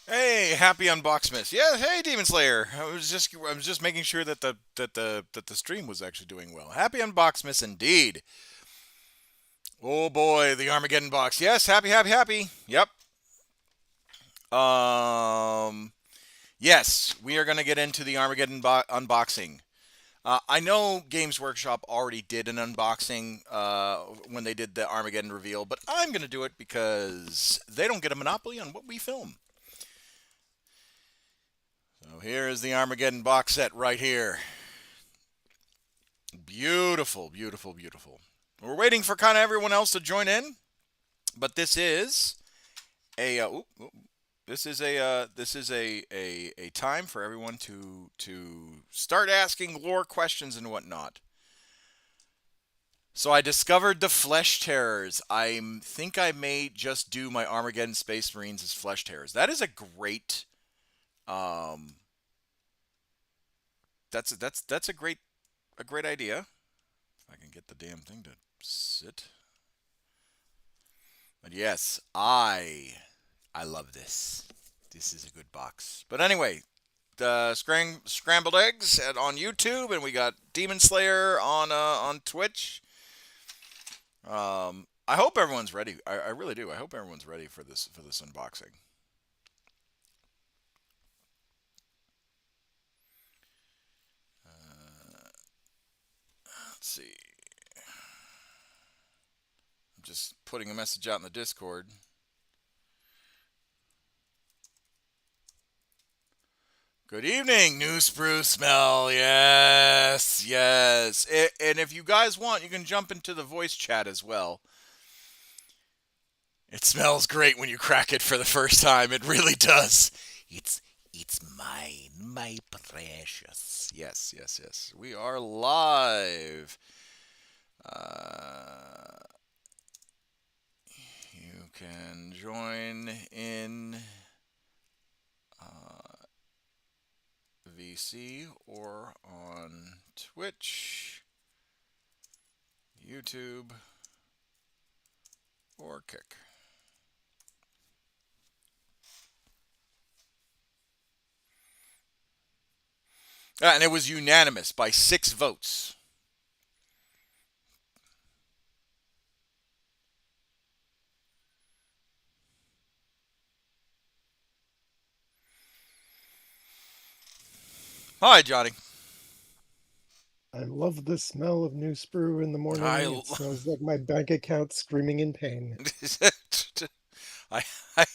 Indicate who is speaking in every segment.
Speaker 1: Hey, happy Unboxmas. Yeah, hey Demon Slayer. I was just making sure that the stream was actually doing well. Happy Unboxmas indeed. Oh boy, the Armageddon box. Yes, happy, happy, happy. Yep. Um yes, we are going to get into the Armageddon unboxing. I know Games Workshop already did an unboxing when they did the Armageddon reveal, but I'm going to do it because they don't get a monopoly on what we film. So here is the Armageddon box set right here. Beautiful, beautiful, beautiful. We're waiting for kind of everyone else to join in, but this is a this is a time for everyone to start asking lore questions and whatnot. So I discovered the Flesh Terrors. I think I may just do my Armageddon Space Marines as Flesh Terrors. That is a great um that's a great idea. If I can get the damn thing to sit. But yes, I love this. This is a good box. But anyway, the scrambled eggs on YouTube, and we got Demon Slayer on Twitch. I hope everyone's ready. I really do. I hope everyone's ready for this unboxing. Uh, let's see. I'm just putting a message out in the Discord. Good evening, new spruce smell. Yes, yes. And if you guys want, you can jump into the voice chat as well. It smells great when you crack it for the first time. It really does. It's it's mine, my precious. Yes, yes, yes. We are live. Uh, you can join in uh, VC or on Twitch, YouTube, or Kick. And it was unanimous by 6 votes. Hi, Johnny.
Speaker 2: I love the smell of new sprue in the morning.
Speaker 1: I,
Speaker 2: It smells like my bank account screaming in pain.
Speaker 1: I, I,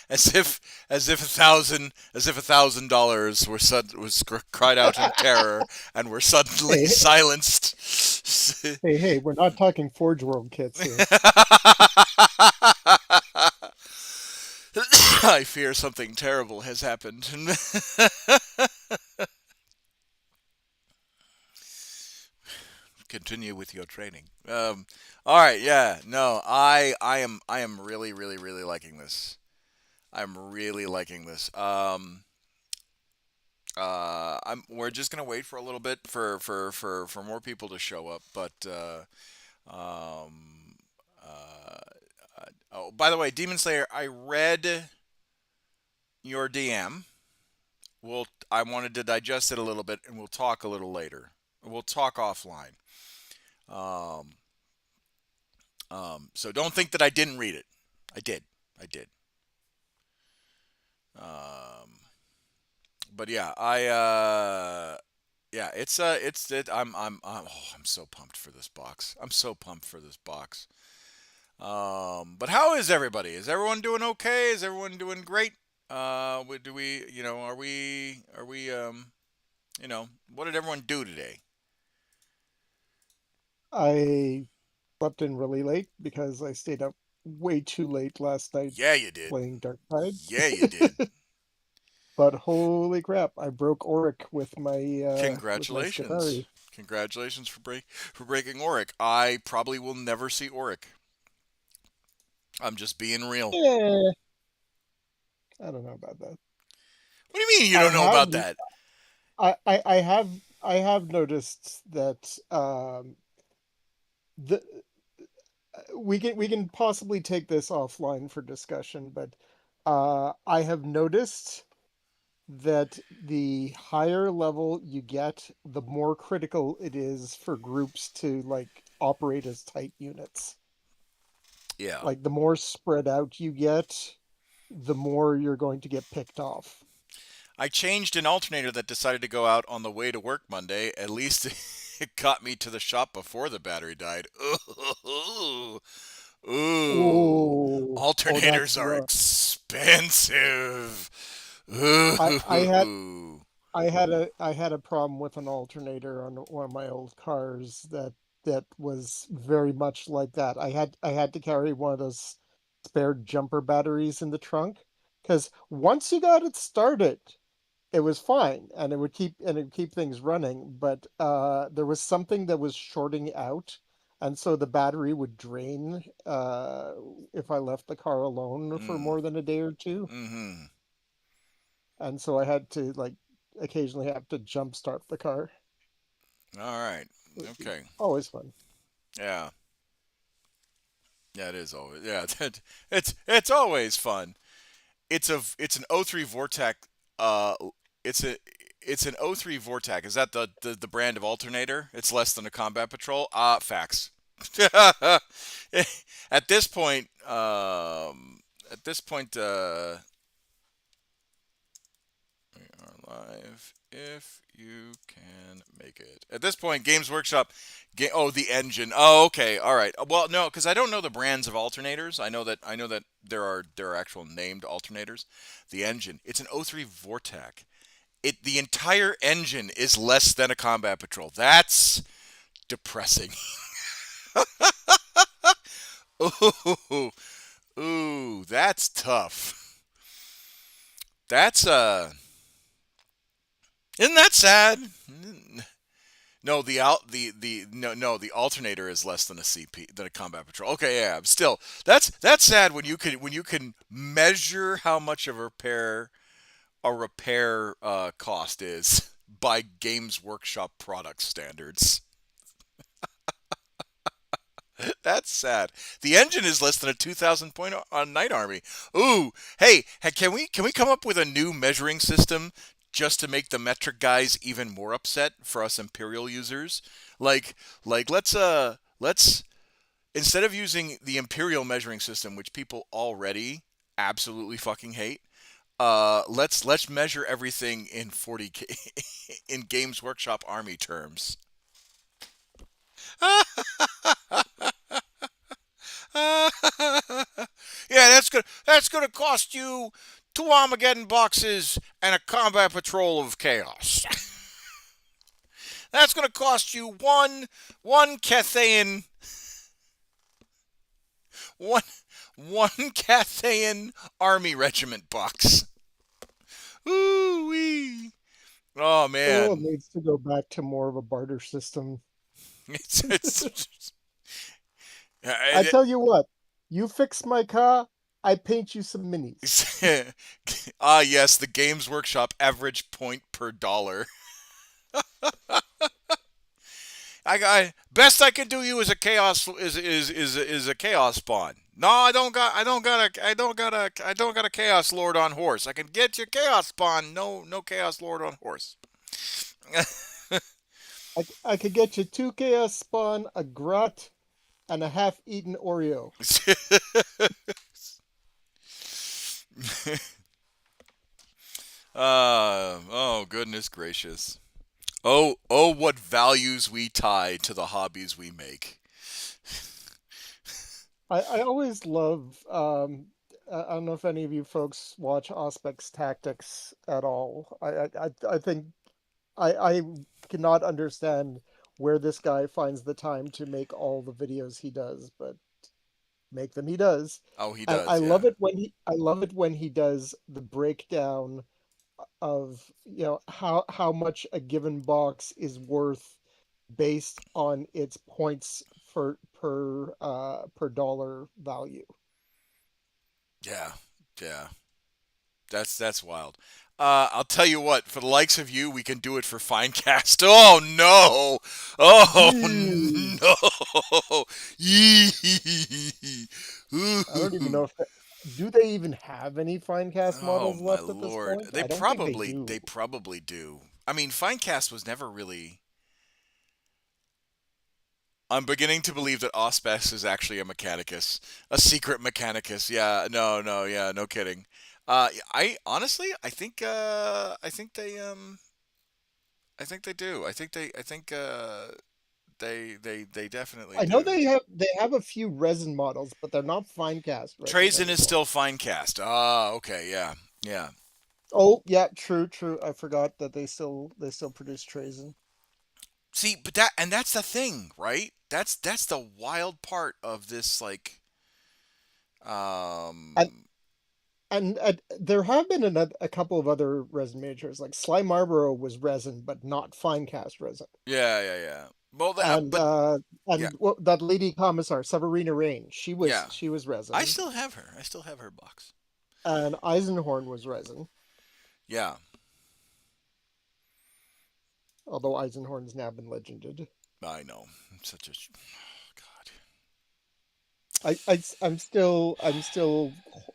Speaker 1: as if $1,000 was cried out in terror and were suddenly
Speaker 2: Hey,
Speaker 1: silenced.
Speaker 2: hey, we're not talking Forge World kits here.
Speaker 1: I fear something terrible has happened. Continue with your training. All right, yeah, no, I am really liking this. I'm really liking this. We're just gonna wait for a little bit for more people to show up. But um, oh, by the way, Demon Slayer, I read your DM. I wanted to digest it a little bit, and we'll talk a little later. We'll talk offline. Um, so don't think that I didn't read it. I did. I did. Um, but yeah, yeah, I'm so pumped for this box. I'm so pumped for this box. But how is everybody? Is everyone doing okay? Is everyone doing great? Do we, what did everyone do today?
Speaker 2: I slept in really late because I stayed up way too late last night
Speaker 1: Yeah, you did.
Speaker 2: playing Dark Tide.
Speaker 1: Yeah, you did.
Speaker 2: But holy crap, I broke Auric with my
Speaker 1: Congratulations.
Speaker 2: Skithari.
Speaker 1: Congratulations for breaking Auric. I probably will never see Auric. I'm just being real.
Speaker 2: Yeah, I don't know about that.
Speaker 1: What do you mean you
Speaker 2: I
Speaker 1: don't know
Speaker 2: have
Speaker 1: about that?
Speaker 2: I have noticed that the we can possibly take this offline for discussion, but I have noticed that the higher level you get, the more critical it is for groups to like operate as tight units.
Speaker 1: Yeah.
Speaker 2: Like the more spread out you get, the more you're going to get picked off.
Speaker 1: I changed an alternator that decided to go out on the way to work Monday. At least it got me to the shop before the battery died. Ooh. Ooh.
Speaker 2: Oh, oh, that's
Speaker 1: Alternators are
Speaker 2: rough.
Speaker 1: expensive.
Speaker 2: I had
Speaker 1: Ooh.
Speaker 2: I had a problem with an alternator on one of my old cars that was very much like that. I had to carry one of those spare jumper batteries in the trunk because once you got it started, it was fine and it would keep things running, but there was something that was shorting out, and so the battery would drain if I left the car alone for
Speaker 1: Mm.
Speaker 2: more than a day or two.
Speaker 1: Mm-hmm.
Speaker 2: And so I had to like occasionally have to jump start the car,
Speaker 1: All right.
Speaker 2: which is
Speaker 1: Okay.
Speaker 2: always fun.
Speaker 1: Yeah. Yeah, it is always. Yeah, it's always fun. It's an O3 Vortec. Uh, it's a it's an O3 Vortec. Is that the brand of alternator? It's less than a combat patrol. Facts. At this point, at this point, we are live. If you can make it. At this point, Games Workshop. Oh, the engine. Oh, okay. All right. Well, no, because I don't know the brands of alternators. I know that there are actual named alternators. The engine. It's an O3 Vortec. The entire engine is less than a combat patrol. That's depressing. Ooh, ooh, that's tough. That's isn't that sad? No, the alternator is less than a CP than a combat patrol. Okay, yeah, still that's sad when you can measure how much of a repair cost is by Games Workshop product standards. That's sad. The engine is less than a 2,000 point on Night Army. Ooh, hey, can we come up with a new measuring system just to make the metric guys even more upset for us Imperial users? Let's instead of using the Imperial measuring system, which people already absolutely fucking hate, let's measure everything in 40K in Games Workshop Army terms. Yeah, that's gonna cost you two Armageddon boxes and a combat patrol of chaos. That's gonna cost you one Cathayan one one Cathayan army regiment box. Ooh wee. Oh
Speaker 2: The world
Speaker 1: man.
Speaker 2: needs to go back to more of a barter system.
Speaker 1: It's
Speaker 2: I tell you what, you fix my car, I paint you some minis.
Speaker 1: yes, the Games Workshop average point per dollar. Best I can do you is a chaos is a chaos spawn. No, I don't got a chaos lord on horse. I can get you chaos spawn. No chaos lord on horse.
Speaker 2: I could get you two chaos spawn, a grot, and a half-eaten Oreo.
Speaker 1: Oh goodness gracious. Oh what values we tie to the hobbies we make.
Speaker 2: I always love I don't know if any of you folks watch Auspex Tactics at all. I think I cannot understand where this guy finds the time to make all the videos he does, but make them he does.
Speaker 1: Oh, he
Speaker 2: And
Speaker 1: does, yeah.
Speaker 2: I love it when he does the breakdown of, you know, how much a given box is worth based on its points for per dollar value.
Speaker 1: Yeah. Yeah. That's wild. I'll tell you what, for the likes of you, we can do it for Finecast. Oh no! Oh
Speaker 2: Yee.
Speaker 1: no! Yee.
Speaker 2: I don't even know
Speaker 1: Ooh.
Speaker 2: if that. Do they even have any fine cast
Speaker 1: Oh
Speaker 2: models
Speaker 1: my
Speaker 2: left at this
Speaker 1: lord.
Speaker 2: point?
Speaker 1: They
Speaker 2: I don't think they
Speaker 1: probably
Speaker 2: do.
Speaker 1: they probably do. I mean, Finecast was never really. I'm beginning to believe that Auspex is actually a Mechanicus, a secret Mechanicus. Yeah, no, no, yeah, no kidding. I honestly, I think they do. I think they definitely
Speaker 2: I know
Speaker 1: do.
Speaker 2: they have a few resin models, but they're not fine cast resin
Speaker 1: Trazen is
Speaker 2: anymore.
Speaker 1: still Finecast. Ah, okay, yeah, yeah.
Speaker 2: Oh, yeah, true, true. I forgot that they still produce Trazen.
Speaker 1: See, but that's the thing, right? That's the wild part of this, like,
Speaker 2: And
Speaker 1: um,
Speaker 2: and there have been a couple of other resin majors, like Sly Marlboro was resin, but not fine cast resin.
Speaker 1: yeah, yeah, yeah. Well,
Speaker 2: And
Speaker 1: but
Speaker 2: uh
Speaker 1: yeah,
Speaker 2: and what, that lady commissar, Severina Rain,
Speaker 1: yeah.
Speaker 2: she was
Speaker 1: I
Speaker 2: resin,
Speaker 1: still have her. I still have her box.
Speaker 2: and Eisenhorn was resin,
Speaker 1: Yeah,
Speaker 2: although Eisenhorn's now been legended.
Speaker 1: I know. Such a God.
Speaker 2: I'm still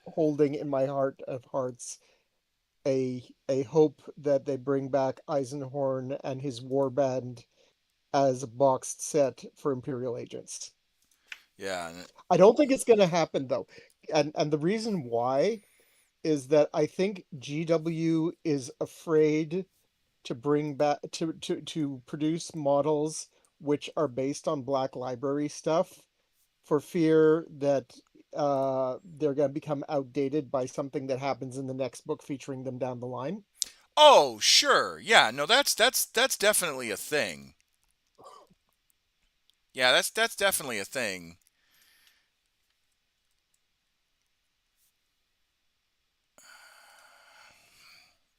Speaker 2: holding in my heart of hearts a hope that they bring back Eisenhorn and his warband as a boxed set for Imperial agents.
Speaker 1: Yeah,
Speaker 2: I don't think it's going to happen though, and the reason why is that I think GW is afraid to bring back to produce models which are based on Black Library stuff for fear that they're going to become outdated by something that happens in the next book featuring them down the line.
Speaker 1: oh, sure. Yeah, no, that's definitely a thing. Yeah, that's definitely a thing.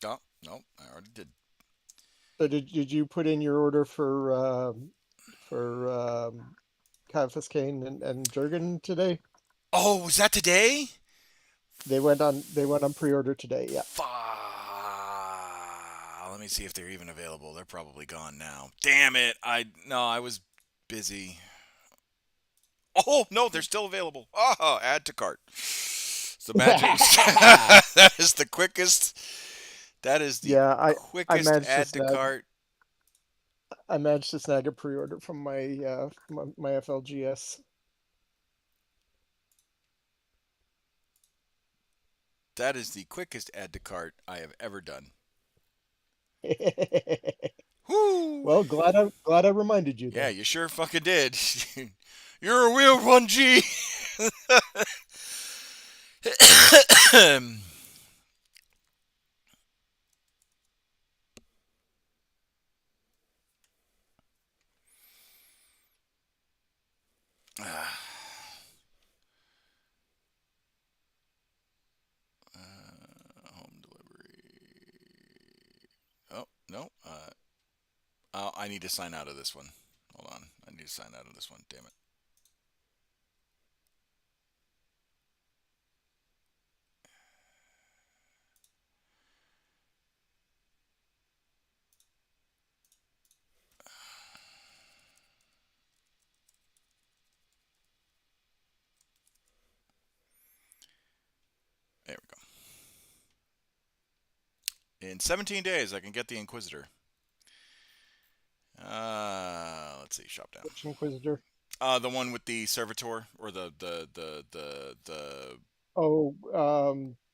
Speaker 1: Oh, no, I already did.
Speaker 2: So did you put in your order for Caiaphas Kane and Jurgen today?
Speaker 1: Oh, was that today?
Speaker 2: They went on pre-order today. Yeah.
Speaker 1: Let me see if they're even available. They're probably gone now. Damn it! I was busy. Oh no, they're still available. Oh, add to cart. It's the magic. That is the quickest. That is the
Speaker 2: Yeah, I
Speaker 1: quickest
Speaker 2: managed to
Speaker 1: add to
Speaker 2: snag
Speaker 1: cart.
Speaker 2: I managed to snag a pre-order from my FLGS.
Speaker 1: That is the quickest add to cart I have ever done. Whoo!
Speaker 2: Well, glad I reminded you
Speaker 1: Yeah,
Speaker 2: then.
Speaker 1: you sure fucking did. You're a real one, G. Home delivery. Oh no. I need to sign out of this one. Hold on. I need to sign out of this one. Damn it. There we go. In 17 days, I can get the Inquisitor. Let's see. Shop down.
Speaker 2: Which Inquisitor?
Speaker 1: The one with the servitor or the
Speaker 2: Oh,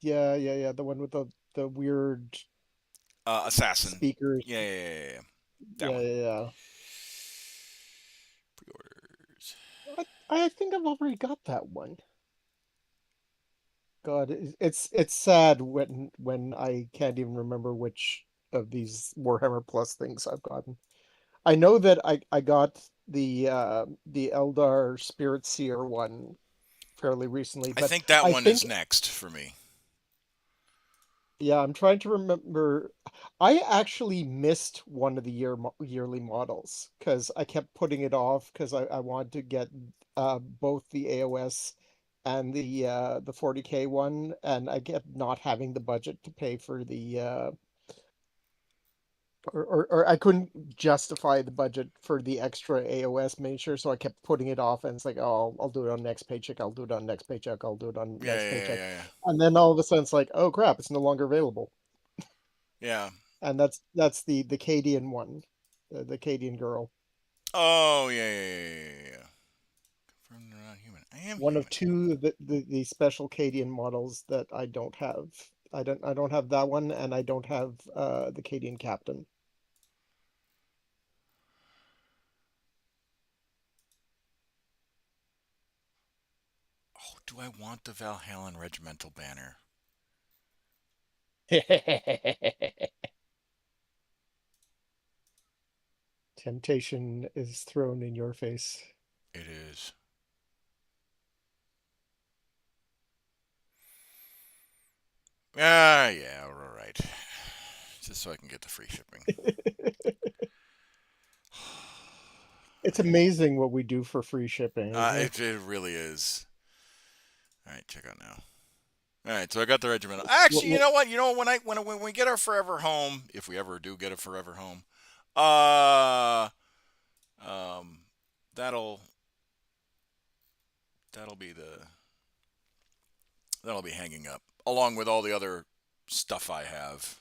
Speaker 2: yeah, yeah, yeah. The one with the weird
Speaker 1: assassin.
Speaker 2: speakers.
Speaker 1: Yeah. That
Speaker 2: Yeah,
Speaker 1: one.
Speaker 2: yeah, yeah.
Speaker 1: Pre-orders.
Speaker 2: I think I've already got that one. God, it's sad when I can't even remember which of these Warhammer Plus things I've gotten. I know that I got the Eldar Spirit Seer one fairly recently,
Speaker 1: I
Speaker 2: but
Speaker 1: think that
Speaker 2: I
Speaker 1: one is
Speaker 2: think
Speaker 1: next for me.
Speaker 2: yeah, I'm trying to remember. I actually missed one of the yearly models because I kept putting it off because I wanted to get both the AOS and the 40K one, and I kept not having the budget to pay for or I couldn't justify the budget for the extra AOS major, so I kept putting it off, and it's like, oh, I'll do it on next paycheck, I'll do it on next paycheck, I'll do it on
Speaker 1: Yeah,
Speaker 2: next
Speaker 1: yeah, yeah,
Speaker 2: paycheck.
Speaker 1: yeah,
Speaker 2: And then all of a sudden it's like, oh crap, it's no longer available.
Speaker 1: yeah.
Speaker 2: And that's the Cadian one, the Cadian girl.
Speaker 1: Oh, yeah, yeah, yeah, yeah, yeah, yeah. Confirmed they're not human. I am
Speaker 2: One of
Speaker 1: human.
Speaker 2: two the special Cadian models that I don't have. I don't have that one, and I don't have the Cadian captain.
Speaker 1: Oh, do I want the Valhallan regimental banner?
Speaker 2: Temptation is thrown in your face.
Speaker 1: It is. Ah, yeah, all right. Just so I can get the free shipping.
Speaker 2: It's amazing what we do for free shipping, isn't it?
Speaker 1: It really is. All right, check out now. All right, so I got the regimental. Actually, you
Speaker 2: Well,
Speaker 1: know what? You know when we get our forever home, if we ever do get a forever home, uh, um, that'll that'll be the that'll be hanging up along with all the other stuff I have.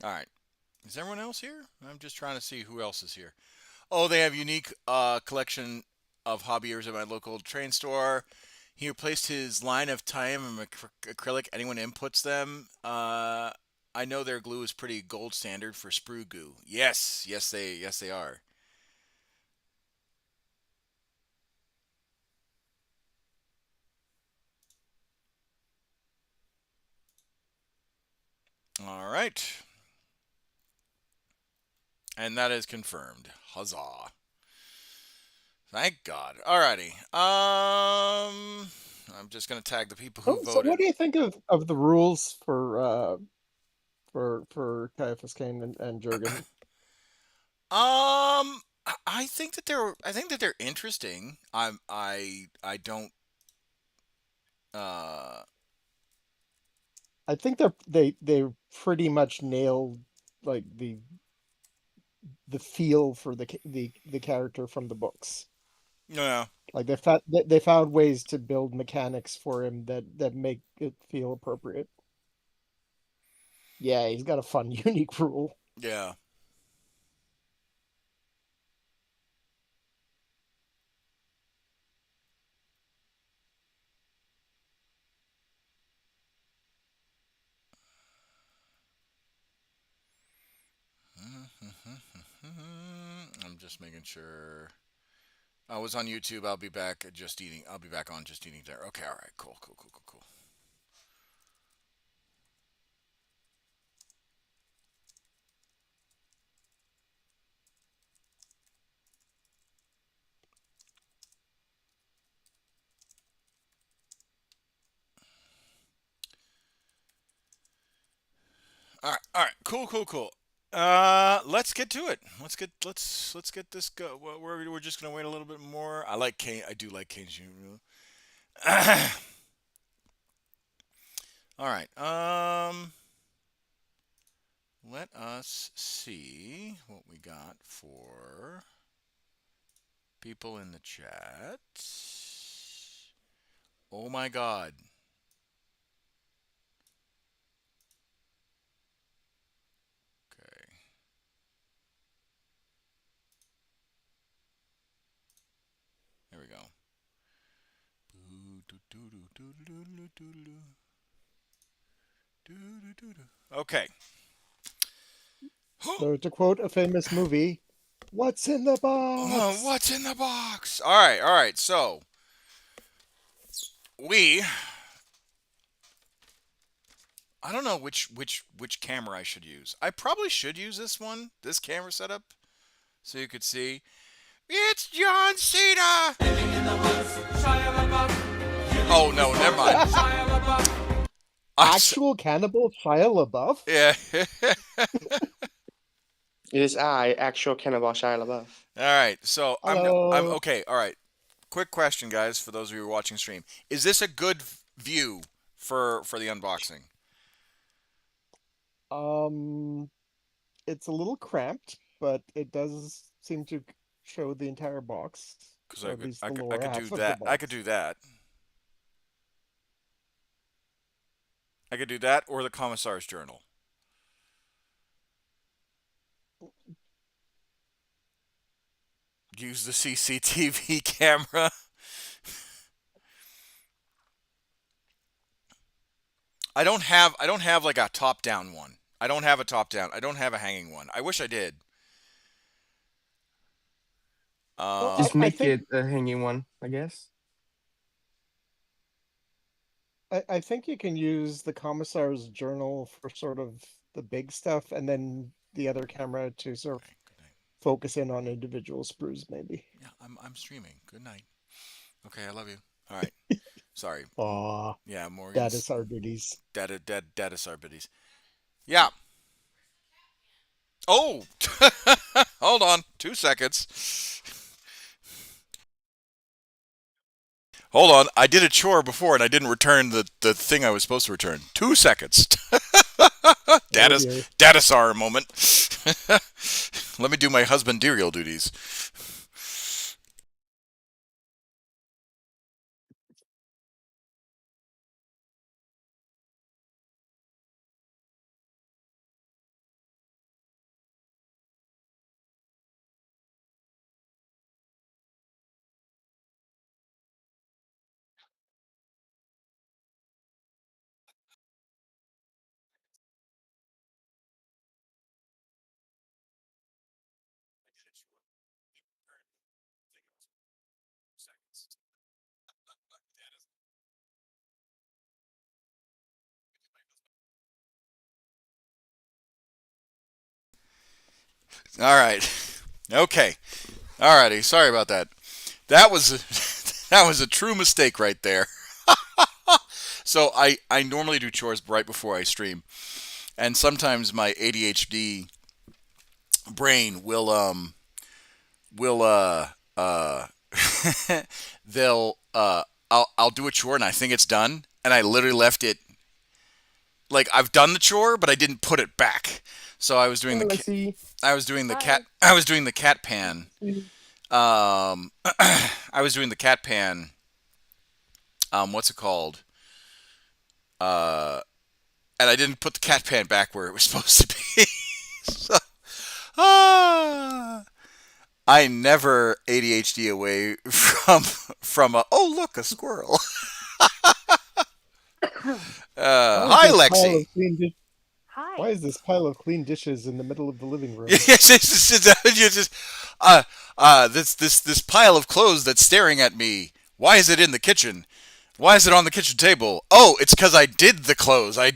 Speaker 1: All right, is everyone else here? I'm just trying to see who else is here. Oh, they have unique collection of hobbyers at my local train store. He replaced his line of time and acrylic. Anyone inputs them. I know their glue is pretty gold standard for sprue goo. Yes they are. All right, and that is confirmed. Huzzah! Thank God. Alrighty. I'm just gonna tag the people who
Speaker 2: so
Speaker 1: voted.
Speaker 2: what do you think of the rules for Caiaphas Cain and Jurgen?
Speaker 1: I think that they're interesting. I don't uh
Speaker 2: I think they pretty much nailed like the feel for the character from the books.
Speaker 1: no.
Speaker 2: Like they found ways to build mechanics for him that make it feel appropriate. Yeah, he's got a fun, unique rule.
Speaker 1: Yeah. I'm just making sure. I was on YouTube. I'll be back at just eating. I'll be back on just eating there. Okay. All right. Cool. Cool. Cool. Cool. Cool. All right. All right. Cool. Cool. Cool. Let's get to it. Let's get this go. We're just gonna wait a little bit more. I like Kane. I do like Kane's Jr. All right. Let us see what we got for people in the chat. Oh my God. Okay. Okay.
Speaker 2: So to quote a famous movie, "What's in the box?"
Speaker 1: What's in the box? All right, all right. So we, I don't know which camera I should use. I probably should use this one, this camera setup, so you could see. It's John Cena. Oh no, never mind.
Speaker 2: Actual cannibal Shia LaBeouf?
Speaker 1: Yeah.
Speaker 3: It is I, actual Cannibal Shia LaBeouf.
Speaker 1: All right. So I'm
Speaker 2: Hello.
Speaker 1: okay. All right. Quick question, guys, for those of you who are watching stream: is this a good view for the unboxing?
Speaker 2: Um, it's a little cramped, but it does seem to show the entire box,
Speaker 1: Because
Speaker 2: or at least the
Speaker 1: I
Speaker 2: lower
Speaker 1: could do
Speaker 2: half of the
Speaker 1: that. I could
Speaker 2: box.
Speaker 1: do that. I could do that or the Commissar's journal. Use the CCTV camera. I don't have like a top down one. I don't have a top down. I don't have a hanging one. I wish I did.
Speaker 2: Well,
Speaker 1: Uh,
Speaker 3: Just
Speaker 2: I
Speaker 3: make
Speaker 2: think
Speaker 3: it a hanging one, I guess.
Speaker 2: I think you can use the Commissar's journal for sort of the big stuff, and then the other camera to sort of
Speaker 1: okay, good night.
Speaker 2: focus in on individual sprues, maybe.
Speaker 1: Yeah, I'm streaming. Good night. Okay, I love you. All right. Sorry.
Speaker 2: Aw,
Speaker 1: Yeah,
Speaker 2: that
Speaker 1: Morgan's
Speaker 2: is our duties.
Speaker 1: data Sarbiddies. Yeah. Oh, hold on. 2 seconds. Hold on. I did a chore before and I didn't return the thing I was supposed to return. 2 seconds.
Speaker 2: Oh
Speaker 1: data
Speaker 2: dear.
Speaker 1: Datasar moment. Let me do my husbanderial duties. All right. Okay. Alrighty. Sorry about that. That was that was a true mistake right there. So I normally do chores right before I stream, and sometimes my ADHD brain will they'll I'll do a chore and I think it's done, and I literally left it like I've done the chore, but I didn't put it back. So I was doing
Speaker 3: Oh, let's see.
Speaker 1: I was doing the cat
Speaker 3: Hi.
Speaker 1: I was doing the cat pan. I was doing the cat pan. What's it called? Uh, and I didn't put the cat pan back where it was supposed to be. So, ah, I never ADHD away from a oh look a squirrel.
Speaker 2: Why is
Speaker 1: Hi
Speaker 2: this pile
Speaker 1: Lexi.
Speaker 2: of clean di- Why
Speaker 4: Hi.
Speaker 2: is this pile of clean dishes in the middle of the living room?
Speaker 1: Yes, it's just this pile of clothes that's staring at me. Why is it in the kitchen? Why is it on the kitchen table? Oh, it's because I did the clothes. I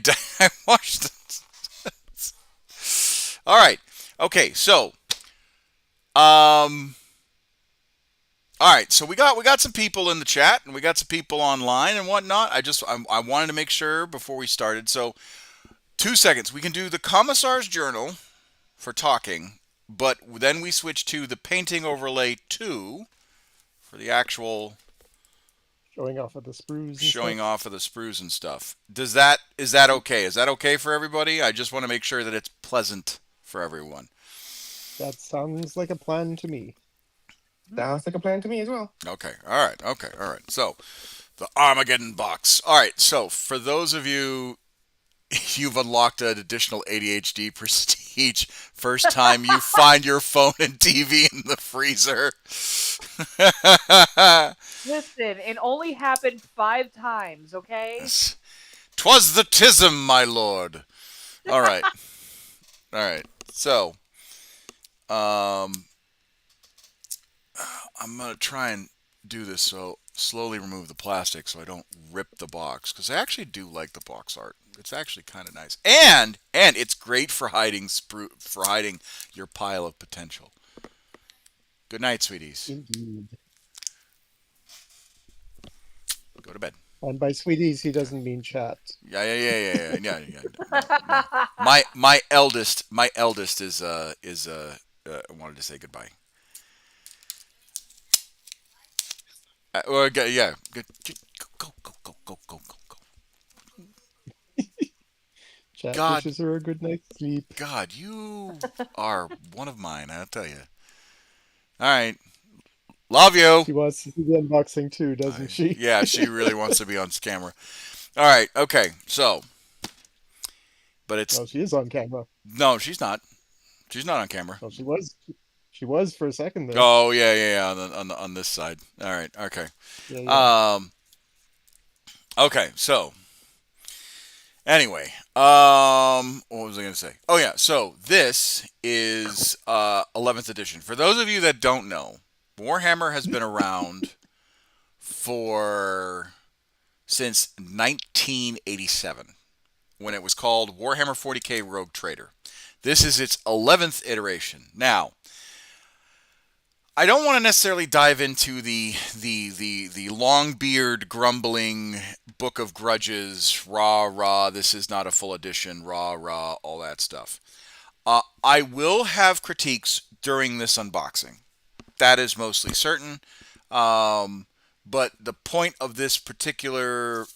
Speaker 1: washed it. All right. Okay. So, um, all right. So we got some people in the chat and we got some people online and whatnot. I wanted to make sure before we started. So 2 seconds. We can do the Commissar's Journal for talking, but then we switch to the painting overlay 2 for the actual
Speaker 2: Showing off of the sprues and
Speaker 1: showing
Speaker 2: stuff.
Speaker 1: off of the sprues and stuff. Is that okay? Is that okay for everybody? I just want to make sure that it's pleasant for everyone.
Speaker 2: That sounds like a plan to me.
Speaker 3: Sounds like a plan to me as well.
Speaker 1: Okay. All right. Okay. All right. So, the Armageddon box. All right. So, for those of you you've unlocked an additional ADHD prestige first time you find your phone and TV in the freezer.
Speaker 4: Listen, it only happened 5 times, okay?
Speaker 1: 'Twas the tism, my lord. All right. All right. So, um, I'm going to try and do this so slowly remove the plastic so I don't rip the box, because I actually do like the box art. It's actually kind of nice. And it's great for hiding your pile of potential. Good night, sweeties.
Speaker 2: Indeed.
Speaker 1: Go to bed.
Speaker 2: And by sweeties, he doesn't mean chat.
Speaker 1: Yeah. No. My eldest is wanted to say goodbye. Yeah. Go.
Speaker 2: Chat
Speaker 1: God.
Speaker 2: wishes her a good night's sleep.
Speaker 1: God, you are one of mine, I'll tell you. All right. Love you.
Speaker 2: She wants to see the unboxing too, doesn't she?
Speaker 1: Yeah, she really wants to be on camera. All right. Okay. So, but it's
Speaker 2: Oh, she is on camera.
Speaker 1: no, she's not. She's not on camera.
Speaker 2: Oh, she was. She was for a second there.
Speaker 1: Oh yeah. On this side. All right. Okay.
Speaker 2: Yeah.
Speaker 1: Okay. So. Anyway, what was I going to say? Oh yeah, so this is 11th edition. For those of you that don't know, Warhammer has been around since 1987, when it was called Warhammer 40K Rogue Trader. This is its 11th iteration. Now, I don't want to necessarily dive into the long beard grumbling book of grudges, rah, this is not a full edition, rah, all that stuff. I will have critiques during this unboxing. That is mostly certain. But the point of this particular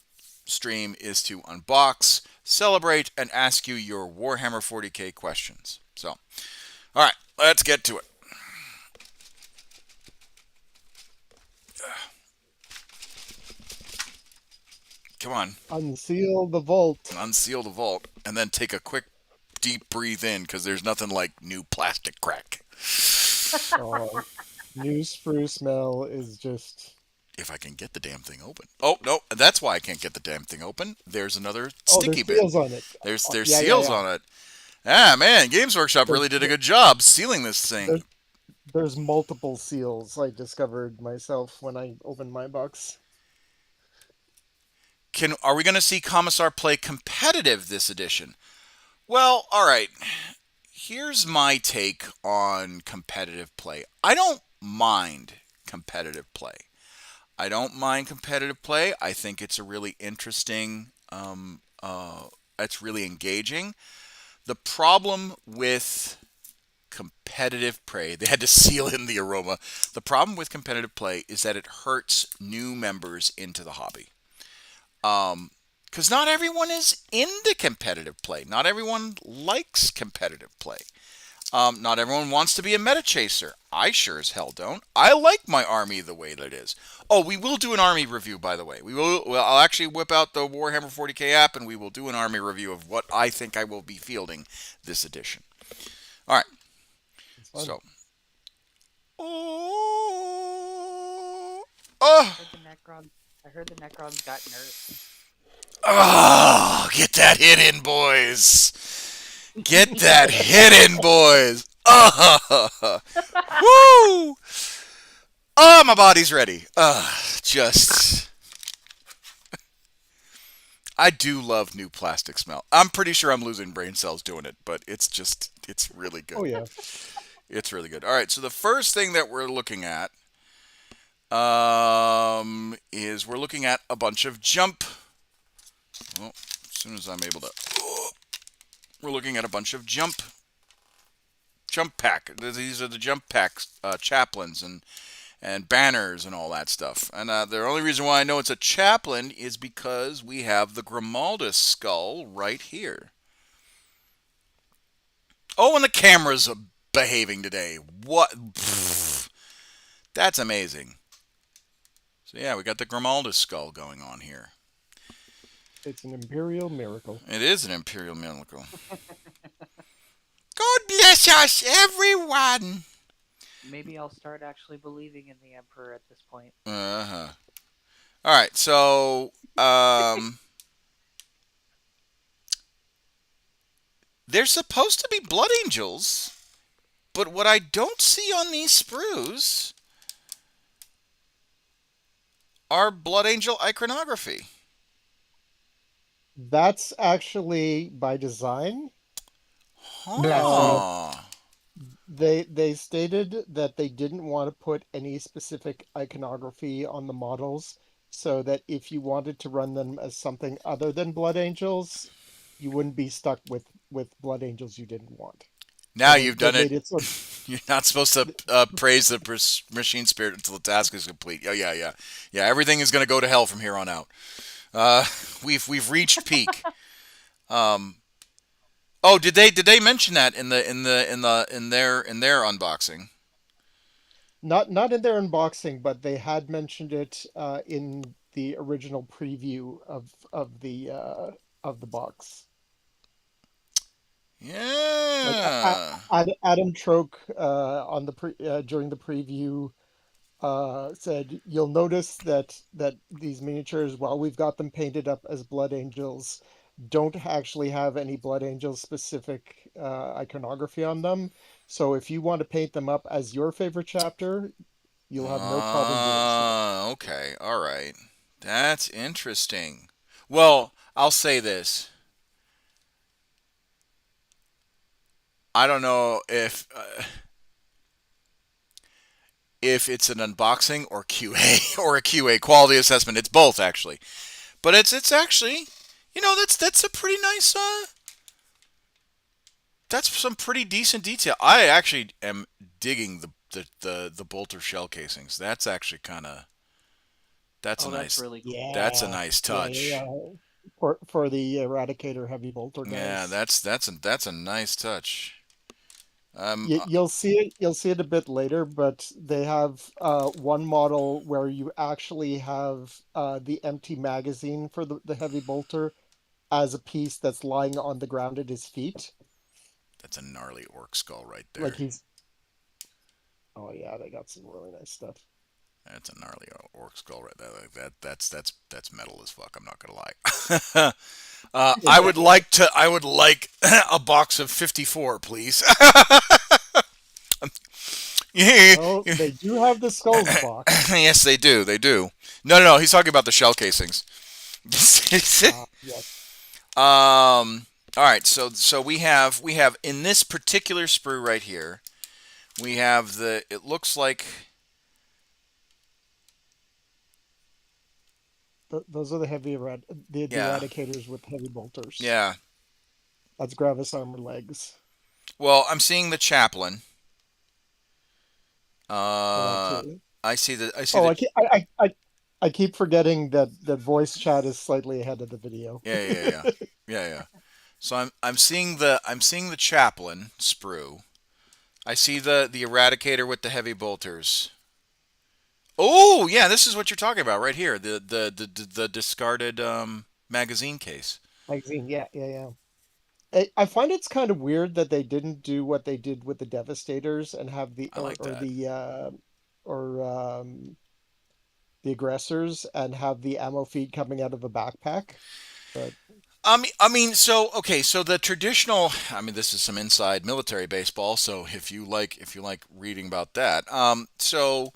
Speaker 1: stream is to unbox, celebrate, and ask you your Warhammer 40K questions. So, all right, let's get to it. Come on.
Speaker 2: Unseal the vault.
Speaker 1: Unseal the vault, and then take a quick, deep breathe in, because there's nothing like new plastic crack.
Speaker 2: Oh, new sprue smell is just...
Speaker 1: If I can get the damn thing open. Oh, no, that's why I can't get the damn thing open. There's another sticky bit.
Speaker 2: There's seals on it.
Speaker 1: There's
Speaker 2: Yeah,
Speaker 1: seals on it. Ah, man, Games Workshop really did a good job sealing this thing.
Speaker 2: There's multiple seals I discovered myself when I opened my box.
Speaker 1: Are we going to see Commissar play competitive this edition? Well, all right. Here's my take on competitive play. I don't mind competitive play. I think it's a really interesting, it's really engaging. The problem with competitive play, they had to seal in the aroma. The problem with competitive play is that it hurts new members into the hobby. Because not everyone is into competitive play. Not everyone likes competitive play. Not everyone wants to be a meta chaser. I sure as hell don't. I like my army the way that it is. Oh, we will do an army review, by the way. I'll actually whip out the Warhammer 40K app, and we will do an army review of what I think I will be fielding this edition. All right. So.
Speaker 4: I heard the Necrons got nerfed.
Speaker 1: Oh, get that hit in, boys. Get that hit in, boys. Oh, woo. Oh, my body's ready. I do love new plastic smell. I'm pretty sure I'm losing brain cells doing it, but it's really good.
Speaker 2: Oh, yeah.
Speaker 1: It's really good. All right, so the first thing that we're looking at is we're looking at a bunch of jump. Well, as soon as I'm able to... We're looking at a bunch of jump pack. These are the jump pack chaplains and banners and all that stuff. And the only reason why I know it's a chaplain is because we have the Grimaldus skull right here. Oh, and the camera's behaving today. What? Pfft. That's amazing. So yeah, we got the Grimaldus skull going on here.
Speaker 2: It's an imperial miracle.
Speaker 1: It is an imperial miracle. God bless us, everyone.
Speaker 4: Maybe I'll start actually believing in the Emperor at this point.
Speaker 1: Uh-huh. All right, so there's supposed to be blood angels, but what I don't see on these sprues are blood angel iconography.
Speaker 2: That's actually by design.
Speaker 3: Blasphemy.
Speaker 1: Huh.
Speaker 2: They stated that they didn't want to put any specific iconography on the models, so that if you wanted to run them as something other than Blood Angels, you wouldn't be stuck with Blood Angels you didn't want.
Speaker 1: Now
Speaker 2: So
Speaker 1: you've
Speaker 2: they
Speaker 1: done it.
Speaker 2: made it so
Speaker 1: You're not supposed to praise the machine spirit until the task is complete. Oh yeah, yeah, yeah. Everything is going to go to hell from here on out. Uh, we've reached peak. Um, oh, did they mention that in their unboxing?
Speaker 2: not in their unboxing, but they had mentioned it in the original preview of the box. Like
Speaker 1: Yeah.
Speaker 2: Adam Troke on the during the preview said, you'll notice that these miniatures, while we've got them painted up as Blood Angels, don't actually have any Blood Angel specific iconography on them. So if you want to paint them up as your favorite chapter, you'll have no problem doing so.
Speaker 1: Okay. All right. That's interesting. Well, I'll say this. I don't know if it's an unboxing or QA or a QA quality assessment. It's both actually. But it's actually, that's a pretty nice that's some pretty decent detail. I actually am digging the bolter shell casings. That's actually kind of that's a
Speaker 4: Oh, that's
Speaker 1: nice
Speaker 4: really cool.
Speaker 1: that's a
Speaker 2: Yeah,
Speaker 1: nice
Speaker 2: yeah, yeah,
Speaker 1: touch.
Speaker 2: yeah. For the Eradicator heavy bolter
Speaker 1: Yeah,
Speaker 2: guys.
Speaker 1: that's a nice touch. Um,
Speaker 2: You'll see it a bit later, but they have one model where you actually have the empty magazine for the heavy bolter as a piece that's lying on the ground at his feet.
Speaker 1: that's a gnarly orc skull right
Speaker 2: Like
Speaker 1: there.
Speaker 2: he's Oh yeah, they got some really nice stuff.
Speaker 1: That's a gnarly orc skull right there. Like that's metal as fuck. I'm not gonna lie. I would like a box of 54, please.
Speaker 2: Well, they do have the skulls box.
Speaker 1: Yes, they do. They do. No, no, no. He's talking about the shell casings.
Speaker 2: Yes.
Speaker 1: All right. So we have in this particular sprue right here, we have the. It looks like.
Speaker 2: Those are the the
Speaker 1: Yeah.
Speaker 2: Eradicators with heavy bolters.
Speaker 1: Yeah.
Speaker 2: That's Gravis armor legs.
Speaker 1: Well, I'm seeing the chaplain.
Speaker 2: For that
Speaker 1: Uh,
Speaker 2: too.
Speaker 1: I see the. I see
Speaker 2: Oh,
Speaker 1: the.
Speaker 2: I keep forgetting that the voice chat is slightly ahead of the video.
Speaker 1: Yeah, yeah, yeah, yeah, yeah. So I'm seeing the chaplain sprue. I see the eradicator with the heavy bolters. Oh yeah, this is what you're talking about right here. The discarded magazine case.
Speaker 2: Magazine, yeah, yeah, yeah. I find it's kind of weird that they didn't do what they did with the Devastators and have
Speaker 1: I like that.
Speaker 2: or the aggressors and have the ammo feed coming out of a backpack. But
Speaker 1: So okay, so the traditional. I mean, this is some inside military baseball. So if you like reading about that, so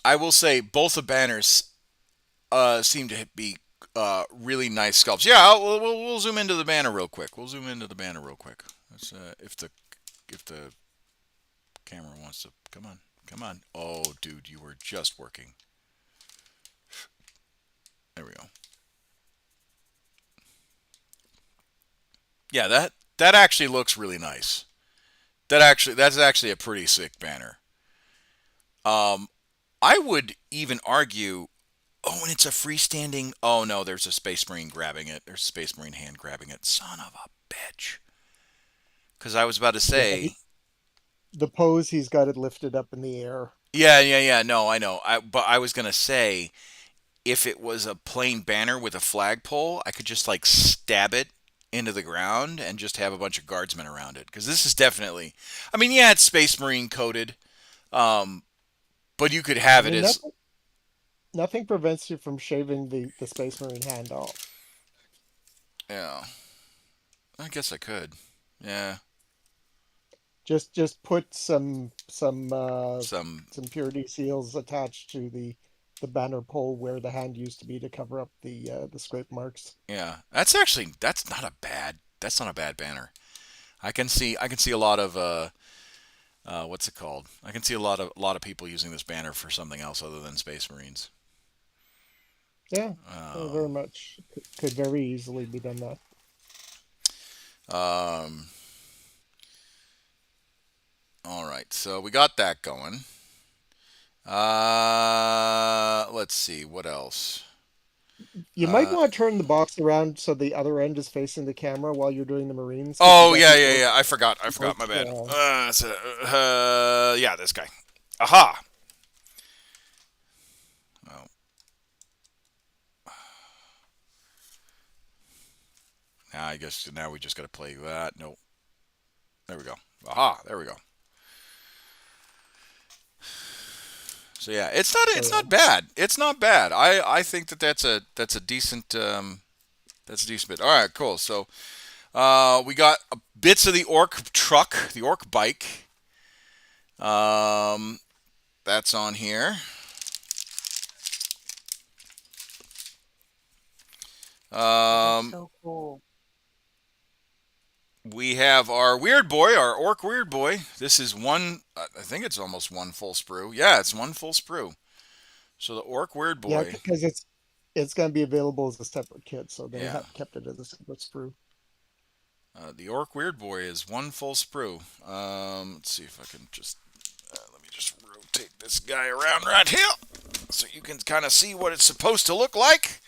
Speaker 1: I will say both the banners seem to be really nice sculpts. Yeah, we'll zoom into the banner real quick. We'll zoom into the banner real quick. Let's, if the camera wants to come on, come on. Oh, dude, you were just working. There we go. Yeah, that actually looks really nice. That's actually a pretty sick banner. Um, I would even argue. Oh, and it's a freestanding. Oh no, there's a Space Marine grabbing it. There's a Space Marine hand grabbing it. Son of a bitch. Because I was about to
Speaker 2: yeah,
Speaker 1: say.
Speaker 2: the pose he's got it lifted up in the air.
Speaker 1: Yeah, yeah, yeah. No, I know. But I was gonna say if it was a plain banner with a flagpole, I could just like stab it into the ground and just have a bunch of guardsmen around it. Because this is definitely, I mean, yeah, it's Space Marine coded, um, but you could
Speaker 2: I
Speaker 1: have it
Speaker 2: mean,
Speaker 1: as,
Speaker 2: nothing prevents you from shaving the Space Marine hand off.
Speaker 1: yeah, I guess I could. Yeah,
Speaker 2: Just put
Speaker 1: some,
Speaker 2: some purity seals attached to the banner pole where the hand used to be to cover up the scrape marks.
Speaker 1: yeah. That's not a bad banner. I can see a lot of, what's it called? I can see a lot of people using this banner for something else other than Space Marines.
Speaker 2: Yeah, very
Speaker 1: Um,
Speaker 2: much could very easily be done that.
Speaker 1: um, all right, so we got that going. Let's see what else.
Speaker 2: You might
Speaker 1: Uh,
Speaker 2: want to turn the box around so the other end is facing the camera while you're doing the Marines, because you
Speaker 1: oh
Speaker 2: got
Speaker 1: yeah,
Speaker 2: the
Speaker 1: yeah, yeah. I forgot. I
Speaker 2: orc
Speaker 1: forgot. My bad. Yeah, this guy. Aha. Oh, now I guess now we just got to play that. Nope. There we go. Aha. There we go. So yeah,
Speaker 2: so
Speaker 1: it's
Speaker 2: yeah.
Speaker 1: not bad. It's not bad. I think that that's a decent that's a decent bit. All right, cool. So we got bits of the orc truck, the orc bike. Um, that's on here.
Speaker 4: Oh, that's
Speaker 1: Um,
Speaker 4: so cool.
Speaker 1: we have our weird boy, our orc weird boy. This is one. I think it's almost one full sprue. Yeah, it's one full sprue. So the orc weird
Speaker 2: Yeah,
Speaker 1: boy.
Speaker 2: because it's going to be available as a separate kit, so they
Speaker 1: Yeah.
Speaker 2: have kept it as a separate sprue.
Speaker 1: The Orc Weird Boy is one full sprue. Let's see if I can just let me just rotate this guy around right here so you can kind of see what it's supposed to look like.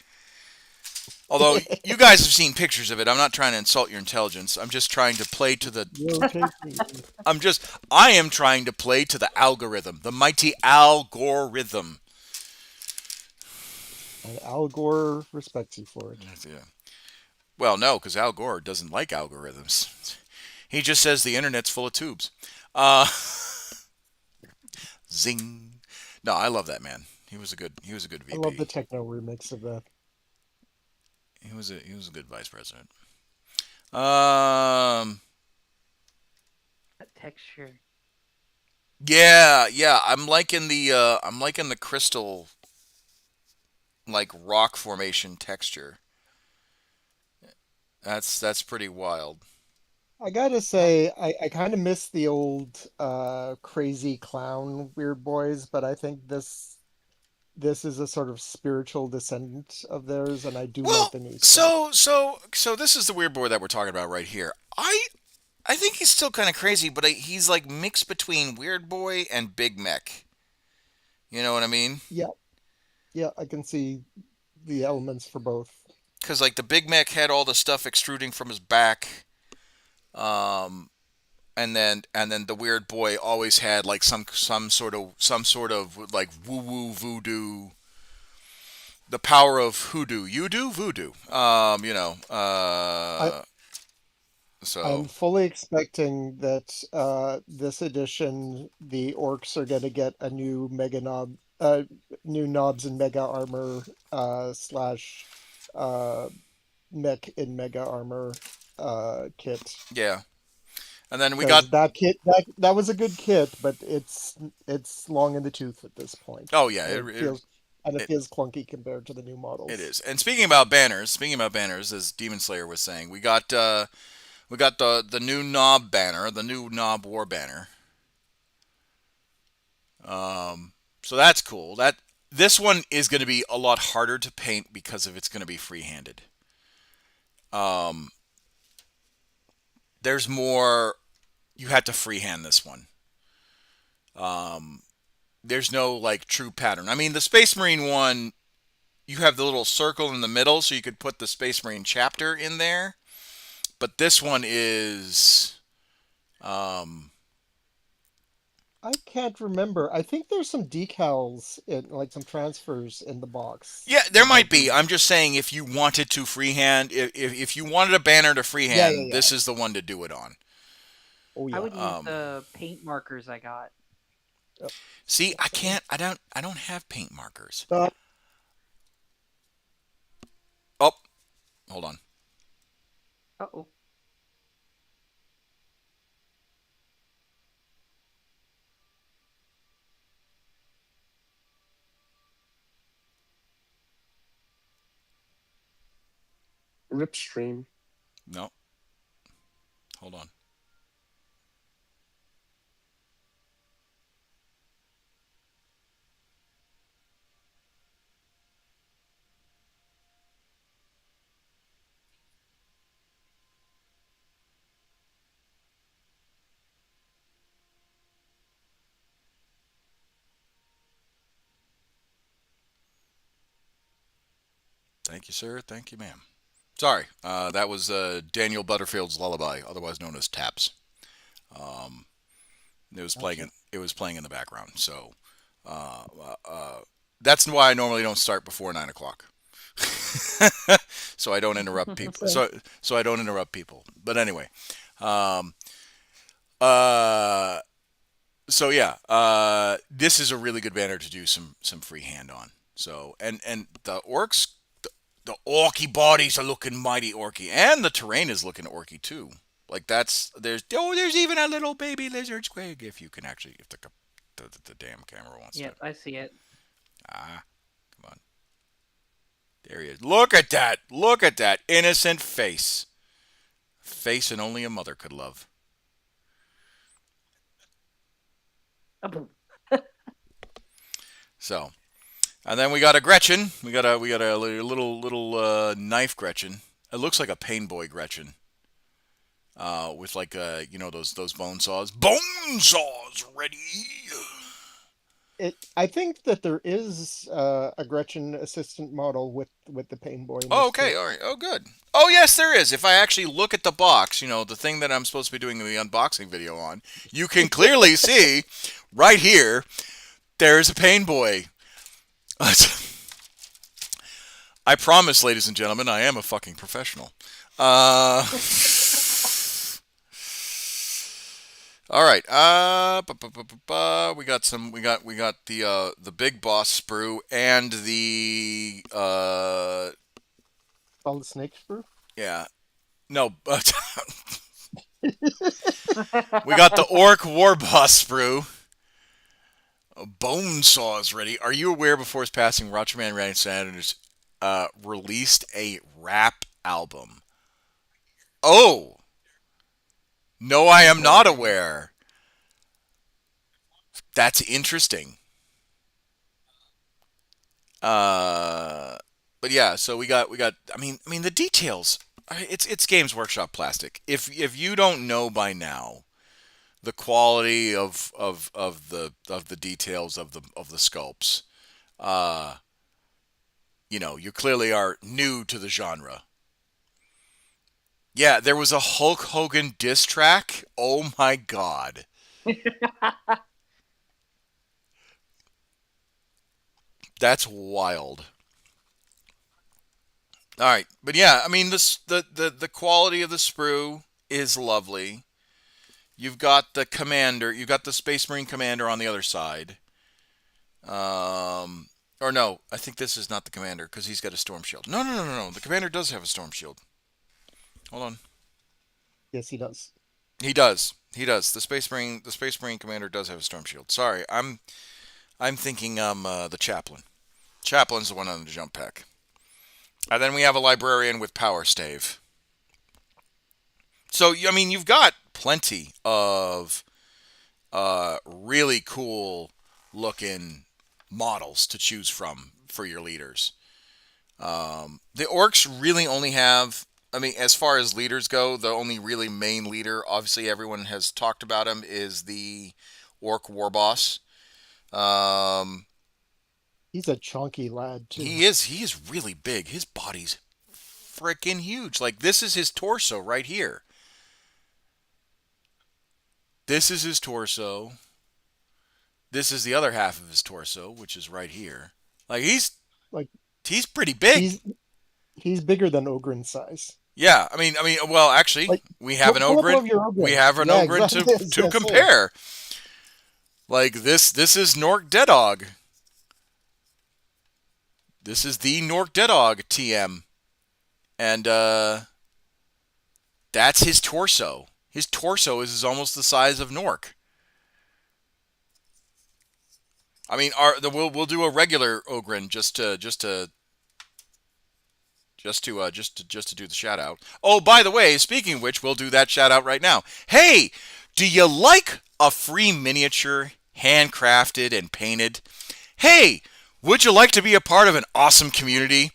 Speaker 1: Although you guys have seen pictures of it, I'm not trying to insult your intelligence. I'm just trying to play to the.
Speaker 2: Rotate me.
Speaker 1: I am trying to play to the algorithm, the mighty algorithm.
Speaker 2: And Al Gore respects you for it.
Speaker 1: Yeah. Well, no, because Al Gore doesn't like algorithms. He just says the internet's full of tubes. Uh, Zing. No, I love that man. He was a good
Speaker 2: I love the
Speaker 1: VP.
Speaker 2: techno remix of that.
Speaker 1: He was a good vice president. Um
Speaker 4: That texture.
Speaker 1: yeah, yeah, I'm liking the crystal like rock formation texture. That's pretty wild.
Speaker 2: I gotta
Speaker 4: That
Speaker 2: say, I kind of miss the old crazy clown weird boys, but I think this is a sort of spiritual descendant of theirs, and I do like
Speaker 1: Well,
Speaker 2: the new stuff.
Speaker 1: so this is the weird boy that we're talking about right here. I think he's still kind of crazy, but he's like mixed between weird boy and big mech. You know what I mean?
Speaker 2: Yeah, yeah, I can see the elements for both.
Speaker 1: Because like the Big Mac had all the stuff extruding from his back, um, and then the weird boy always had like some sort of like woo woo voodoo, the power of hoodoo, you do voodoo.
Speaker 2: I
Speaker 1: So
Speaker 2: I'm fully expecting that this edition the orcs are going to get a new knobs and mega armor slash uh mech in mega armor kit.
Speaker 1: yeah, and then we got
Speaker 2: Because that kit that was a good kit, but it's long in the tooth at this point,
Speaker 1: oh yeah,
Speaker 2: and it
Speaker 1: it
Speaker 2: feels clunky compared to the new
Speaker 1: it
Speaker 2: models.
Speaker 1: is. And speaking about banners, as Demon Slayer was saying, we got the new knob banner, the new knob war banner. So that's cool. That this one is going to be a lot harder to paint because of it's going to be free-handed. Um, there's more. You had to freehand this one. Um, there's no like true pattern. I mean, the Space Marine one, you have the little circle in the middle, so you could put the Space Marine chapter in there. But this one is, um,
Speaker 2: I can't remember. I think there's some decals in, like some transfers in the box
Speaker 1: Yeah, there
Speaker 2: that
Speaker 1: might
Speaker 2: might
Speaker 1: be.
Speaker 2: be.
Speaker 1: I'm just saying if you wanted to freehand, if you wanted a banner to
Speaker 2: Yeah, yeah,
Speaker 1: freehand,
Speaker 2: yeah.
Speaker 1: this is the one to do it on.
Speaker 2: Oh
Speaker 4: I
Speaker 2: yeah.
Speaker 4: would use the paint markers I got.
Speaker 2: Yep.
Speaker 1: See, I
Speaker 2: Funny.
Speaker 1: can't. I don't have paint markers.
Speaker 2: Uh,
Speaker 1: Oh, hold on.
Speaker 4: Uh-oh.
Speaker 3: Ripstream.
Speaker 1: No, hold on. Thank you, sir. Thank you, ma'am. Sorry, that was Daniel Butterfield's lullaby, otherwise known as Taps. Um, it was playing.
Speaker 2: gotcha.
Speaker 1: It was playing in the background. So uh, that's why I normally don't start before 9 o'clock. So I don't interrupt people.
Speaker 2: So,
Speaker 1: So I don't interrupt people. But anyway, um, uh, so yeah, this is a really good banner to do some freehand on. So and the orcs, the orky bodies are looking mighty orky, and the terrain is looking orky too. Like there's even a little baby lizard squig if you can actually if the damn camera wants to.
Speaker 4: Yep, I see it.
Speaker 1: Ah, come on, there he is. Look at that! Look at that innocent face, face and only a mother could love.
Speaker 4: Oh,
Speaker 1: So. And then we got a Gretchen. We got a little knife Gretchen. It looks like a pain boy Gretchen. With like those bone saws. Bone saws ready.
Speaker 2: I think that there is a Gretchen assistant model with the pain boy in
Speaker 1: Oh,
Speaker 2: this
Speaker 1: okay,
Speaker 2: kit.
Speaker 1: all right. Oh, good. Oh, yes, there is. If I actually look at the box, the thing that I'm supposed to be doing the unboxing video on, you can clearly see right here. There's a pain boy. I promise, ladies and gentlemen, I am a fucking professional. Uh, all right. We got some. We got the big boss sprue and the
Speaker 2: All the snake sprue.
Speaker 1: yeah no but we got the orc war boss sprue. Bone saws ready. Are you aware before his passing, Roger Man Randy Sanders released a rap album? Oh. No, I am not aware. That's interesting. Uh, but yeah, so we got. I mean the details. It's Games Workshop plastic. If you don't know by now the quality of the details of the sculpts, uh, you clearly are new to the genre. Yeah, there was a Hulk Hogan diss track. Oh my god. That's wild. All right, but yeah, I mean the quality of the sprue is lovely. You've got the commander, you've got the Space Marine commander on the other side. Um, or no, I think this is not the commander because he's got a storm shield. No, no, no, no, no. The commander does have a storm shield. Hold on,
Speaker 2: Yes, he does.
Speaker 1: he does. He does. The Space Marine commander does have a storm shield. Sorry, I'm thinking the chaplain. Chaplain's the one on the jump pack. And then we have a librarian with power stave. So I mean, you've got plenty of really cool looking models to choose from for your leaders. The orcs really only have. I mean, as far as leaders go, the only really main leader, obviously everyone has talked about him, is the orc war boss. Um,
Speaker 2: He's a chunky lad too.
Speaker 1: he is really big. His body's freaking huge. Like this is his torso right here. This is his torso. this is the other half of his torso, which is right here. Like
Speaker 2: Like
Speaker 1: he's pretty big.
Speaker 2: he's bigger than Ogren size.
Speaker 1: Yeah, well, actually,
Speaker 2: Like
Speaker 1: we have an
Speaker 2: pull up one
Speaker 1: Ogren.
Speaker 2: of your
Speaker 1: We
Speaker 2: Ogres.
Speaker 1: have an
Speaker 2: Yeah,
Speaker 1: Ogren
Speaker 2: exactly. I was
Speaker 1: to
Speaker 2: gonna say.
Speaker 1: compare. Like this is Nork Deadog. This is the Nork Deadog TM, and that's his torso. His torso is almost the size of Nork. I mean, we'll do a regular Ogren just to do the shout out. Oh, by the way, speaking of which, we'll do that shout out right now. Hey, do you like a free miniature handcrafted and painted? Hey, would you like to be a part of an awesome community?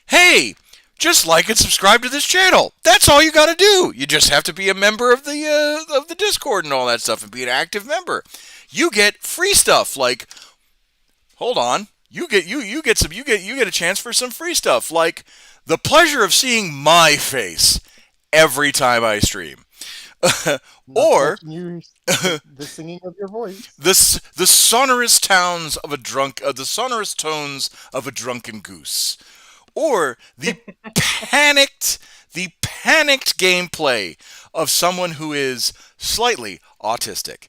Speaker 1: Hey, just like and subscribe to this channel. That's all you got to do. You just have to be a member of the Discord and all that stuff and be an active member. You get free stuff like, hold on, you get a chance for some free stuff like the pleasure of seeing my face every time I stream. Or
Speaker 2: The singing of your voice.
Speaker 1: the sonorous the sonorous tones of a drunken goose, or the panicked gameplay of someone who is slightly autistic.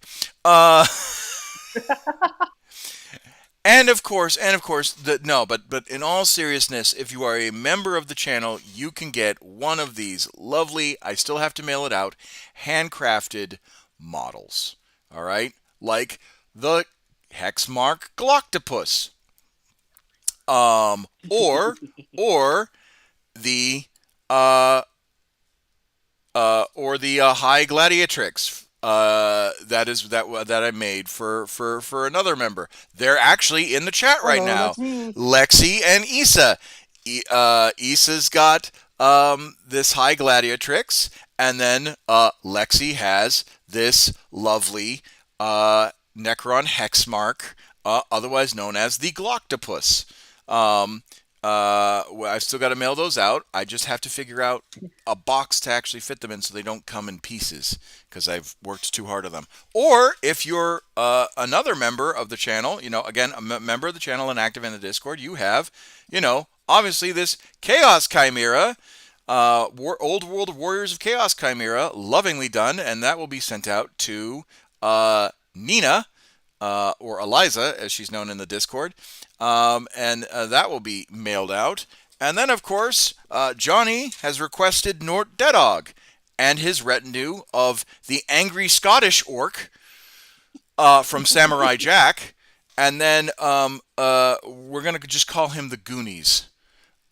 Speaker 1: And of course, but in all seriousness, if you are a member of the channel, you can get one of these lovely, I still have to mail it out, handcrafted models. All right? Like the Hexmark Gloctopus. Or the High Gladiatrix that I made for another member. They're actually in the chat right
Speaker 2: Hello,
Speaker 1: now.
Speaker 2: that's me.
Speaker 1: Lexi and Issa. Issa's got this High Gladiatrix, and then Lexi has this lovely Necron Hexmark, otherwise known as the Gloctopus. I've still got to mail those out. I just have to figure out a box to actually fit them in so they don't come in pieces because I've worked too hard on them. Or if you're another member of the channel, again, a member of the channel and active in the Discord, you have, obviously this Chaos Chimera, Old World of Warriors of Chaos Chimera, lovingly done, and that will be sent out to Nina, or Eliza, as she's known in the Discord. And that will be mailed out. And then, of course, Johnny has requested Nort Deadog and his retinue of the angry Scottish orc from Samurai Jack. And then we're going to just call him the Goonies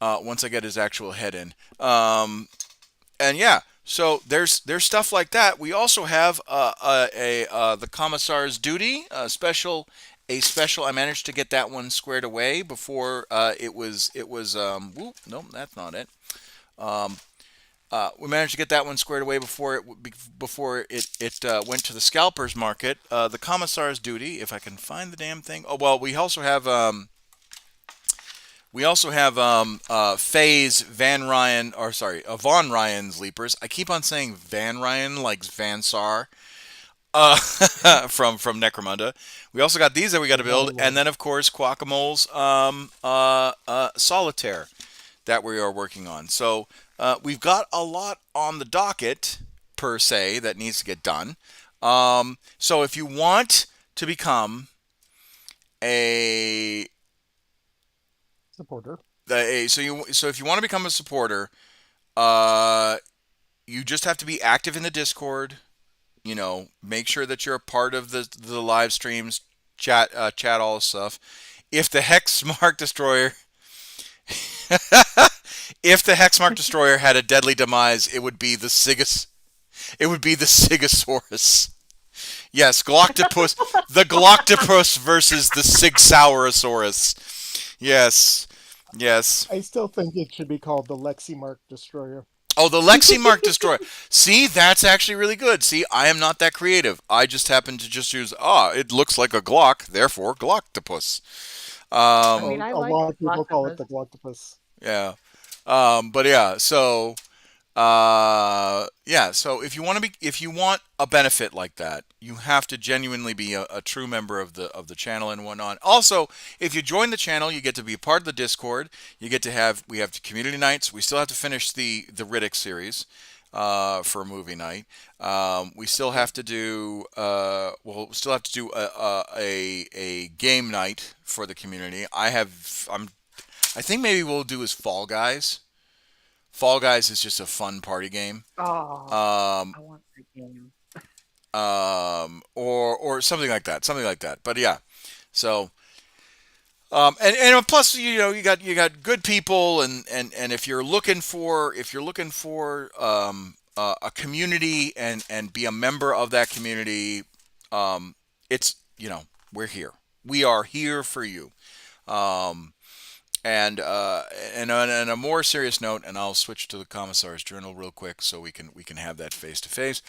Speaker 1: once I get his actual head in. And yeah, so there's stuff like that. We also have the Commissar's Duty, a special. I managed to get that one squared away before it was. No, that's not it. We managed to get that one squared away before it went to the scalpers market. The Commissar's Duty, if I can find the damn thing. Oh well, we also have Faye's Van Ryan's Leapers. I keep on saying Van Ryan like Van Sar. From Necromunda. We also got these that we got to build, and then of course Quackamole's Solitaire that we are working on. So we've got a lot on the docket per se that needs to get done. So if you want to become a
Speaker 2: supporter,
Speaker 1: so if you want to become a supporter, you just have to be active in the Discord. Make sure that you're a part of the live streams, chat all the stuff. If the Hexmark Destroyer, had a deadly demise, it would be the Sigosaurus. Yes, Gloctopus, the Gloctopus versus the Sigsaurosaurus. Yes.
Speaker 2: I still think it should be called the Leximark Destroyer.
Speaker 1: Oh, the Leximark Destroyer. See, that's actually really good. See, I am not that creative. I just happen to just use, it looks like a Glock, therefore Gloctopus.
Speaker 4: I
Speaker 2: A
Speaker 4: like
Speaker 2: lot of people call it
Speaker 4: Gloctopus.
Speaker 2: the Gloctopus.
Speaker 1: Yeah. But yeah, so Yeah. So if you want a benefit like that, you have to genuinely be a true member of the channel and whatnot. Also, if you join the channel, you get to be a part of the Discord. You get to we have community nights. We still have to finish the Riddick series for movie night. We still have to do we'll still have to do a game night for the community. I think maybe we'll do is Fall Guys. Fall Guys is just a fun party game.
Speaker 4: Oh,
Speaker 1: Um,
Speaker 4: I want that game.
Speaker 1: or something like that, something like that. But yeah, so and plus you got good people and if you're looking for a community and be a member of that community, it's we're here. We are here for you. Um, and on a more serious note, and I'll switch to the Commissar's journal real quick so we can have that face to face.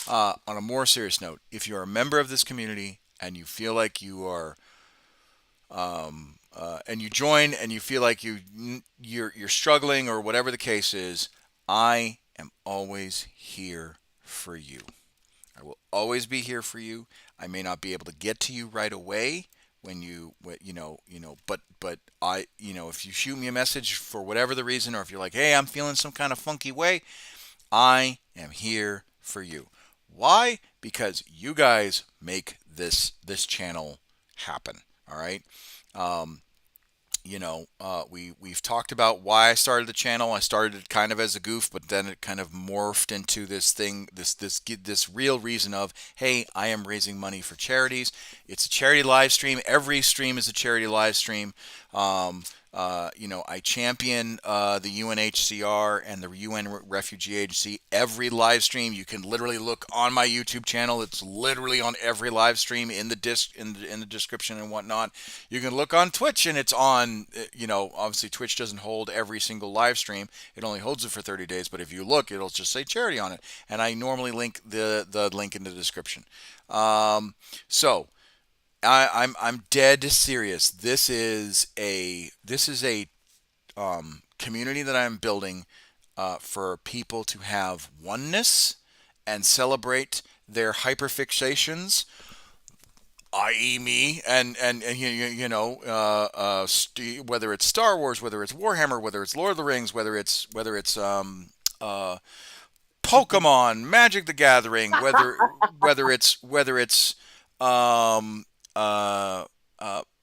Speaker 1: On a more serious note, if you're a member of this community and you feel like you are, and you join and you feel like you're struggling or whatever the case is, I am always here for you. I will always be here for you. I may not be able to get to you right away when but if you shoot me a message for whatever the reason, or if you're like, hey, I'm feeling some kind of funky way, I am here for you. Why? Because you guys make this channel happen. All right. Um, we've talked about why I started the channel. I started it kind of as a goof, but then it kind of morphed into this thing, this real reason of, hey, I am raising money for charities. It's a charity live stream. Every stream is a charity live stream. I champion the UNHCR and the UN Refugee Agency. Every live stream, you can literally look on my YouTube channel. It's literally on every live stream in the description and whatnot. You can look on Twitch, and it's on. Obviously Twitch doesn't hold every single live stream. It only holds it for 30 days. But if you look, it'll just say charity on it, and I normally link the link in the description. So. I'm dead serious. This is a community that I'm building for people to have oneness and celebrate their hyperfixations, i.e., me, and whether it's Star Wars, whether it's Warhammer, whether it's Lord of the Rings, whether it's Pokemon, Magic the Gathering, whether it's um,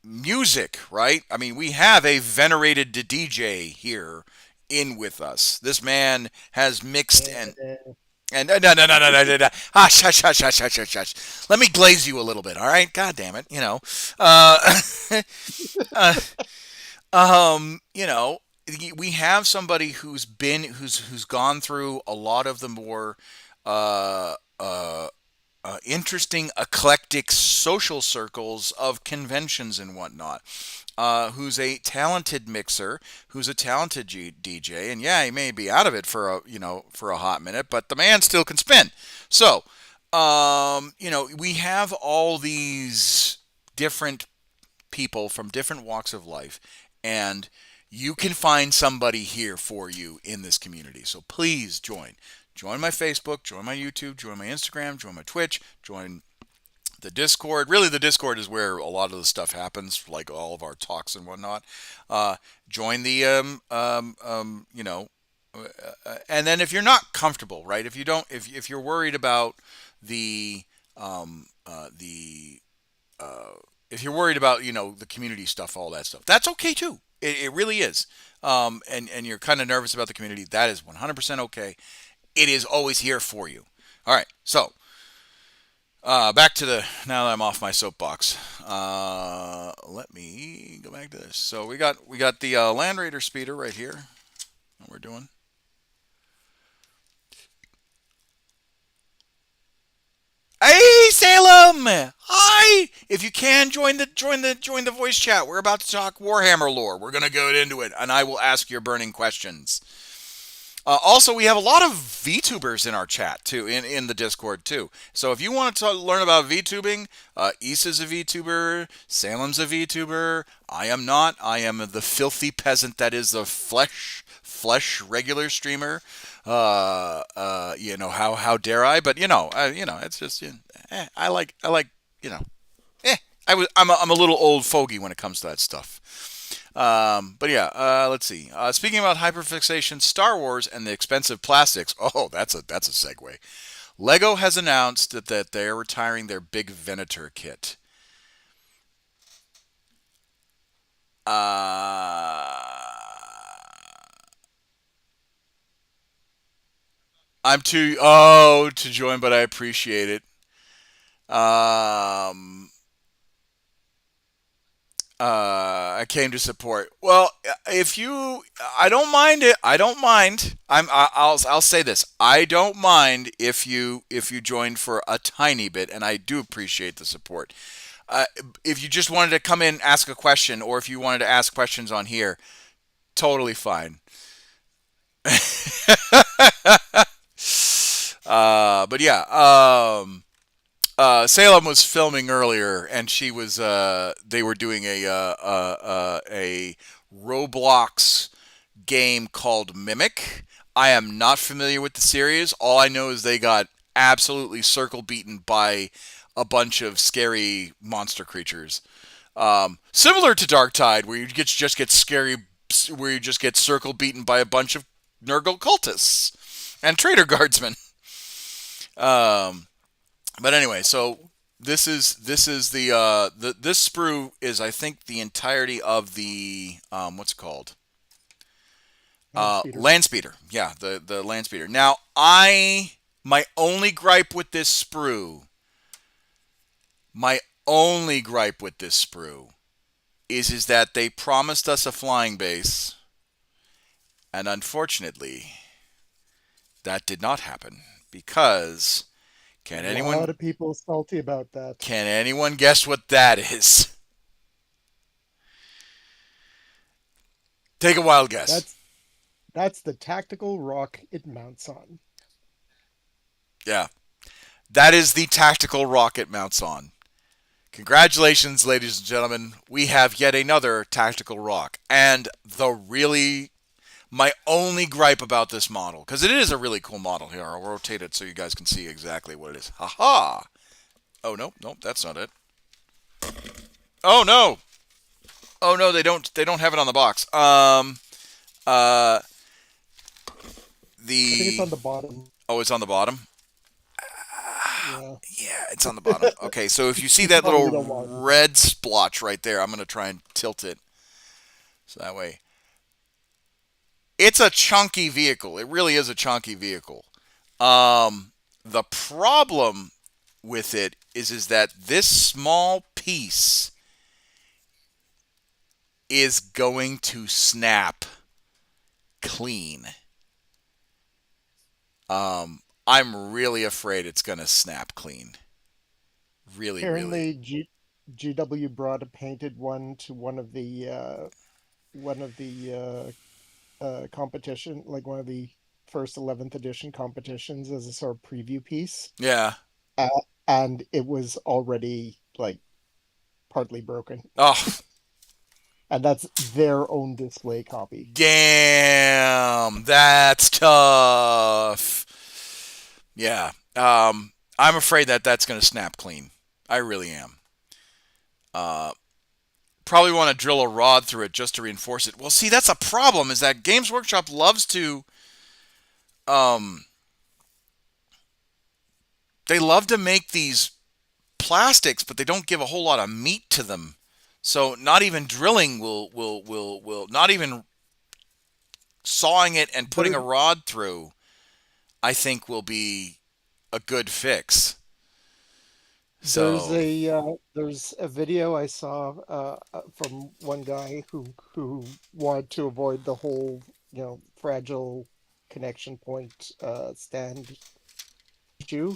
Speaker 1: music, right? I mean, we have a venerated DJ here in with us. This man has mixed no, no, no, no, no, no, no. Hush, hush, hush, hush, hush, hush, hush. Let me glaze you a little bit, all right? God damn it, Uh, uh, you know, we have somebody who's gone through a lot of the more uh, uh, interesting, eclectic social circles of conventions and whatnot. Who's a talented mixer, who's a talented DJ, and yeah, he may be out of it for a hot minute, but the man still can spin. So, we have all these different people from different walks of life, and you can find somebody here for you in this community. So please join. Join my Facebook, join my YouTube, join my Instagram, join my Twitch, join the Discord. Really, the Discord is where a lot of the stuff happens, like all of our talks and whatnot. Join the, and then if you're not comfortable, right? If you don't, if you're worried about the, if you're worried about, the community stuff, all that stuff, that's okay too. It really is. And you're kind of nervous about the community. That is 100% okay. It is always here for you. All right, so back to now that I'm off my soapbox. Let me go back to this. So we got the Land Raider speeder right here. What we're doing. Hey Salem! Hi! If you can join the voice chat. We're about to talk Warhammer lore. We're gonna go into it, and I will ask your burning questions. Also, we have a lot of VTubers in our chat too, in the Discord too. So if you want to learn about VTubing, Issa's a VTuber, Salem's a VTuber. I am not. I am the filthy peasant that is the flesh regular streamer. how dare I? But it's just I like you know I'm a little old fogey when it comes to that stuff. But yeah, let's see. Speaking about hyperfixation, Star Wars, and the expensive plastics. Oh, that's a segue. Lego has announced that they're retiring their Big Venator kit. I'm too to join, but I appreciate it. Um, I came to support. Well, if you, I don't mind it. I don't mind. I'll say this. I don't mind if you join for a tiny bit, and I do appreciate the support. Uh, if you just wanted to come in, ask a question, or if you wanted to ask questions on here, totally fine. But yeah, Salem was filming earlier, and she was they were doing a Roblox game called Mimic. I am not familiar with the series. All I know is they got absolutely circle beaten by a bunch of scary monster creatures. Similar to Dark Tide, where just get scary, where you just get circle beaten by a bunch of Nurgle cultists and traitor guardsmen. Um, but anyway, so this is this sprue is, I think, the entirety of the what's it called,
Speaker 2: Land speeder.
Speaker 1: land speeder. Yeah, the land speeder. Now, my only gripe with this sprue, my only gripe with this sprue is that they promised us a flying base, and unfortunately, that did not happen because can
Speaker 2: A
Speaker 1: anyone
Speaker 2: lot of people salty about that.
Speaker 1: can anyone guess what that is? Take a wild guess.
Speaker 2: That's the tactical rock it mounts on.
Speaker 1: Yeah, that is the tactical rock it mounts on. Congratulations, ladies and gentlemen. We have yet another tactical rock. And my only gripe about this model, because it is a really cool model here. I'll rotate it so you guys can see exactly what it is. Haha. Oh, nope, that's not it. Oh, no. Oh, no, they don't have it on the box. Uh,
Speaker 2: I think it's
Speaker 1: the,
Speaker 2: on the bottom.
Speaker 1: oh, it's on the bottom?
Speaker 2: Yeah.
Speaker 1: Yeah, it's on the bottom. Okay, so if you see that
Speaker 2: Probably
Speaker 1: little
Speaker 2: don't want it.
Speaker 1: red splotch right there, I'm going to try and tilt it so that way. It's a chunky vehicle. It really is a chunky vehicle. The problem with it is that this small piece is going to snap clean. I'm really afraid it's going to snap clean. Really, really.
Speaker 2: Apparently, GW brought a painted one to one of the competition, like one of the first 11th edition competitions, as a sort of preview piece,
Speaker 1: Yeah.
Speaker 2: uh, and it was already like partly broken,
Speaker 1: Oh,
Speaker 2: and that's their own display copy.
Speaker 1: damn. That's tough. Yeah. I'm afraid that's going to snap clean. I really am. Probably want to drill a rod through it just to reinforce it. Well, see, that's a problem. Is that Games Workshop loves to, um, they love to make these plastics, but they don't give a whole lot of meat to them. So not even drilling will not even sawing it and putting a rod through, I think, will be a good fix.
Speaker 2: There's
Speaker 1: So
Speaker 2: there's a video I saw from one guy who wanted to avoid the whole, fragile connection point stand issue.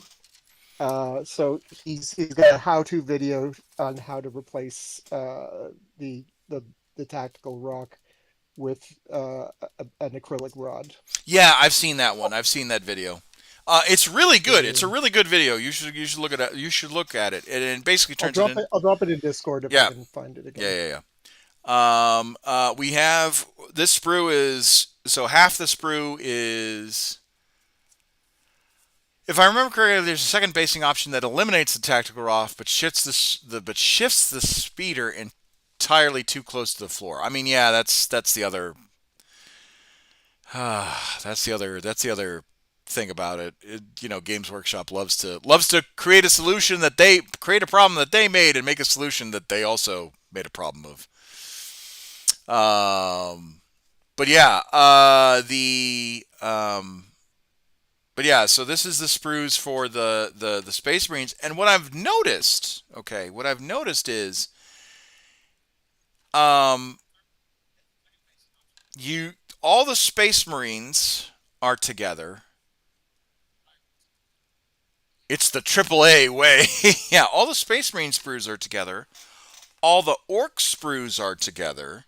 Speaker 2: So he's got a how-to video on how to replace the tactical rock with an acrylic rod.
Speaker 1: yeah, I've seen that one. I've seen that video. It's really good. It's a really good video. You should look at it. You should look at it. It basically turns it in.
Speaker 2: I'll drop it in Discord if
Speaker 1: Yeah.
Speaker 2: I can find it again.
Speaker 1: Yeah. We have this sprue is so half the sprue is If I remember correctly, there's a second basing option that eliminates the tactical off, but shifts the speeder entirely too close to the floor. I mean, yeah, that's the other that's the other thing about it. Games Workshop loves to create a solution that they create a problem that they made and make a solution that they also made a problem of. But yeah, so this is the sprues for the Space Marines, and what I've noticed is, um, you all the Space Marines are together. It's the AAA way. Yeah, all the Space Marine sprues are together. All the Orc sprues are together.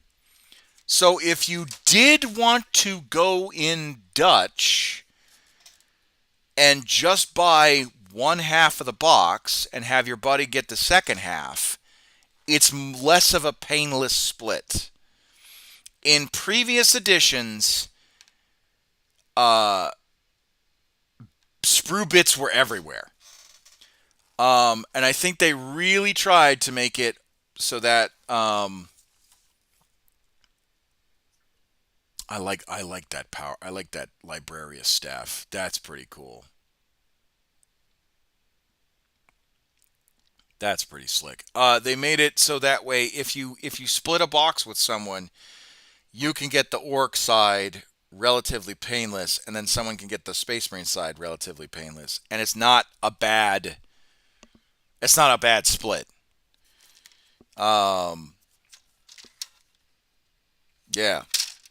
Speaker 1: So if you did want to go in Dutch and just buy one half of the box and have your buddy get the second half, it's less of a painless split. In previous editions, sprue bits were everywhere. And I think they really tried to make it so that I like that power. I like that Librarius staff. That's pretty cool. That's pretty slick. They made it so that way if you split a box with someone, you can get the Orc side relatively painless, and then someone can get the Space Marine side relatively painless, and it's not a bad split. Yeah,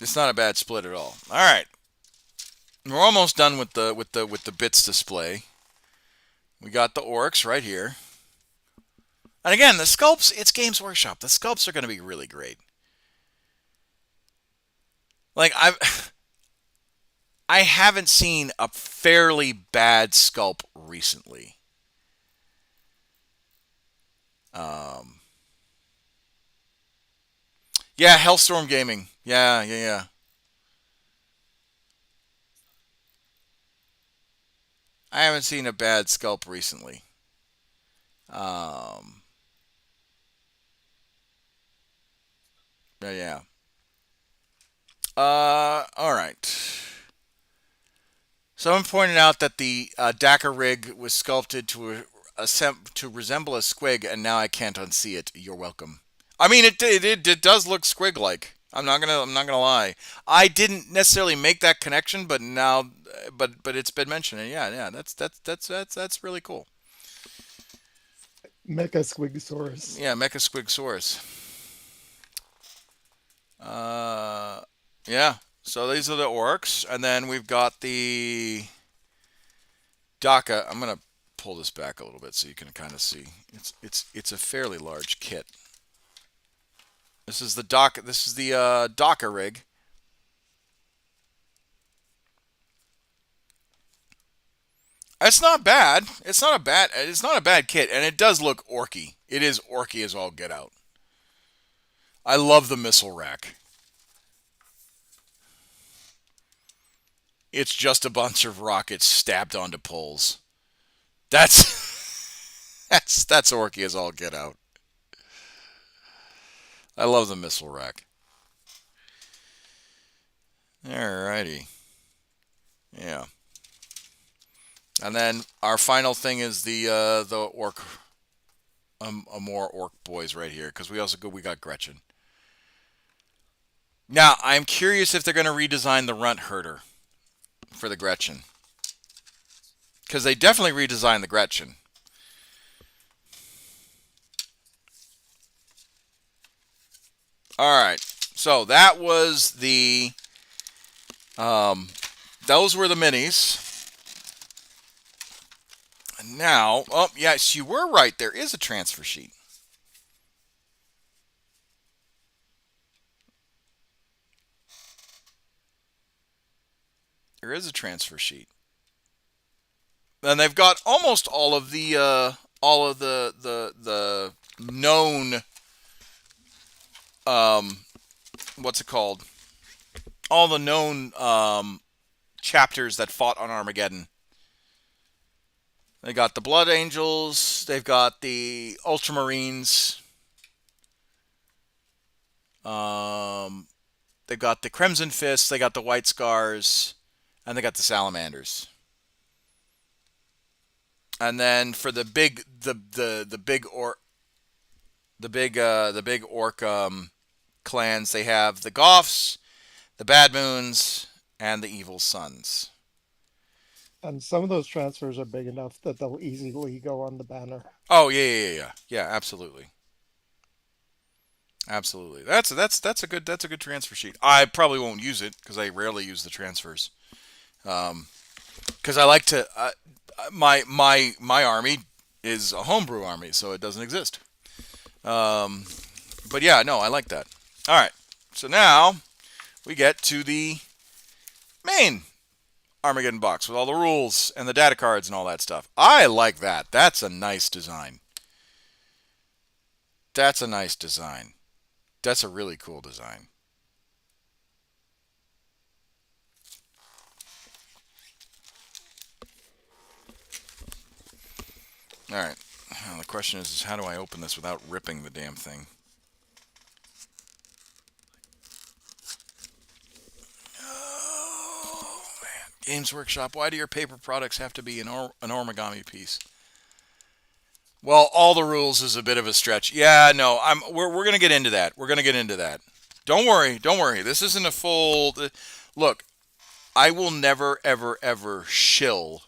Speaker 1: it's not a bad split at all. All right, we're almost done with the bits display. We got the Orcs right here. And again, the sculpts, it's Games Workshop. The sculpts are going to be really great. Like, I haven't seen a fairly bad sculpt recently. Yeah, Hellstorm Gaming. Yeah. I haven't seen a bad sculpt recently. Yeah. All right. Someone pointed out that the Dakar rig was sculpted to resemble a squig, and now I can't unsee it. You're welcome. I mean, it does look squig-like. I'm not gonna lie. I didn't necessarily make that connection, but now, but it's been mentioned. And yeah. That's really cool.
Speaker 2: Mecha Squigsaurus.
Speaker 1: Yeah, Mecha Squigsaurus. Yeah. So these are the Orcs, and then we've got the DACA. I'm gonna pull this back a little bit so you can kind of see. It's a fairly large kit. This is the DACA. This is the DACA rig. It's not bad. It's not a bad kit, and it does look orky. It is orky as all get out. I love the missile rack. It's just a bunch of rockets stabbed onto poles. That's that's orky as all get out. I love the missile rack. Alrighty. Yeah. And then our final thing is the orc, more orc boys right here, because we got Gretchen. Now I'm curious if they're going to redesign the runt herder for the Gretchen, because they definitely redesigned the Gretchen. All right, so that was the those were the minis. And now, oh yes, you were right. There is a transfer sheet. There is a transfer sheet. And they've got almost all of the known what's it called? All the known chapters that fought on Armageddon. They got the Blood Angels. They've got the Ultramarines. They've got the Crimson Fists. They got the White Scars, and they got the Salamanders. And then for the big orc clans, they have the Goths, the Bad Moons, and the Evil Sons.
Speaker 2: And some of those transfers are big enough that they'll easily go on the banner.
Speaker 1: Oh yeah. Absolutely. Absolutely. That's a good transfer sheet. I probably won't use it because I rarely use the transfers. Because I like to my army is a homebrew army, so it doesn't exist. But yeah, no, I like that. All right. So now we get to the main Armageddon box with all the rules and the data cards and all that stuff. I like that. That's a nice design. That's a nice design. That's a really cool design. All right. Now the question is how do I open this without ripping the damn thing? Oh, man. Games Workshop, why do your paper products have to be an origami piece? Well, all the rules is a bit of a stretch. Yeah, no, we're going to get into that. We're going to get into that. Don't worry. This isn't a full... Look, I will never, ever, ever shill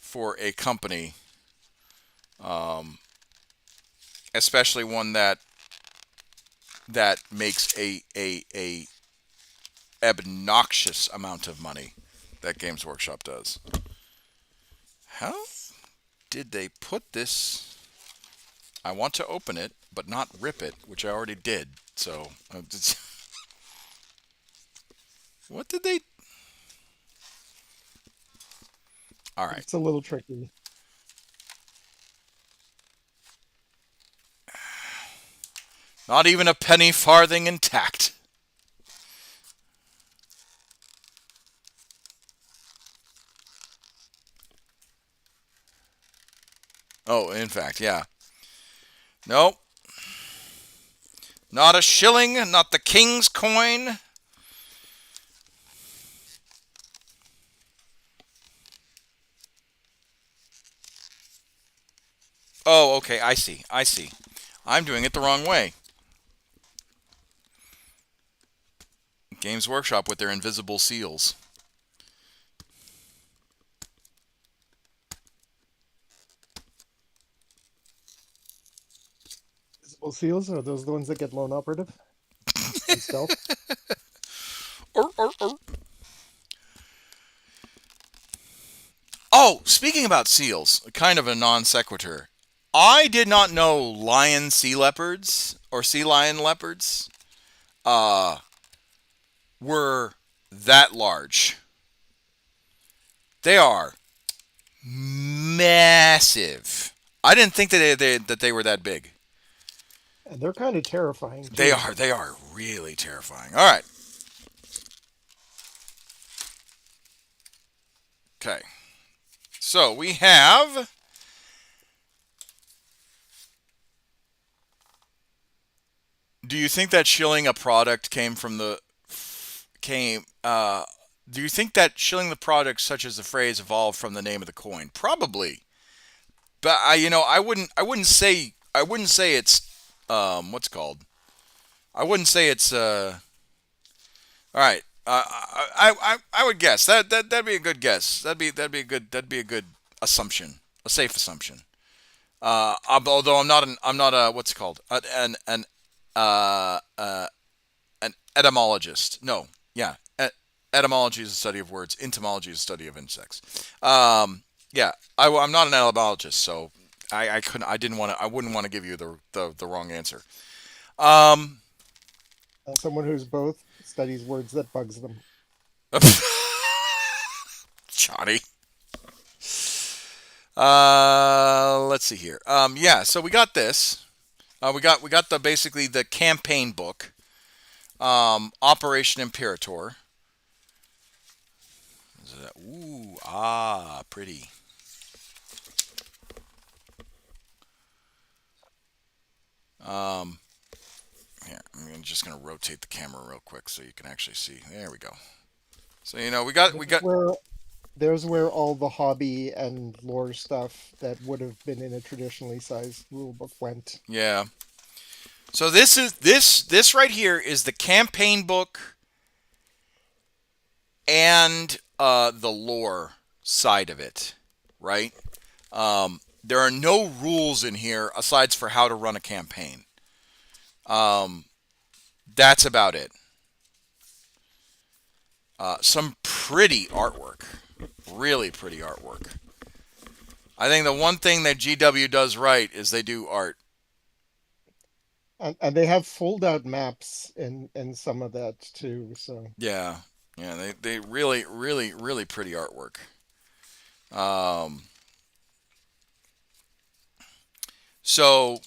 Speaker 1: for a company, especially one that makes a obnoxious amount of money that Games Workshop does. How did they put this? I want to open it, but not rip it, which I already did. So, what did they? All right.
Speaker 2: It's a little tricky.
Speaker 1: Not even a penny farthing intact. Oh, in fact, yeah. Nope. Not a shilling, not the king's coin. Oh, okay, I see. I'm doing it the wrong way. Games Workshop with their invisible seals.
Speaker 2: Visible seals, are those the ones that get lone operative? And stealth?
Speaker 1: Oh, speaking about seals, kind of a non sequitur. I did not know lion sea leopards or sea lion leopards were that large. They are massive. I didn't think that they were that big.
Speaker 2: And they're kind of terrifying, too.
Speaker 1: They are really terrifying. All right. Okay. So we have do you think that shilling a product came from the do you think that shilling the product such as the phrase evolved from the name of the coin? Probably. But I wouldn't say it's what's it called? I wouldn't say it's all right. I would guess that'd be a good guess. That'd be a good assumption, a safe assumption. Although I'm not a what's it called uh, uh, an etymologist. No, yeah, etymology is the study of words. Entomology is the study of insects. Yeah, I'm not an etymologist, so I couldn't. I wouldn't want to give you the wrong answer.
Speaker 2: As someone who's both studies words that bugs them.
Speaker 1: Johnny. Let's see here. Yeah, so we got this. We got the basically the campaign book. Operation Imperator. Ooh, pretty. Um, Here, I'm just going to rotate the camera real quick so you can actually see. There we go. So we got
Speaker 2: There's where there's where all the hobby and lore stuff that would have been in a traditionally sized rulebook went.
Speaker 1: yeah. So this right here is the campaign book and the lore side of it, right? There are no rules in here aside for how to run a campaign. That's about it. Some pretty artwork, really pretty artwork. I think the one thing that GW does right is they do art.
Speaker 2: And they have fold out maps in some of that too. So
Speaker 1: Yeah, they really, really, really pretty artwork. Um, so,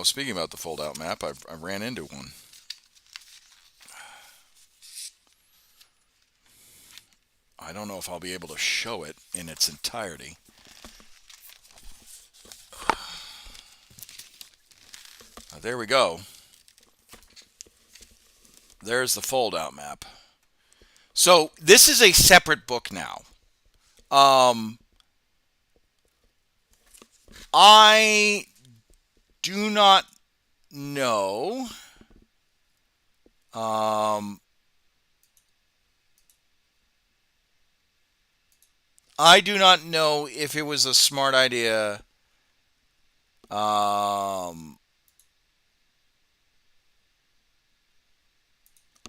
Speaker 1: speaking about the fold out map, I ran into one. I don't know if I'll be able to show it in its entirety. There we go. There's the fold-out map. So this is a separate book now. I do not know. I do not know if it was a smart idea.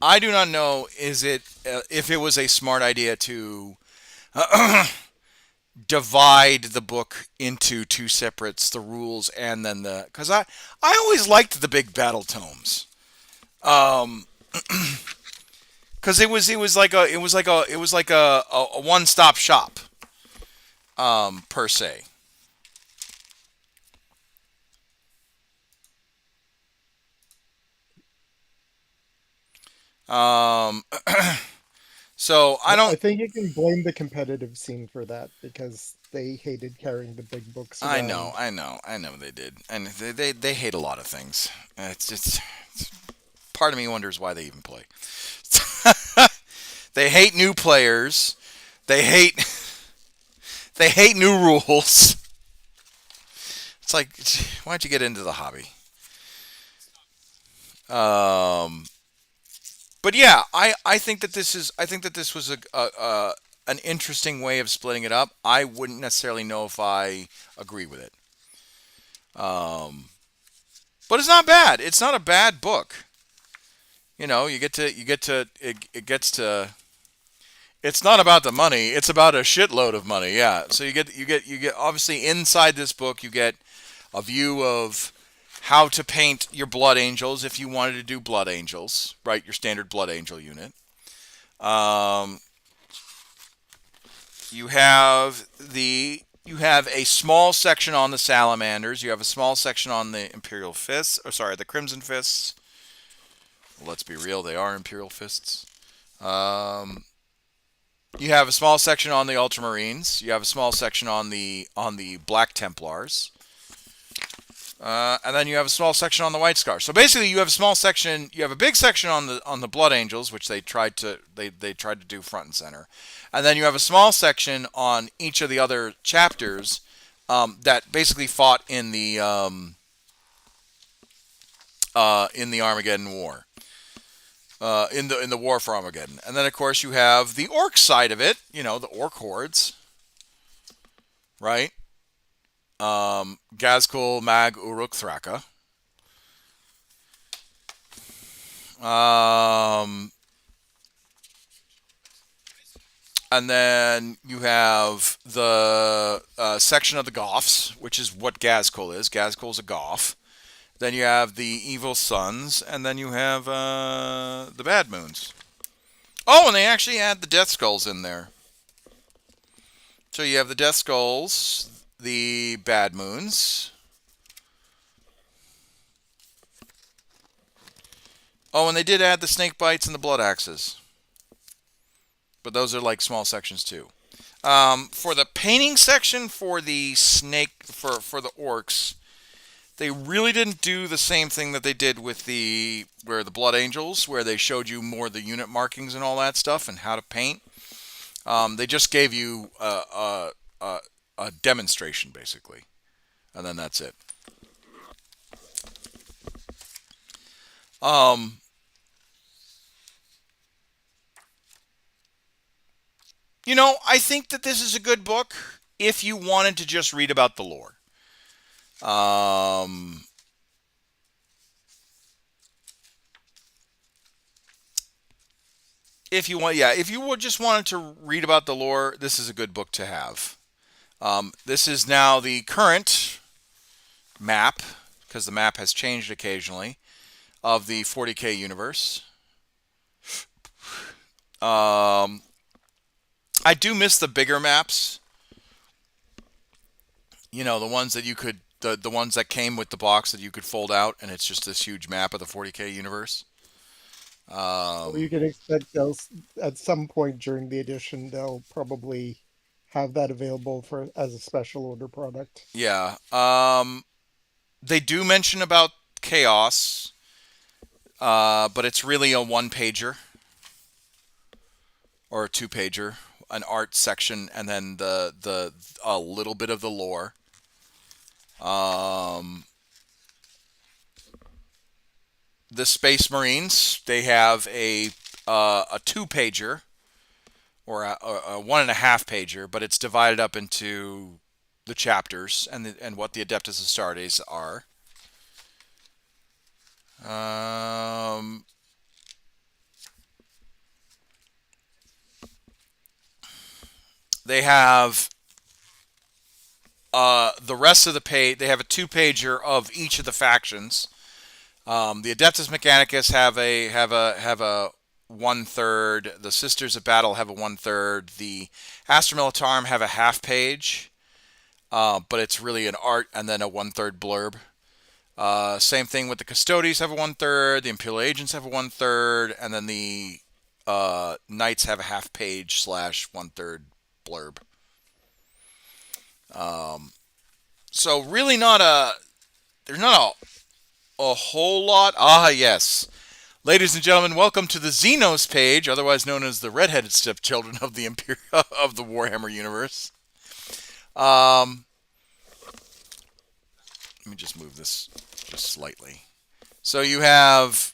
Speaker 1: I do not know if it was a smart idea to divide the book into two separates, the rules and then because I always liked the big battle tomes, because it was like a one stop shop, per se. So I don't.
Speaker 2: I think you can blame the competitive scene for that because they hated carrying the big books around.
Speaker 1: I know they did, and they hate a lot of things. It's part of me wonders why they even play. They hate new players. They hate new rules. It's like, why'd you get into the hobby? But yeah, I think that this was an interesting way of splitting it up. I wouldn't necessarily know if I agree with it. But it's not bad. It's not a bad book. It gets to. It's not about the money. It's about a shitload of money. Yeah. So you get obviously inside this book you get a view of how to paint your blood angels if you wanted to do blood angels, right? Your standard blood angel unit. You have a small section on the salamanders. You have a small section on the Imperial Fists, the Crimson Fists. Well, let's be real, they are Imperial Fists. You have a small section on the Ultramarines. You have a small section on the Black Templars. And then you have a small section on the White Scars. So basically, you have a small section. You have a big section on the Blood Angels, which they tried to do front and center, and then you have a small section on each of the other chapters that basically fought in the Armageddon War, in the War for Armageddon. And then of course you have the Orc side of it. The Orc hordes, right? Gazkul, Mag, Uruk, Thraka. And then you have the section of the Goths, which is what Gazkul is. Gazkul's a Goth. Then you have the Evil Sons, and then you have the Bad Moons. Oh, and they actually add the Death Skulls in there. So you have the Death Skulls, the Bad Moons. Oh, and they did add the Snake Bites and the Blood Axes. But those are like small sections too. For the painting section for the snake for the orcs, They really didn't do the same thing that they did with where the Blood Angels, where they showed you more the unit markings and all that stuff and how to paint. They just gave you a demonstration basically, and then that's it. I think that this is a good book if you wanted to just read about the lore. If you just wanted to read about the lore, this is a good book to have. This is now the current map, because the map has changed occasionally, of the 40K universe. I do miss the bigger maps. The ones that you could, the ones that came with the box that you could fold out, and it's just this huge map of the 40K universe.
Speaker 2: So you can expect at some point during the edition they'll probably have that available as a special order product.
Speaker 1: Yeah. They do mention about Chaos, but it's really a one-pager or a two-pager, an art section, and then a little bit of the lore. The Space Marines, they have a two-pager or a 1.5-pager, but it's divided up into the chapters and what the Adeptus Astartes are. They have the rest of the page. They have a two-pager of each of the factions. The Adeptus Mechanicus have a 1/3. The Sisters of Battle have a 1/3. The Astra Militarum have a half-page, but it's really an art and then a 1/3 blurb. Same thing with the Custodes have a 1/3. The Imperial Agents have a 1/3, and then the Knights have a half-page / 1/3 blurb. So really there's not a whole lot. Yes. Ladies and gentlemen, welcome to the Xenos page, otherwise known as the redheaded stepchildren of the of the Warhammer universe. Let me just move this just slightly. So you have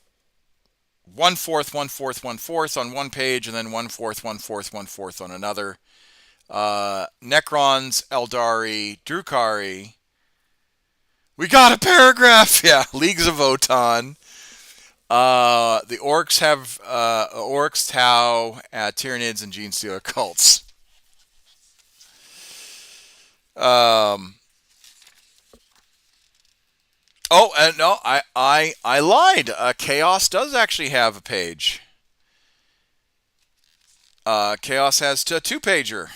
Speaker 1: 1/4, 1/4, 1/4 on one page, and then 1/4, 1/4, 1/4 on another. Necrons, Eldari, Drukhari. We got a paragraph! Yeah, Leagues of Votann. The Orcs have Orcs, Tau, Tyranids, and Genestealer cults. No, I lied. Chaos does actually have a page. Chaos has a two-pager.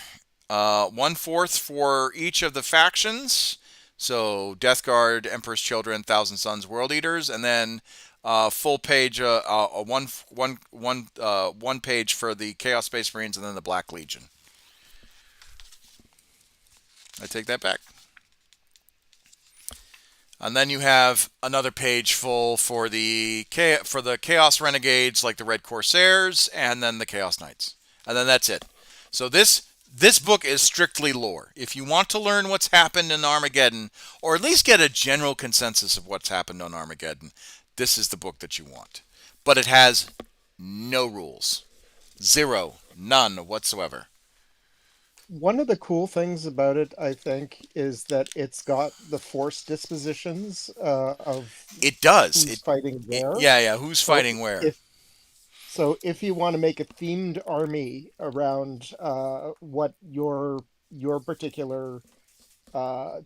Speaker 1: 1/4 for each of the factions. So Death Guard, Emperor's Children, Thousand Sons, World Eaters, and then full page, one page for the Chaos Space Marines, and then the Black Legion. I take that back. And then you have another page full for the Chaos Renegades, like the Red Corsairs, and then the Chaos Knights, and then that's it. So this book is strictly lore. If you want to learn what's happened in Armageddon, or at least get a general consensus of what's happened on Armageddon, this is the book that you want. But it has no rules. Zero. None whatsoever.
Speaker 2: One of the cool things about it, I think, is that it's got the force dispositions of
Speaker 1: It does.
Speaker 2: who's fighting where.
Speaker 1: Yeah. Who's fighting where?
Speaker 2: So if you want to make a themed army around what your particular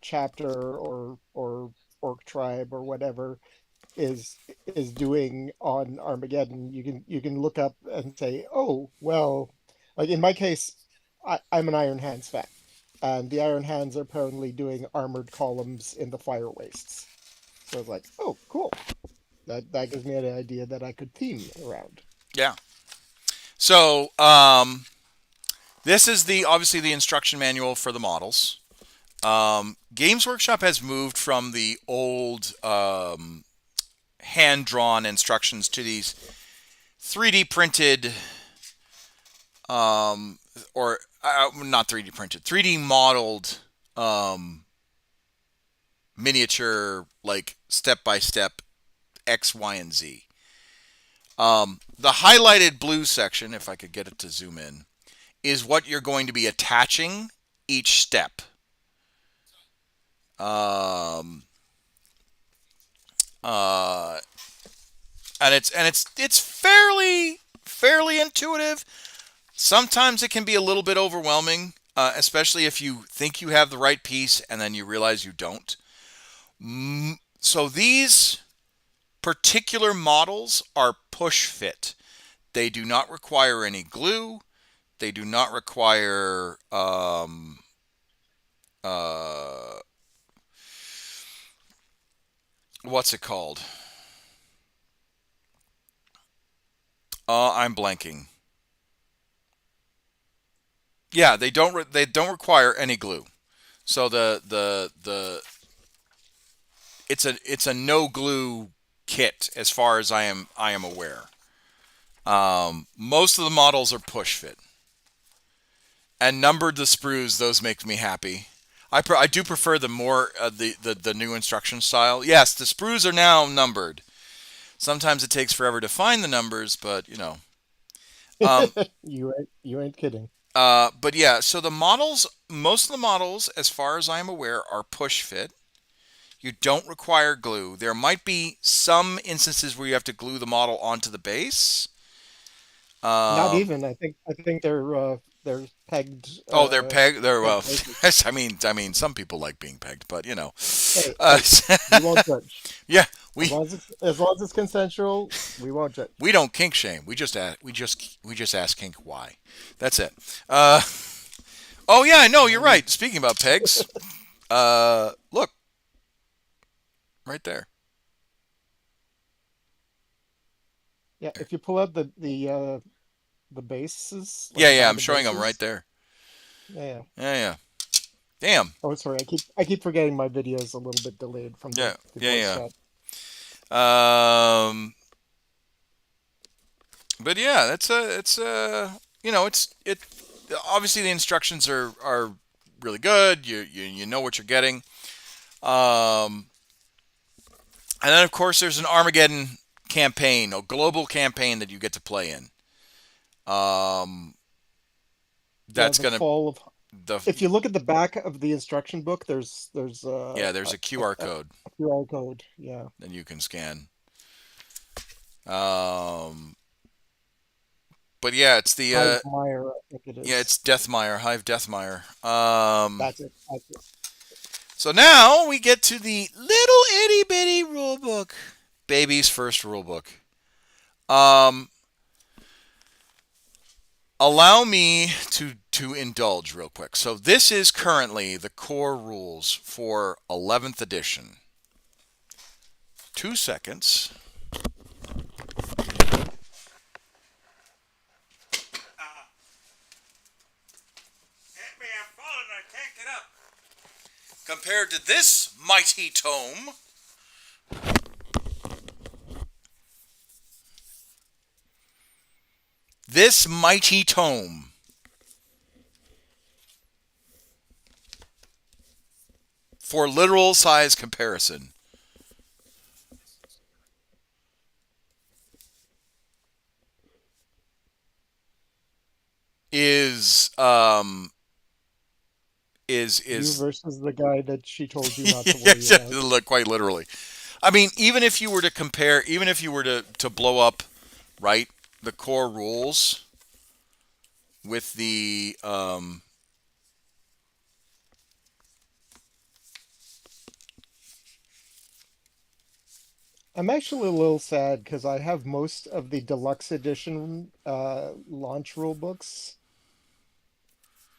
Speaker 2: chapter or orc tribe or whatever is doing on Armageddon, you can look up and say, oh, well, like in my case, I'm an Iron Hands fan, and the Iron Hands are apparently doing armored columns in the fire wastes. So I was like, oh, cool. That gives me an idea that I could theme around.
Speaker 1: Yeah. So this is obviously the instruction manual for the models. Games Workshop has moved from the old hand-drawn instructions to these 3D printed, or not 3D printed, 3D modeled miniature, like step-by-step X, Y, and Z. The highlighted blue section, if I could get it to zoom in, is what you're going to be attaching each step. And it's fairly intuitive. Sometimes it can be a little bit overwhelming, especially if you think you have the right piece and then you realize you don't. So these particular models are push fit. They do not require any glue. They do not require what's it called? I'm blanking. Yeah, they don't require any glue. So it's a no glue kit as far as I am aware. Most of the models are push fit. And numbered the sprues, those make me happy. I do prefer the more the new instruction style. Yes, the sprues are now numbered. Sometimes it takes forever to find the numbers, but you know.
Speaker 2: You ain't kidding.
Speaker 1: But yeah, so most of the models, as far as I'm aware, are push fit. You don't require glue. There might be some instances where you have to glue the model onto the base.
Speaker 2: Not even. I think they're pegged.
Speaker 1: Oh, they're pegged. They're well.
Speaker 2: bases.
Speaker 1: I mean, some people like being pegged, but you know.
Speaker 2: Hey,
Speaker 1: Uh,
Speaker 2: we won't judge.
Speaker 1: yeah,
Speaker 2: As long as it's consensual, we won't judge.
Speaker 1: we don't kink shame. We just ask kink why. That's it. Oh yeah, no, you're right. Speaking about pegs, look right there.
Speaker 2: Yeah, if you pull out the bases, like
Speaker 1: Yeah,
Speaker 2: the
Speaker 1: yeah,
Speaker 2: back
Speaker 1: I'm
Speaker 2: of the
Speaker 1: showing them right
Speaker 2: bases.
Speaker 1: there.
Speaker 2: Yeah.
Speaker 1: Yeah, yeah. Damn.
Speaker 2: Oh, sorry. I keep forgetting my video is a little bit delayed from
Speaker 1: Yeah,
Speaker 2: the voice
Speaker 1: yeah,
Speaker 2: chat.
Speaker 1: yeah. But yeah, it's you know, it obviously the instructions are really good. You know what you're getting. Um, and then of course there's an Armageddon campaign, a global campaign that you get to play in. Um,
Speaker 2: Yeah,
Speaker 1: that's
Speaker 2: the
Speaker 1: gonna
Speaker 2: fall of.
Speaker 1: the
Speaker 2: If you look at the back of the instruction book, there's
Speaker 1: yeah, there's a QR code
Speaker 2: a QR code. Yeah.
Speaker 1: that you can scan. Um, but yeah, it's the
Speaker 2: Hive Meyer, I think it
Speaker 1: yeah,
Speaker 2: is.
Speaker 1: it's Deathmire, Hive Deathmire.
Speaker 2: That's it. That's it.
Speaker 1: So now we get to the little itty bitty rule book, baby's first rule book. Um, allow me to indulge real quick. So this is currently the core rules for 11th edition. 2 seconds. Compared to this mighty tome, for literal size comparison, is
Speaker 2: You versus the guy that she told you not to worry
Speaker 1: yes,
Speaker 2: about.
Speaker 1: look, quite literally. I mean, even if you were to compare, even if you were to blow up, right, the core rules with the
Speaker 2: I'm actually a little sad because I have most of the deluxe edition launch rule books,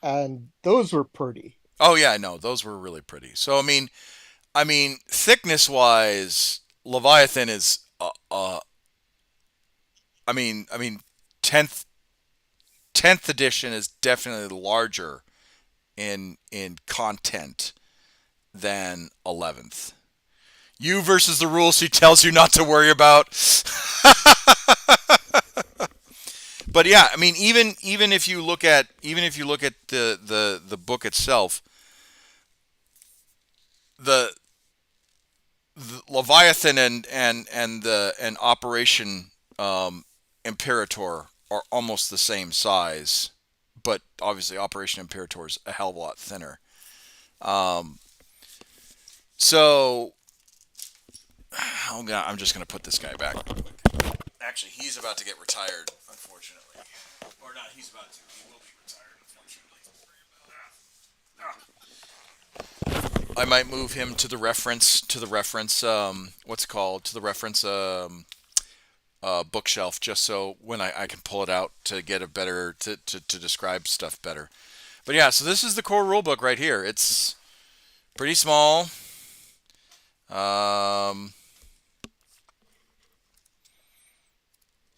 Speaker 2: and those were pretty.
Speaker 1: oh yeah, no, those were really pretty. So I mean, thickness wise, Leviathan is I mean, tenth edition is definitely larger in content. than 11th. You versus the rules he tells you not to worry about. But yeah, I mean, even if you look at the book itself, the Leviathan and Operation Imperator are almost the same size, but obviously Operation Imperator is a hell of a lot thinner. Um, so, oh God, I'm just gonna put this guy back. Actually, he's about to get retired, unfortunately, or not. He's about to. He will be retired, unfortunately. I might move him to the reference what's it called, to the reference bookshelf, just so when I can pull it out to get a better to describe stuff better. But yeah, so this is the core rulebook right here. It's pretty small. Um,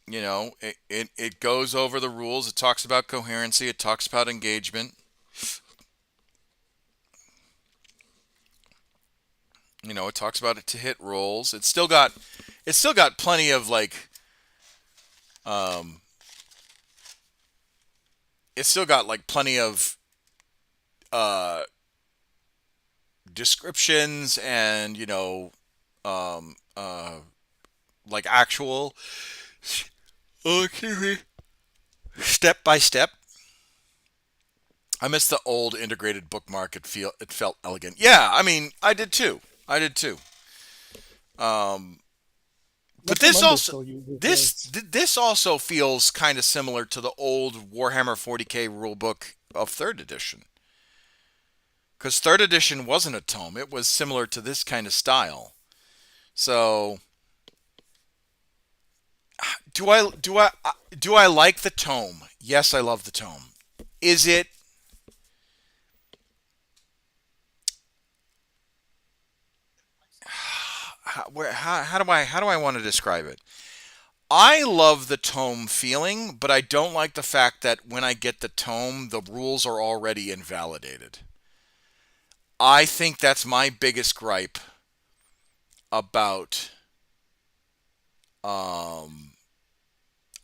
Speaker 1: it goes over the rules. It talks about coherency. It talks about engagement. It talks about it to hit rolls. It's still got plenty of um, it's still got plenty of uh descriptions and um uh actual excuse me, step by step. I miss the old integrated bookmark. It felt elegant. Yeah, I mean, I did too. I did too. Um, but this
Speaker 2: Necromunda
Speaker 1: also
Speaker 2: still uses
Speaker 1: this
Speaker 2: those.
Speaker 1: this also feels kind of similar to the old Warhammer 40K rulebook of third edition. Because third edition wasn't a tome; it was similar to this kind of style. So, do I like the tome? Yes, I love the tome. Is it how do I want to describe it? I love the tome feeling, but I don't like the fact that when I get the tome, the rules are already invalidated. I think that's my biggest gripe about um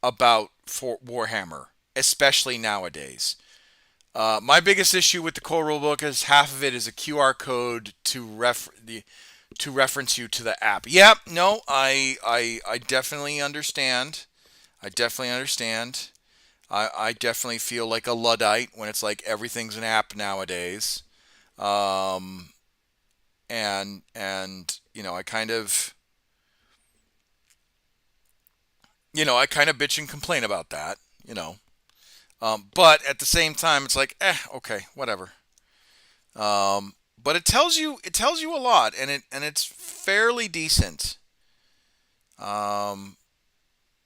Speaker 1: about for Warhammer, especially nowadays. My biggest issue with the core rulebook is half of it is a QR code to reference you to the app. Yep, no, I definitely understand. I definitely understand. I definitely feel like a Luddite when it's like everything's an app nowadays. Um, and I kind of bitch and complain about that. You know, but at the same time, it's like, okay, whatever. But it tells you a lot, and it's fairly decent. Um,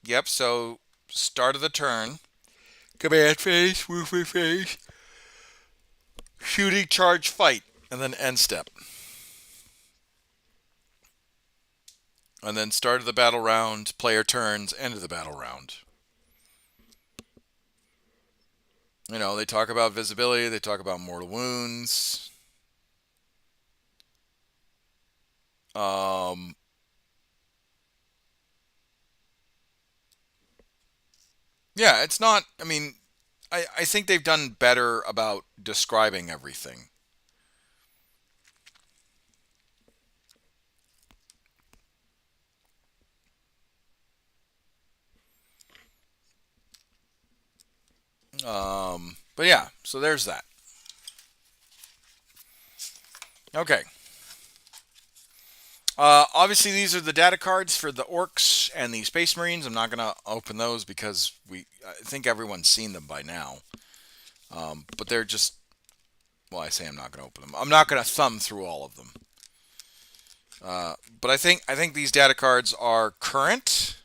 Speaker 1: yep. So start of the turn, command phase, movement phase, shooting, charge, fight, and then end step, and then start of the battle round, player turns, end of the battle round. They talk about visibility, they talk about mortal wounds. Um, yeah, it's not. I mean, I think they've done better about describing everything. But yeah, so there's that. Okay. Obviously, these are the data cards for the orcs and the space marines. I'm not gonna open those because I think everyone's seen them by now. But they're just, well, I say I'm not gonna open them. I'm not gonna thumb through all of them. But I think these data cards are current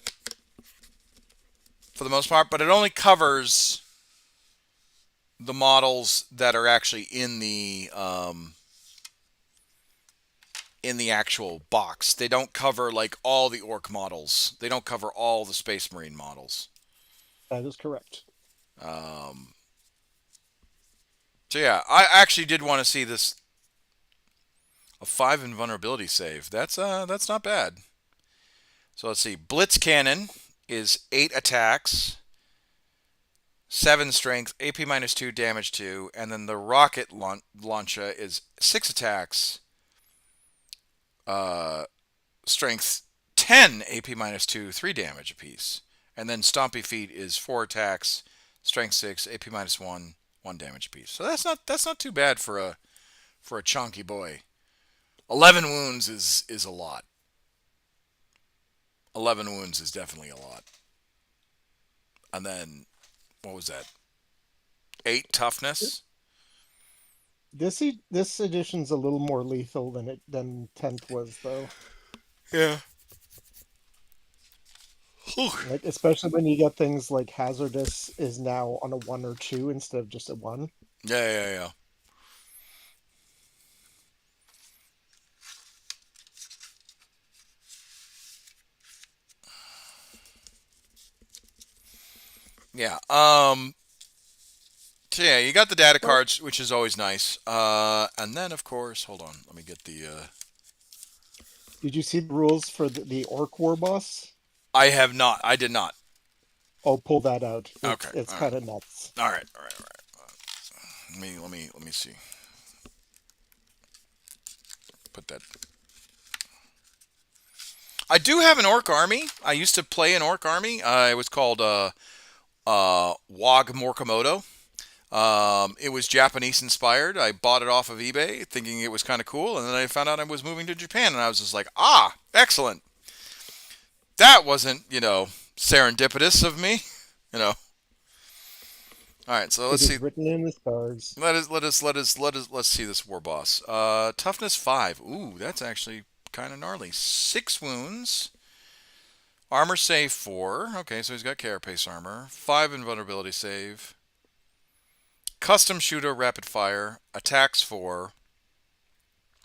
Speaker 1: for the most part, but it only covers the models that are actually in the actual box. They don't cover all the orc models. They don't cover all the space marine models.
Speaker 2: That is correct.
Speaker 1: Um, so yeah, I actually did want to see this A 5 invulnerability save. That's not bad. So let's see. Blitz Cannon is 8 attacks, 7 strength, AP minus 2, damage 2, and then the rocket launcher is 6 attacks, strength 10, AP minus 2, 3 damage apiece. And then Stompy Feet is 4 attacks, strength 6, AP minus 1, 1 damage apiece. So that's not too bad for a chunky boy. 11 wounds is a lot. 11 wounds is definitely a lot. And then, what was that? 8 toughness?
Speaker 2: This edition's a little more lethal than 10th was, though.
Speaker 1: Yeah.
Speaker 2: Like, especially when you get things like Hazardous is now on a 1 or 2 instead of just a 1.
Speaker 1: Yeah. Yeah. So yeah, you got the data cards, which is always nice. And then of course, hold on, let me get the.
Speaker 2: Did you see the rules for the Orc War boss?
Speaker 1: I have not. I did not.
Speaker 2: I'll pull that out.
Speaker 1: Okay,
Speaker 2: It's
Speaker 1: all
Speaker 2: kind of nuts.
Speaker 1: All right. Let me see. Put that. I do have an orc army. I used to play an orc army. It was called Wog Morkomoto. It was Japanese inspired. I bought it off of eBay thinking it was kind of cool, and then I found out I was moving to Japan, and I was just like, excellent. That wasn't, serendipitous of me, All right, so let's see.
Speaker 2: Written in the stars.
Speaker 1: Let's see this war boss. Toughness 5. Ooh, that's actually kind of gnarly. 6 wounds. Armor save 4. Okay, so he's got carapace armor. 5 invulnerability save. Custom shooter, rapid fire, attacks 4.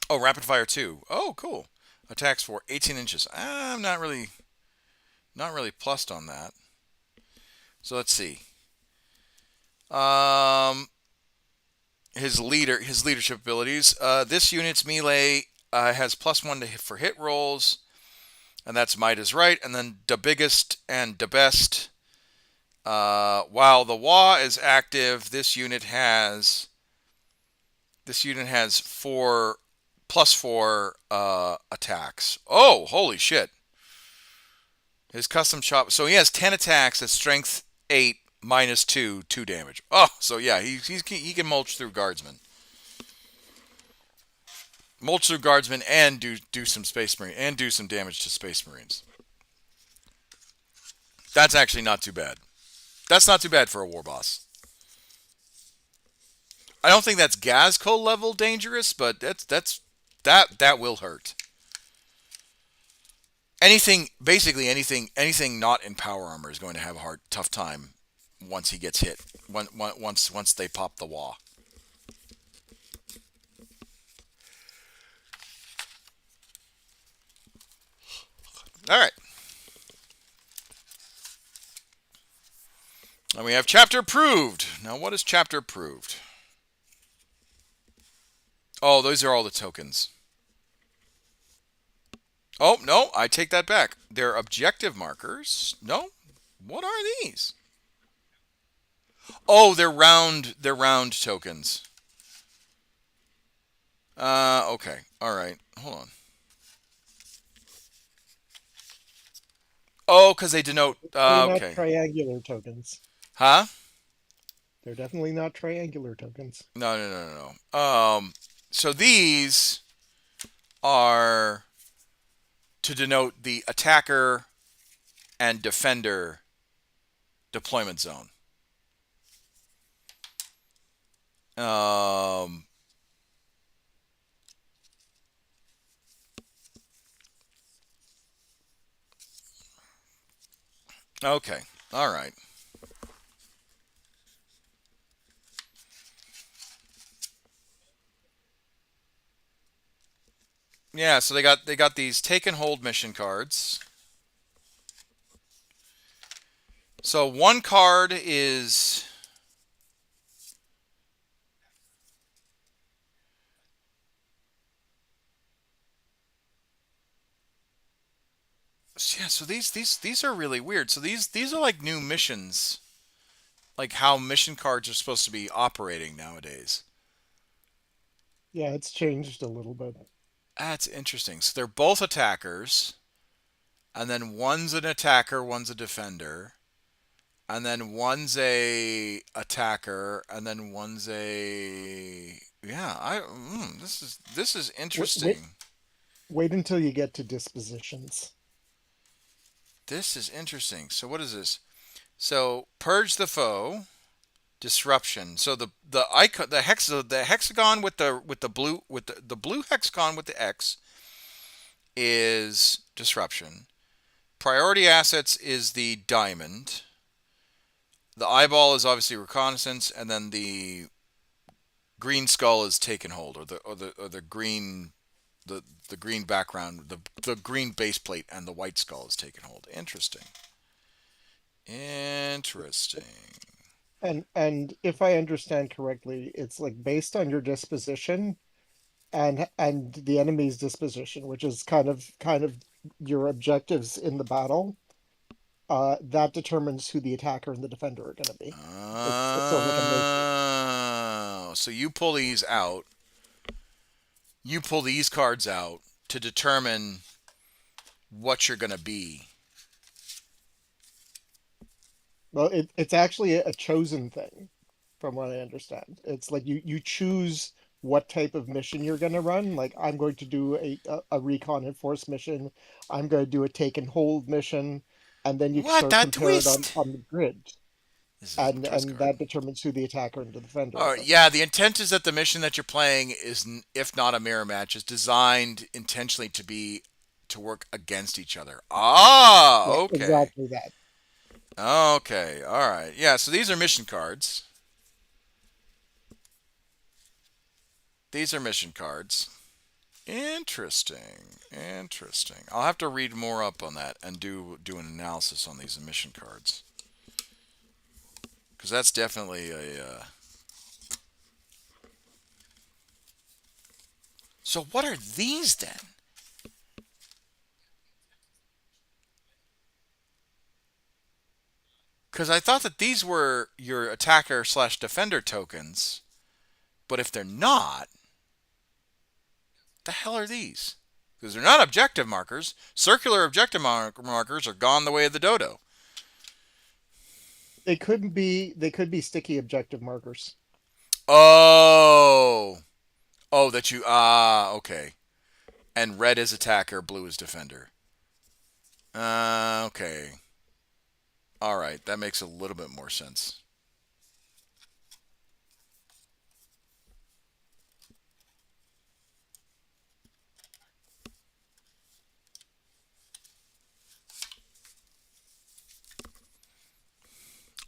Speaker 1: Oh, rapid fire 2. Oh, cool. Attacks 4, 18 inches. I'm not really plussed on that. So let's see. His leadership abilities. This unit's melee has +1 for hit rolls, and that's might is right. And then the biggest and the best. While the Wa is active, this unit has 4 +4 attacks. Oh, holy shit! His custom shop. So he has 10 attacks at strength 8 minus 2 damage. Oh, so yeah, he can mulch through guardsmen. Mulch through guardsmen and do some space marine and do some damage to space marines. That's actually not too bad. That's not too bad for a war boss. I don't think that's Gazco level dangerous, but that will hurt. Basically anything not in power armor is going to have a tough time once he gets hit. Once they pop the Wa. All right. And we have chapter proved. Now, what is chapter proved? Oh, those are all the tokens. Oh, no, I take that back. They're objective markers. No? What are these? Oh, they're round tokens. Okay. All right. Hold on. Oh, because they denote...
Speaker 2: They're
Speaker 1: okay.
Speaker 2: not triangular tokens.
Speaker 1: Huh?
Speaker 2: They're definitely not triangular tokens.
Speaker 1: No. So these are to denote the attacker and defender deployment zone. Okay. All right. Yeah, so they got these take and hold mission cards. So one card is Yeah, so these are really weird. So these are like new missions, like how mission cards are supposed to be operating nowadays.
Speaker 2: Yeah, it's changed a little bit.
Speaker 1: That's interesting. So they're both attackers, and then one's an attacker, one's a defender, and then one's a attacker, and then one's a yeah. This is
Speaker 2: Wait, wait,
Speaker 1: interesting.
Speaker 2: wait until you get to dispositions.
Speaker 1: This is interesting. So what is this? So purge the foe, disruption. So the icon, the hexagon with the blue the blue hexagon with the X is disruption. Priority assets is the diamond. The eyeball is obviously reconnaissance, and then the green skull is taken hold, or the green the green background, the green base plate, and the white skull is taken hold. Interesting. Interesting.
Speaker 2: And if I understand correctly, it's like based on your disposition and the enemy's disposition, which is kind of your objectives in the battle. That determines who the attacker and the defender are going to be. It's sort of like a matrix.
Speaker 1: Oh, so you pull these out. You pull these cards out to determine what you're going to be.
Speaker 2: Well, it's actually a chosen thing, from what I understand. It's like you choose what type of mission you're going to run. Like I'm going to do a recon and force mission. I'm going to do a take and hold mission, and then you can
Speaker 1: What
Speaker 2: sort of
Speaker 1: a
Speaker 2: compare it
Speaker 1: twist!
Speaker 2: on the grid,
Speaker 1: This is a twist
Speaker 2: and
Speaker 1: card.
Speaker 2: that determines who the attacker and the defender
Speaker 1: All right,
Speaker 2: are.
Speaker 1: yeah, the intent is that the mission that you're playing is, if not a mirror match, is designed intentionally to work against each other. Ah,
Speaker 2: Yeah,
Speaker 1: okay.
Speaker 2: exactly that.
Speaker 1: Okay, all right. Yeah, so these are mission cards. These are mission cards. Interesting. Interesting. I'll have to read more up on that and do an analysis on these mission cards. Because that's definitely a. So what are these then? Because I thought that these were your attacker slash defender tokens, but if they're not, the hell are these? Because they're not objective markers. Circular objective markers are gone the way of the dodo.
Speaker 2: They could be sticky objective markers.
Speaker 1: Oh, that you okay. And red is attacker, blue is defender. Okay. All right, that makes a little bit more sense.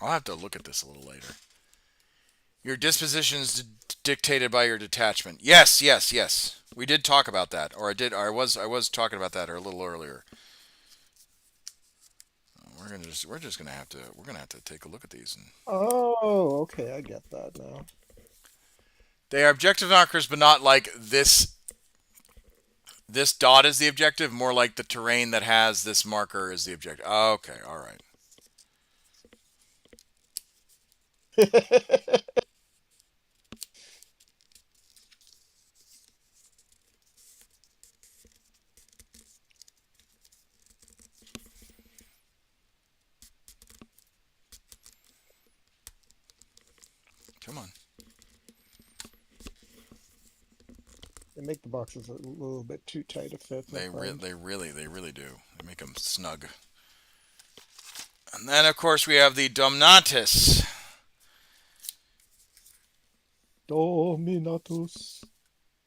Speaker 1: I'll have to look at this a little later. Your disposition is dictated by your detachment. Yes, yes, yes. We did talk about that, or I did. I was talking about that a little earlier. We're gonna have to take a look at these. And
Speaker 2: Oh, okay, I get that now.
Speaker 1: they are objective markers, but not like this. This dot is the objective, more like the terrain that has this marker is the objective. Okay, all right. Come on.
Speaker 2: They make the boxes a little bit too tight a fit, I find.
Speaker 1: They really do. They make them snug. And then of course we have the Domnatus.
Speaker 2: Dominatus.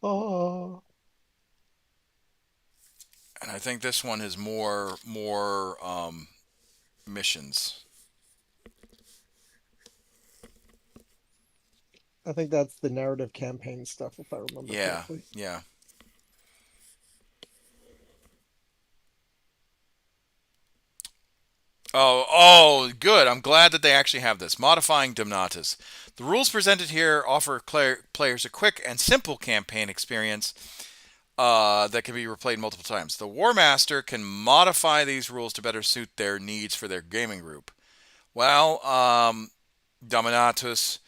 Speaker 2: Ah.
Speaker 1: And I think this one has more missions.
Speaker 2: I think that's the narrative campaign stuff, if I remember
Speaker 1: Yeah,
Speaker 2: correctly.
Speaker 1: yeah. Good. I'm glad that they actually have this. Modifying Domnatus. The rules presented here offer players a quick and simple campaign experience. that can be replayed multiple times. The War Master can modify these rules to better suit their needs for their gaming group. Well, Dominatus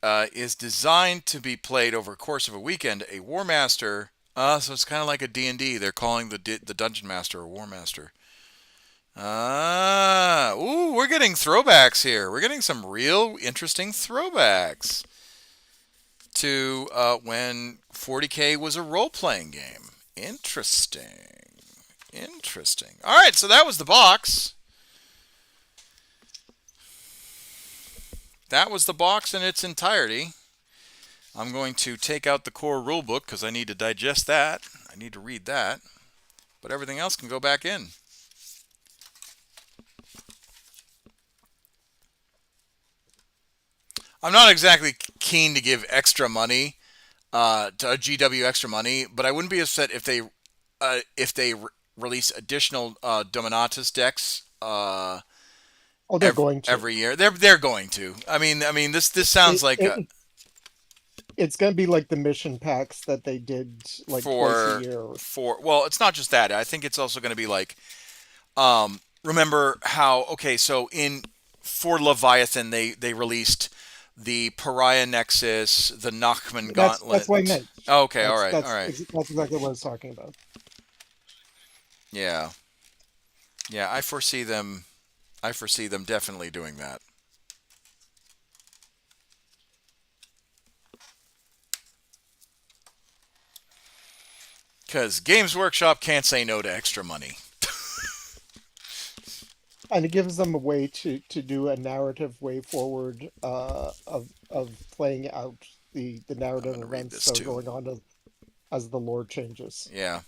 Speaker 1: is designed to be played over a course of a weekend. A War Master, so it's kind of like a D&D. They're calling the Dungeon Master a War Master. Ooh, we're getting throwbacks here. We're getting some real interesting throwbacks to when 40K was a role-playing game. Interesting. Interesting. All right, so that was the box. That was the box in its entirety. I'm going to take out the core rulebook because I need to digest that. I need to read that. But everything else can go back in. I'm not exactly keen to give extra money to a GW extra money, but I wouldn't be upset if they release additional Dominatus decks
Speaker 2: Oh, they're going to.
Speaker 1: every year. They're going to. I mean this sounds like
Speaker 2: It's going to be like the mission packs that they did like twice a year.
Speaker 1: Well, it's not just that. I think it's also going to be like remember how so for Leviathan they released the Pariah Nexus, the Nachman Gauntlet.
Speaker 2: That's what I meant.
Speaker 1: Okay,
Speaker 2: all
Speaker 1: right.
Speaker 2: That's exactly what I was talking about.
Speaker 1: Yeah. Yeah, I foresee them definitely doing that. Because Games Workshop can't say no to extra money.
Speaker 2: And it gives them a way to do a narrative way forward of playing out the narrative events that are going on as the lore changes.
Speaker 1: Yeah.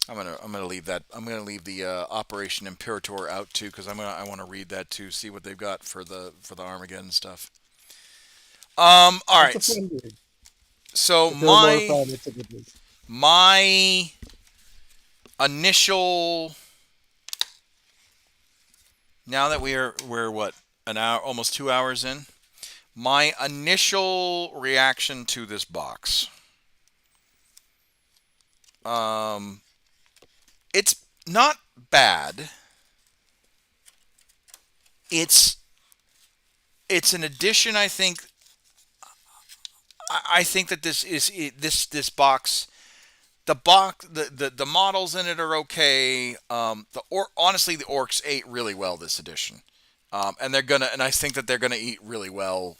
Speaker 1: I'm gonna leave that. I'm gonna leave the Operation Imperator out too because I want to read that too. See what they've got for the Armageddon stuff. All right. So my initial. Now that we're what, an hour, almost 2 hours in, my initial reaction to this box. It's not bad. It's an addition. I think that this box. The models in it are okay. Honestly, the orcs ate really well this edition, and I think that they're gonna eat really well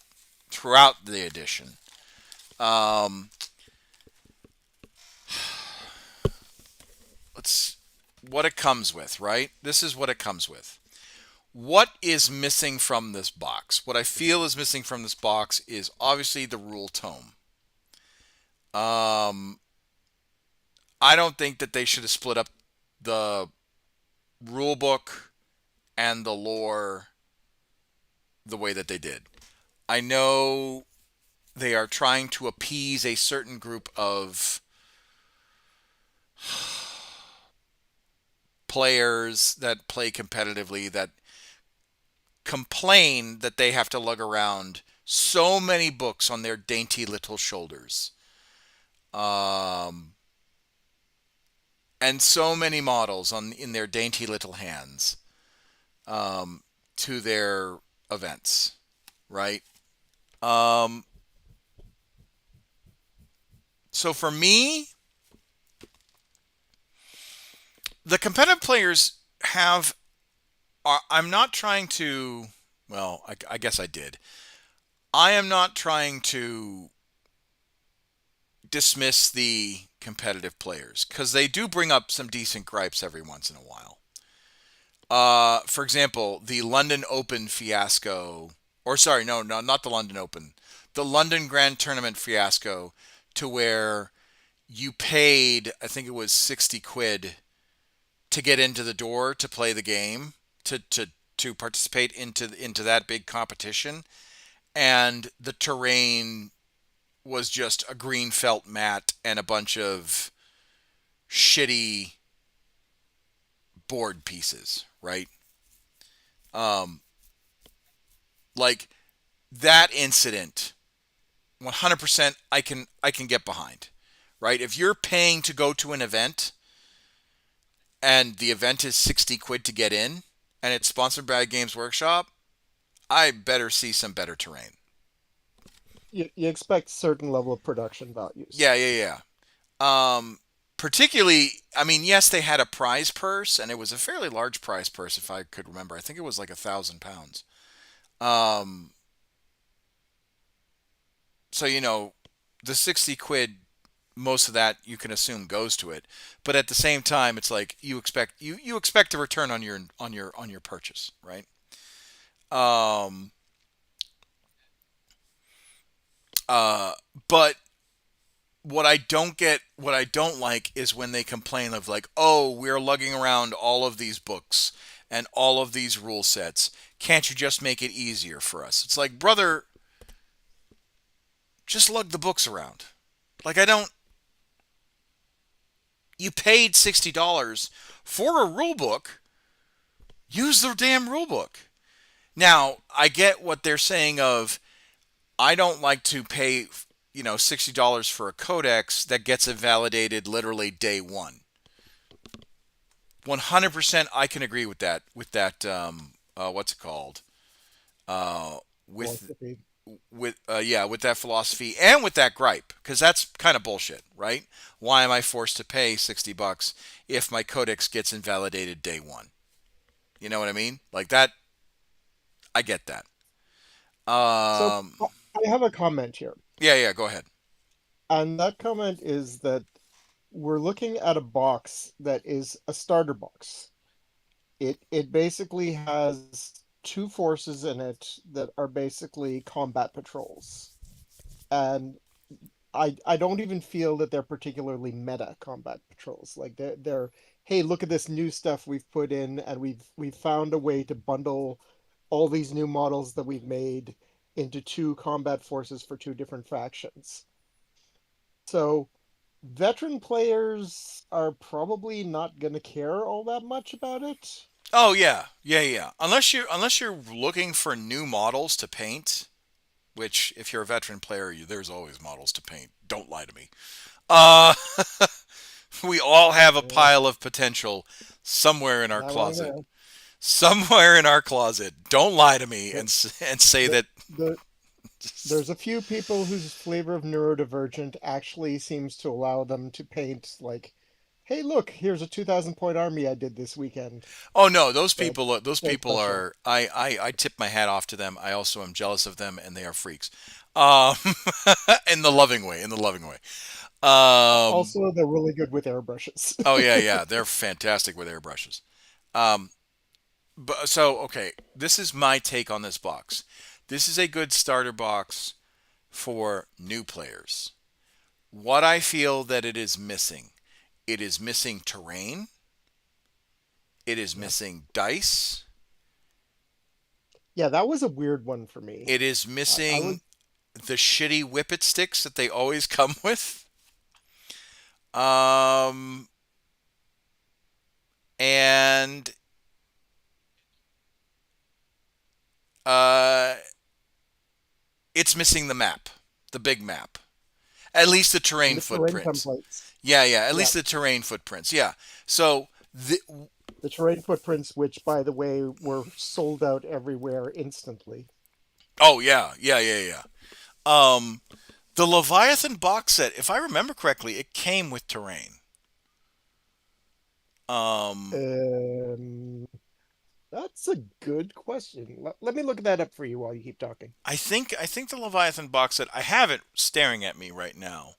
Speaker 1: throughout the edition. What it comes with, right? This is what it comes with. What is missing from this box? What I feel is missing from this box is obviously the rule tome. I don't think that they should have split up the rule book and the lore the way that they did. I know they are trying to appease a certain group of players that play competitively that complain that they have to lug around so many books on their dainty little shoulders. And so many models in their dainty little hands to their events, right? So for me, the competitive players have. I'm not trying to. Well, I guess I did. I am not trying to dismiss the competitive players because they do bring up some decent gripes every once in a while. For example, the London Open fiasco, or sorry, no, not the London Open, the London Grand Tournament fiasco, to where you paid, I think it was 60 quid to get into the door to play the game, to participate into that big competition, and the terrain was just a green felt mat and a bunch of shitty board pieces, right? Like that incident, 100% I can get behind, right? If you're paying to go to an event and the event is 60 quid to get in and it's sponsored by Games Workshop, I better see some better terrain.
Speaker 2: You expect certain level of production values.
Speaker 1: Yeah, yeah, yeah. Particularly, I mean, yes, they had a prize purse, and it was a fairly large prize purse, if I could remember. I think it was like £1,000. Um, so the 60 quid, most of that you can assume goes to it. But at the same time, it's like you expect a return on your purchase, right? Um, uh, but what I don't like is when they complain of like, oh, we're lugging around all of these books and all of these rule sets. Can't you just make it easier for us? It's like, brother, just lug the books around. Like, I don't. You paid $60 for a rule book. Use the damn rule book. Now, I get what they're saying of I don't like to pay, $60 for a codex that gets invalidated literally day one. 100% I can agree with that. With that, what's it called? Uh, with
Speaker 2: Philosophy.
Speaker 1: with that philosophy and with that gripe, because that's kind of bullshit, right? Why am I forced to pay $60 if my codex gets invalidated day one? You know what I mean? Like that. I get that.
Speaker 2: So
Speaker 1: Um,
Speaker 2: I have a comment here,
Speaker 1: yeah, yeah. Go ahead.
Speaker 2: and that comment is that we're looking at a box that is a starter box. It basically has two forces in it that are basically combat patrols. And I don't even feel that they're particularly meta combat patrols. Like they're hey, look at this new stuff we've put in, and we've found a way to bundle all these new models that we've made into two combat forces for two different factions. So veteran players are probably not going to care all that much about it.
Speaker 1: Oh yeah, yeah, yeah. Unless you're looking for new models to paint, which if you're a veteran player, there's always models to paint. Don't lie to me. Uh, we all have a
Speaker 2: Yeah,
Speaker 1: pile of potential somewhere in our
Speaker 2: I want to
Speaker 1: closet.
Speaker 2: know.
Speaker 1: Somewhere in our closet. Don't lie to me
Speaker 2: The,
Speaker 1: and say
Speaker 2: the,
Speaker 1: that.
Speaker 2: the, there's a few people whose flavor of neurodivergent actually seems to allow them to paint like, hey, look, here's a 2,000 point army I did this weekend.
Speaker 1: Oh no, those
Speaker 2: That
Speaker 1: people. Those
Speaker 2: so
Speaker 1: people
Speaker 2: special.
Speaker 1: are. I tip my hat off to them. I also am jealous of them, and they are freaks. Um, in the loving way. In the loving way. Um,
Speaker 2: Also, they're really good with airbrushes.
Speaker 1: oh yeah, yeah. They're fantastic with airbrushes. Um, but so okay, this is my take on this box. This is a good starter box for new players. What I feel that it is missing terrain, it is
Speaker 2: Yeah.
Speaker 1: missing dice,
Speaker 2: Yeah, that was a weird one for me.
Speaker 1: it is
Speaker 2: I was
Speaker 1: missing the shitty whippet sticks that they always come with. Um, and uh, it's missing the map, the big map. At least the
Speaker 2: and
Speaker 1: terrain
Speaker 2: the terrain
Speaker 1: footprints.
Speaker 2: templates.
Speaker 1: Yeah, yeah. At
Speaker 2: Yeah,
Speaker 1: least the terrain footprints. Yeah. So the,
Speaker 2: the terrain footprints, which by the way were sold out everywhere instantly.
Speaker 1: oh yeah, yeah, yeah, yeah. Um, the Leviathan box set, if I remember correctly, it came with terrain. Um,
Speaker 2: Um, that's a good question. Let me look that up for you while you keep talking.
Speaker 1: I think the Leviathan box set. I have it staring at me right now.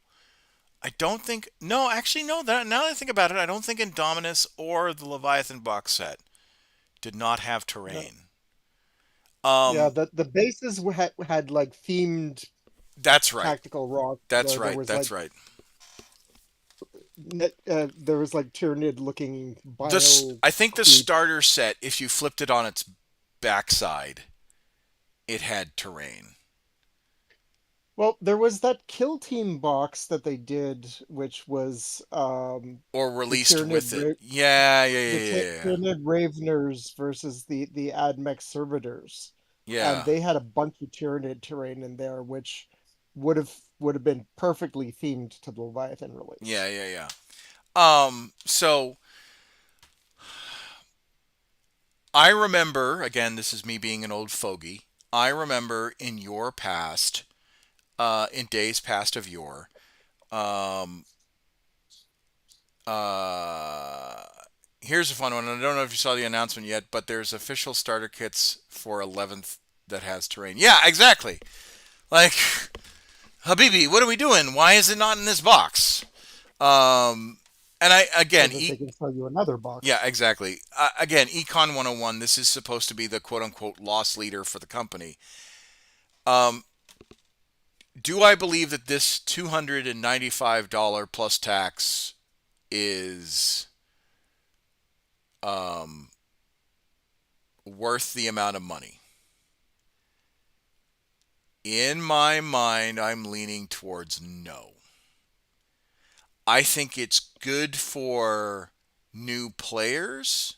Speaker 1: I don't think. No, actually, no. That now that I think about it, I don't think Indominus or the Leviathan box set did not have
Speaker 2: No,
Speaker 1: terrain.
Speaker 2: yeah,
Speaker 1: Um,
Speaker 2: the bases had like themed
Speaker 1: that's right.
Speaker 2: tactical rock.
Speaker 1: That's
Speaker 2: There
Speaker 1: right.
Speaker 2: was like
Speaker 1: That's right.
Speaker 2: there was like Tyranid looking
Speaker 1: This
Speaker 2: bio
Speaker 1: I think the
Speaker 2: creep.
Speaker 1: starter set, if you flipped it on its backside, it had terrain
Speaker 2: Well, there was that Kill Team box that they did, which was
Speaker 1: or
Speaker 2: the
Speaker 1: released
Speaker 2: Tyranid
Speaker 1: with it. Yeah, yeah,
Speaker 2: the
Speaker 1: yeah, yeah, yeah.
Speaker 2: Tyranid Raveners versus the Admech Servitors, and
Speaker 1: Yeah.
Speaker 2: they had a bunch of Tyranid terrain in there, which would have been perfectly themed to the Leviathan
Speaker 1: Yeah,
Speaker 2: release.
Speaker 1: yeah, yeah. So I remember, again, this is me being an old fogey. I remember in your past, in days past of yore, um, uh, here's a fun one. I don't know if you saw the announcement yet, but there's official starter kits for 11th that has terrain. Yeah, exactly. Like, Habibi, what are we doing? Why is it not in this box? Um, and I
Speaker 2: So
Speaker 1: again,
Speaker 2: that they can sell you another
Speaker 1: yeah,
Speaker 2: box.
Speaker 1: exactly. Again, Econ 101. This is supposed to be the quote unquote loss leader for the company. Um, do I believe that this $295 plus tax is um, worth the amount of money? In my mind, I'm leaning towards no. I think it's good for new players,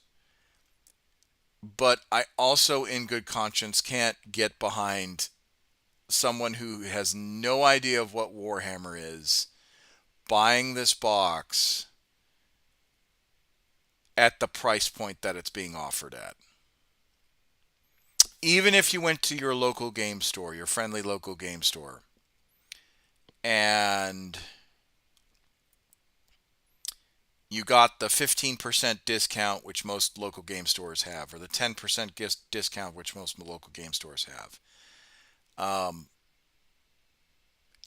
Speaker 1: but I also, in good conscience, can't get behind someone who has no idea of what Warhammer is buying this box at the price point that it's being offered at. Even if you went to your local game store, your friendly local game store, and you got the 15% discount, which most local game stores have, or the 10% discount, which most local game stores have, um,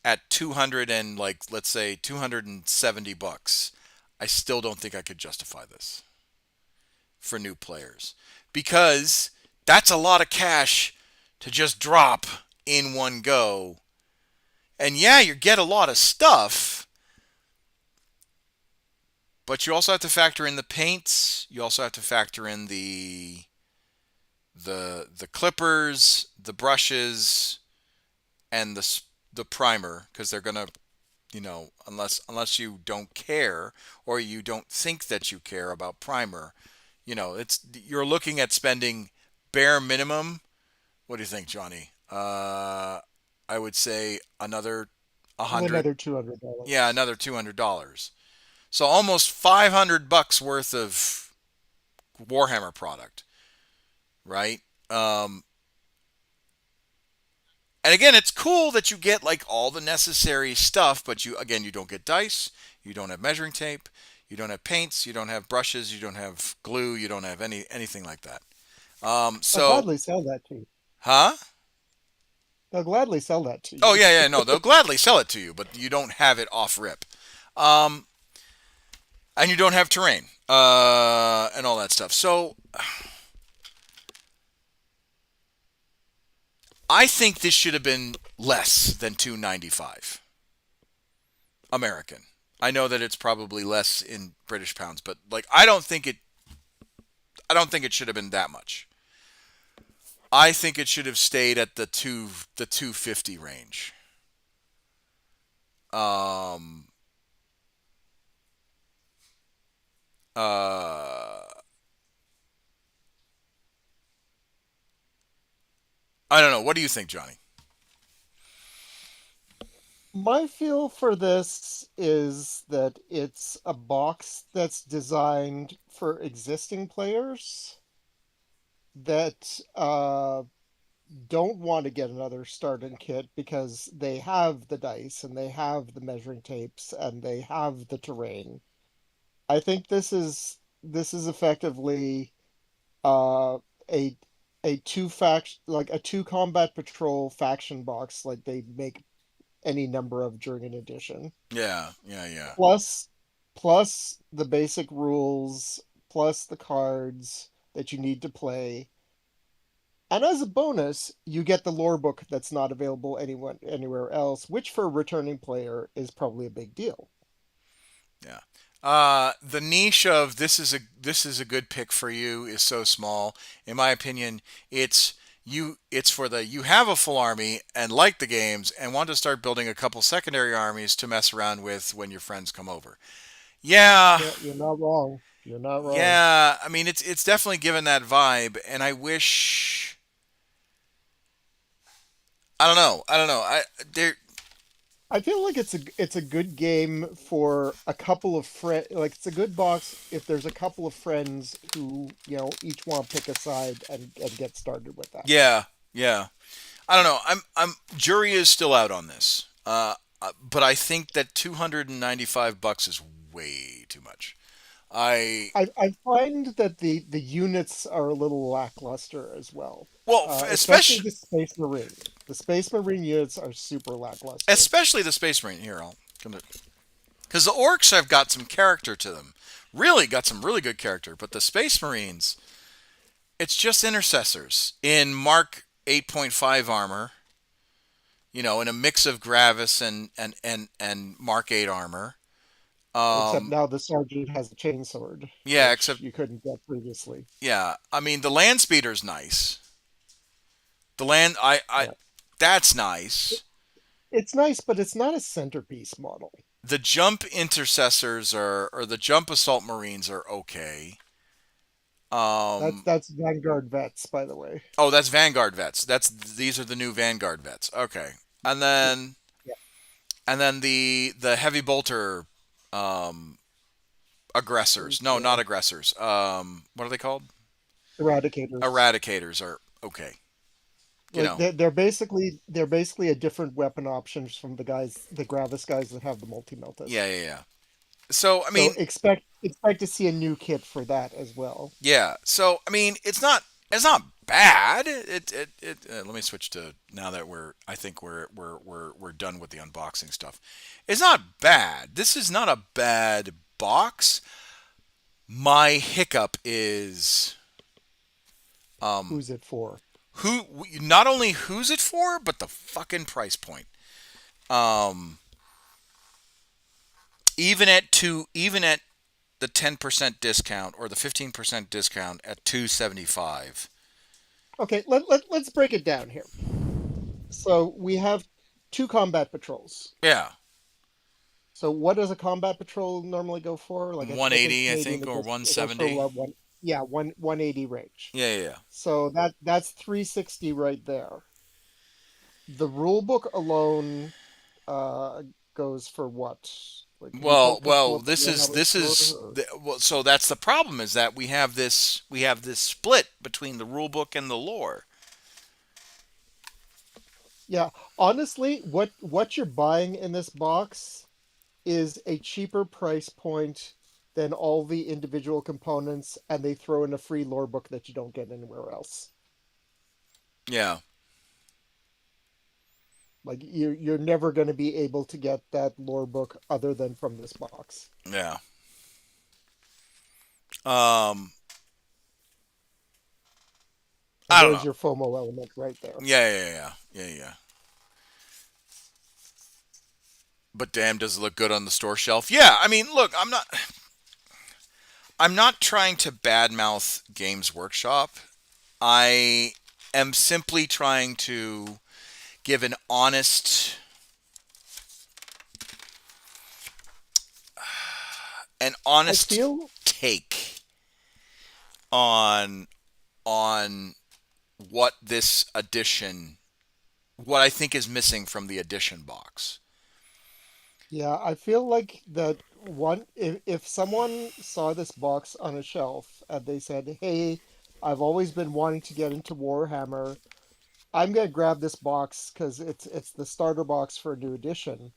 Speaker 1: at 200 and like, let's say $270, I still don't think I could justify this for new players because that's a lot of cash to just drop in one go. And yeah, you get a lot of stuff, but you also have to factor in the paints. You also have to factor in the clippers, the brushes, and the primer because they're gonna, unless you don't care or you don't think that you care about primer, it's you're looking at spending bare minimum. What do you think, Johnny? I would say another a
Speaker 2: Probably
Speaker 1: hundred.
Speaker 2: another
Speaker 1: Yeah,
Speaker 2: $200.
Speaker 1: another $200. So almost $500 worth of Warhammer product, right? Um, and again, it's cool that you get like all the necessary stuff, but you don't get dice, you don't have measuring tape, you don't have paints, you don't have brushes, you don't have glue, you don't have anything like that.
Speaker 2: They'll
Speaker 1: So,
Speaker 2: gladly sell that to you.
Speaker 1: huh?
Speaker 2: They'll gladly sell that to
Speaker 1: Oh
Speaker 2: you.
Speaker 1: yeah, yeah, no, they'll gladly sell it to you, but you don't have it off rip, um, and you don't have terrain, and all that stuff. So, I think this should have been less than 295 American. I know that it's probably less in British pounds, but like I don't think it should have been that much. I think it should have stayed at the 250 range. Um uh I don't know. What do you think, Johnny?
Speaker 2: My feel for this is that it's a box that's designed for existing players that don't want to get another starting kit because they have the dice and they have the measuring tapes and they have the terrain. I think this is effectively uh a a two combat patrol faction box like they make any number of during an edition.
Speaker 1: Yeah, yeah, yeah.
Speaker 2: Plus plus the basic rules, plus the cards that you need to play. And as a bonus, you get the lore book that's not available anywhere else, which for a returning player is probably a big deal.
Speaker 1: Yeah. The niche of this is a good pick for you is so small. In my opinion, it's for the you have a full army and like the games and want to start building a couple secondary armies to mess around with when your friends come over. Yeah.
Speaker 2: Yeah, you're not wrong. You're not wrong.
Speaker 1: Yeah, I mean it's definitely given that vibe and I wish I don't know. I don't know. I there
Speaker 2: I feel like it's a good game for a couple of friends. Like it's a good box if there's a couple of friends who, each want to pick a side and get started with that.
Speaker 1: Yeah, yeah. I don't know. I'm jury is still out on this. But I think that $295 is way too much. I
Speaker 2: I find that the units are a little lackluster as well.
Speaker 1: well,
Speaker 2: Especially the Space Marine. The Space Marine units are super lackluster.
Speaker 1: especially the Space Marine here. I'll come to because the orcs have got some character to them. Really got some really good character, but the Space Marines, it's just intercessors in Mark 8.5 armor. In a mix of Gravis and Mark 8 armor.
Speaker 2: Except
Speaker 1: Um,
Speaker 2: now the sergeant has a chainsword,
Speaker 1: yeah,
Speaker 2: which
Speaker 1: except
Speaker 2: you couldn't get previously.
Speaker 1: yeah. I mean, the land speeder's nice. The land,
Speaker 2: Yeah.
Speaker 1: that's nice.
Speaker 2: It's nice, but it's not a centerpiece model.
Speaker 1: The jump intercessors or the jump assault marines are okay.
Speaker 2: That's
Speaker 1: Um,
Speaker 2: that's Vanguard vets, by the way.
Speaker 1: oh, that's Vanguard vets. These are the new Vanguard vets. Okay, and
Speaker 2: Yeah,
Speaker 1: then
Speaker 2: yeah.
Speaker 1: the heavy bolter um, aggressors. No, not aggressors. What are they called?
Speaker 2: Eradicators.
Speaker 1: Eradicators are okay. You
Speaker 2: Like
Speaker 1: know.
Speaker 2: they're basically a different weapon options from the Gravis guys that have the multi meltas.
Speaker 1: Yeah, yeah, yeah. So I
Speaker 2: So
Speaker 1: mean,
Speaker 2: expect to see a new kit for that as well.
Speaker 1: yeah. So I mean, it's not bad. Let me switch to now that I think we're done with the unboxing stuff. It's not bad. This is not a bad box. My hiccup is um
Speaker 2: Who's it for?
Speaker 1: who not only who's it for, but the fucking price point. Um, even at the 10% discount or the 15% discount at 275.
Speaker 2: Okay, let's break it down here. So we have two combat patrols.
Speaker 1: Yeah,
Speaker 2: So what does a combat patrol normally go for? Like I think in
Speaker 1: 180 I
Speaker 2: Canadian
Speaker 1: think
Speaker 2: it
Speaker 1: or
Speaker 2: goes for
Speaker 1: 170.
Speaker 2: one, yeah, 180 range.
Speaker 1: Yeah, yeah, yeah.
Speaker 2: So that's 360 right there. The rule book alone uh goes for what? Like can you pull up the Warhammer store? Or...
Speaker 1: well, so that's the problem is that we have this split between the rule book and the lore.
Speaker 2: Yeah, honestly, what you're buying in this box is a cheaper price point than all the individual components, and they throw in a free lore book that you don't get anywhere else.
Speaker 1: Yeah,
Speaker 2: Like you're never going to be able to get that lore book other than from this box.
Speaker 1: yeah. Um,
Speaker 2: And
Speaker 1: I don't
Speaker 2: there's
Speaker 1: know.
Speaker 2: your FOMO element right there.
Speaker 1: Yeah, yeah, yeah, yeah, yeah, yeah. But damn, does it look good on the store shelf? Yeah, I mean, look, I'm not trying to badmouth Games Workshop. I am simply trying to give an
Speaker 2: I
Speaker 1: honest
Speaker 2: feel
Speaker 1: take on on what this edition what I think is missing from the edition box.
Speaker 2: Yeah, I feel like that one if someone saw this box on a shelf and they said, "Hey, I've always been wanting to get into Warhammer. I'm gonna grab this box because it's the starter box for a new edition."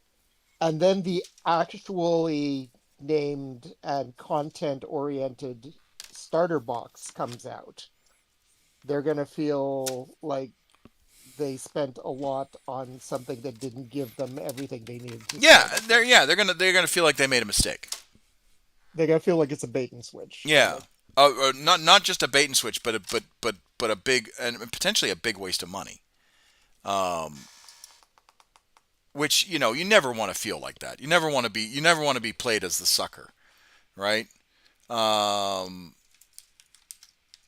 Speaker 2: And then the actually named and content oriented starter box comes out. They're gonna feel like they spent a lot on something that didn't give them everything they needed to
Speaker 1: Yeah,
Speaker 2: start off
Speaker 1: they're
Speaker 2: with.
Speaker 1: yeah they're gonna feel like they made a mistake.
Speaker 2: They're gonna feel like it's a bait and switch, kind
Speaker 1: Yeah,
Speaker 2: of.
Speaker 1: not just a bait and switch, but a big and potentially a big waste of money. Um, which you never want to feel like that. You never want to be played as the sucker, right? Um,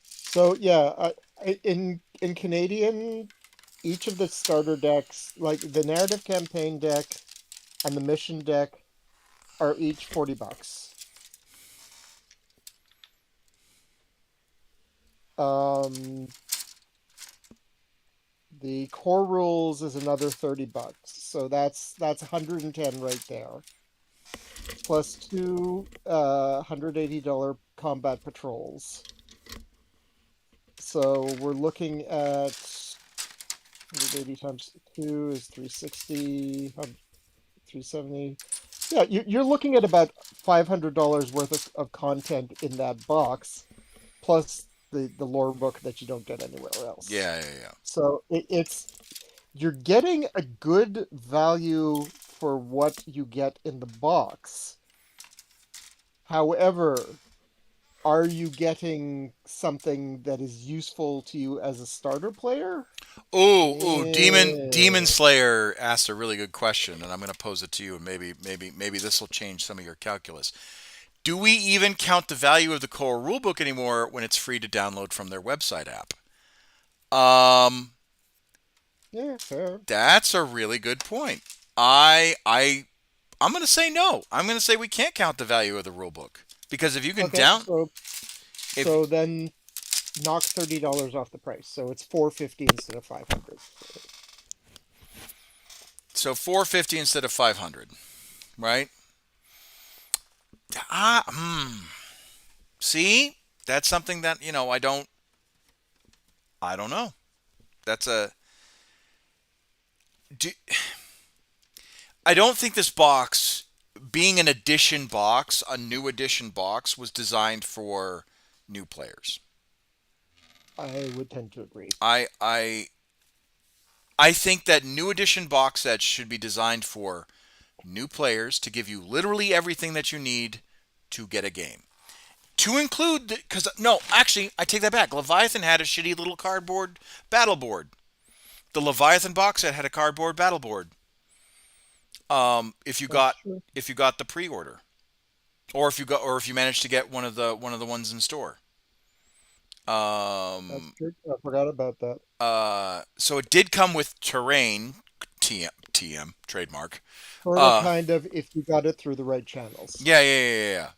Speaker 2: So yeah, in Canadian, each of the starter decks, like the narrative campaign deck and the mission deck, are each $40. Um, The core rules is another $30, so that's 110 right there. Plus two $180 combat patrols. So we're looking at 180 times 2 is 360, 370. Yeah, you're looking at about $500 worth of content in that box, plus the lore book that you don't get anywhere else.
Speaker 1: Yeah, yeah, yeah.
Speaker 2: So it's you're getting a good value for what you get in the box. However, are you getting something that is useful to you as a starter player?
Speaker 1: Ooh, Demon
Speaker 2: Yeah.
Speaker 1: Slayer asked a really good question, and I'm going to pose it to you, and maybe this will change some of your calculus. Do we even count the value of the core rulebook anymore when it's free to download from their website app? Um,
Speaker 2: Yeah, fair.
Speaker 1: that's a really good point. I'm going to say no. I'm going to say we can't count the value of the rulebook because if you can
Speaker 2: Okay,
Speaker 1: if
Speaker 2: so then knock $30 off the price. So it's 450 instead of 500.
Speaker 1: so 450 instead of 500, right? See, that's something that I don't know. That's a do, I don't think this box, being an edition box, a new edition box, was designed for new players.
Speaker 2: I would tend to agree.
Speaker 1: I think that new edition box sets should be designed for new players to give you literally everything that you need to get a game. To include, because no, actually, I take that back. Leviathan had a shitty little cardboard battle board. The Leviathan box set had a cardboard battle board. If you
Speaker 2: That's
Speaker 1: got
Speaker 2: true.
Speaker 1: if you got the pre-order, or if you managed to get one of the ones in store.
Speaker 2: That's
Speaker 1: Um,
Speaker 2: true. I forgot about that.
Speaker 1: so it did come with terrain, TM trademark.
Speaker 2: Sort of,
Speaker 1: Uh,
Speaker 2: kind of, if you got it through the right channels.
Speaker 1: yeah.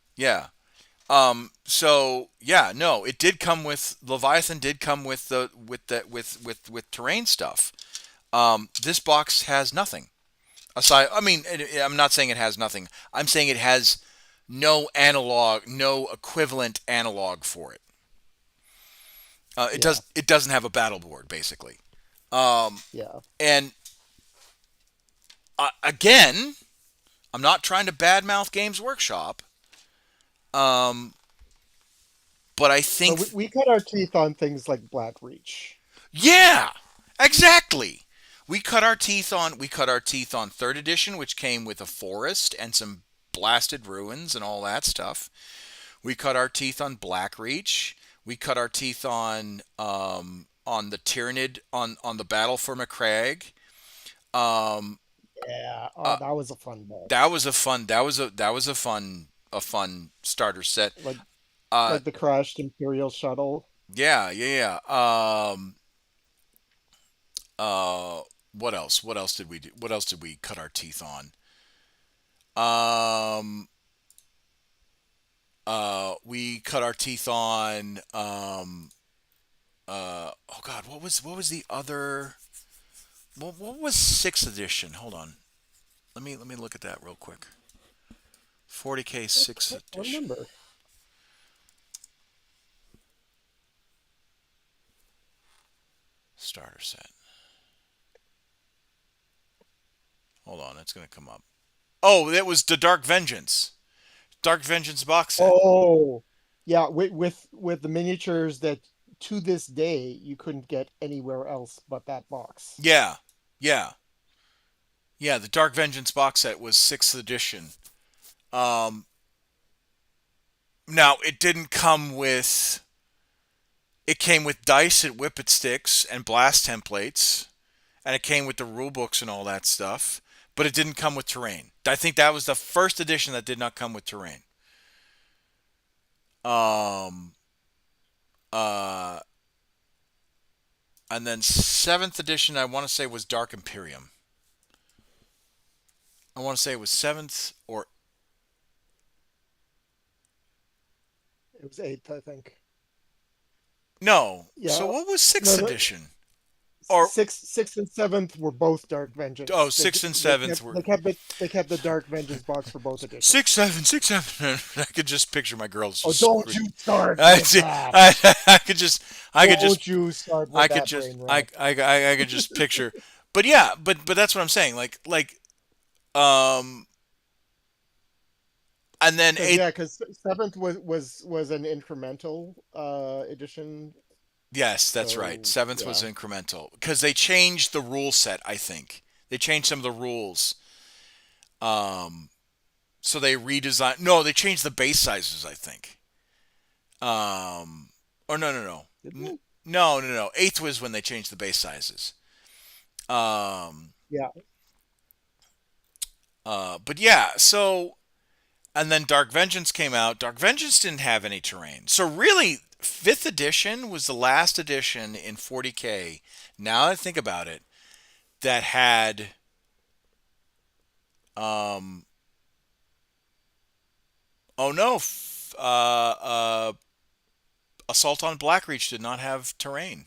Speaker 1: So yeah, no, it did come with Leviathan. Did come with with terrain stuff. This box has nothing aside. I mean, I'm not saying it has nothing. I'm saying it has no analog, no equivalent analog for it.
Speaker 2: Yeah,
Speaker 1: It doesn't have a battle board basically. Um,
Speaker 2: yeah.
Speaker 1: and again, I'm not trying to badmouth Games Workshop. Um, but I
Speaker 2: But
Speaker 1: think
Speaker 2: we cut our teeth on things like Black Reach.
Speaker 1: yeah, exactly. We cut our teeth on third edition, which came with a forest and some blasted ruins and all that stuff. We cut our teeth on Blackreach. We cut our teeth on the Tyrannid on the Battle for McCrag. Um,
Speaker 2: Yeah. Oh,
Speaker 1: uh,
Speaker 2: that was a fun
Speaker 1: that
Speaker 2: box.
Speaker 1: was a fun a fun starter set.
Speaker 2: Like
Speaker 1: Uh,
Speaker 2: like the crashed Imperial shuttle.
Speaker 1: yeah. Uh, what else? What else did we do? What else did we cut our teeth on? Um, we cut our teeth on. Oh God, what was the other? What was sixth edition? Hold on. Let me look at that real quick. 40K
Speaker 2: I
Speaker 1: sixth
Speaker 2: can't
Speaker 1: edition
Speaker 2: remember.
Speaker 1: starter set. Hold on, it's gonna come up. Oh, it was the Dark Vengeance box set.
Speaker 2: Oh, yeah. With the miniatures that to this day you couldn't get anywhere else but that box.
Speaker 1: Yeah, yeah, yeah. The Dark Vengeance box set was sixth edition. Um, Now it didn't come with. It came with dice and whippet sticks and blast templates, and it came with the rule books and all that stuff. But it didn't come with terrain. I think that was the first edition that did not come with terrain. Um, uh, and then seventh edition, I want to say was Dark Imperium. I want to say it was seventh or
Speaker 2: It was eighth, I think.
Speaker 1: no. So
Speaker 2: Yeah.
Speaker 1: what was sixth
Speaker 2: No, no.
Speaker 1: edition? or
Speaker 2: Sixth and seventh were both Dark Vengeance.
Speaker 1: sixth and seventh were
Speaker 2: They kept the Dark Vengeance box for both editions.
Speaker 1: six, seven. I could just picture my girls.
Speaker 2: Oh, don't you start
Speaker 1: I
Speaker 2: with
Speaker 1: see.
Speaker 2: that!
Speaker 1: I could just.
Speaker 2: Don't you start
Speaker 1: I
Speaker 2: with
Speaker 1: could
Speaker 2: that,
Speaker 1: just.
Speaker 2: brain rot.
Speaker 1: I could just picture. But yeah. But that's what I'm saying. Um. And then eighth.
Speaker 2: Yeah, because seventh was an incremental edition.
Speaker 1: Yes, that's right.
Speaker 2: So
Speaker 1: Seventh was
Speaker 2: yeah.
Speaker 1: incremental because they changed the rule set. I think they changed some of the rules. Um. So they redesigned. No, they changed the base sizes. I think. Or no.
Speaker 2: Did they?
Speaker 1: No. Eighth was when they changed the base sizes. Um.
Speaker 2: Yeah.
Speaker 1: But yeah. So, and then Dark Vengeance came out. Dark Vengeance didn't have any terrain. So really, fifth edition was the last edition in 40K. Now that I think about it, that had. Um. Oh no. Assault on Blackreach did not have terrain.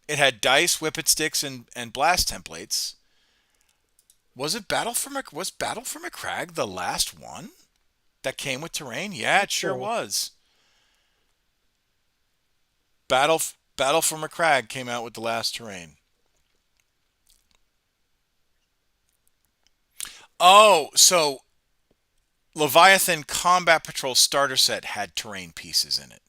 Speaker 1: It had dice, whippet sticks, and blast templates. Was Battle for McCrag the last one that came with terrain? Yeah, it sure
Speaker 2: So
Speaker 1: was. Battle for McCrag came out with the last terrain. Oh, so Leviathan Combat Patrol starter set had terrain pieces in it.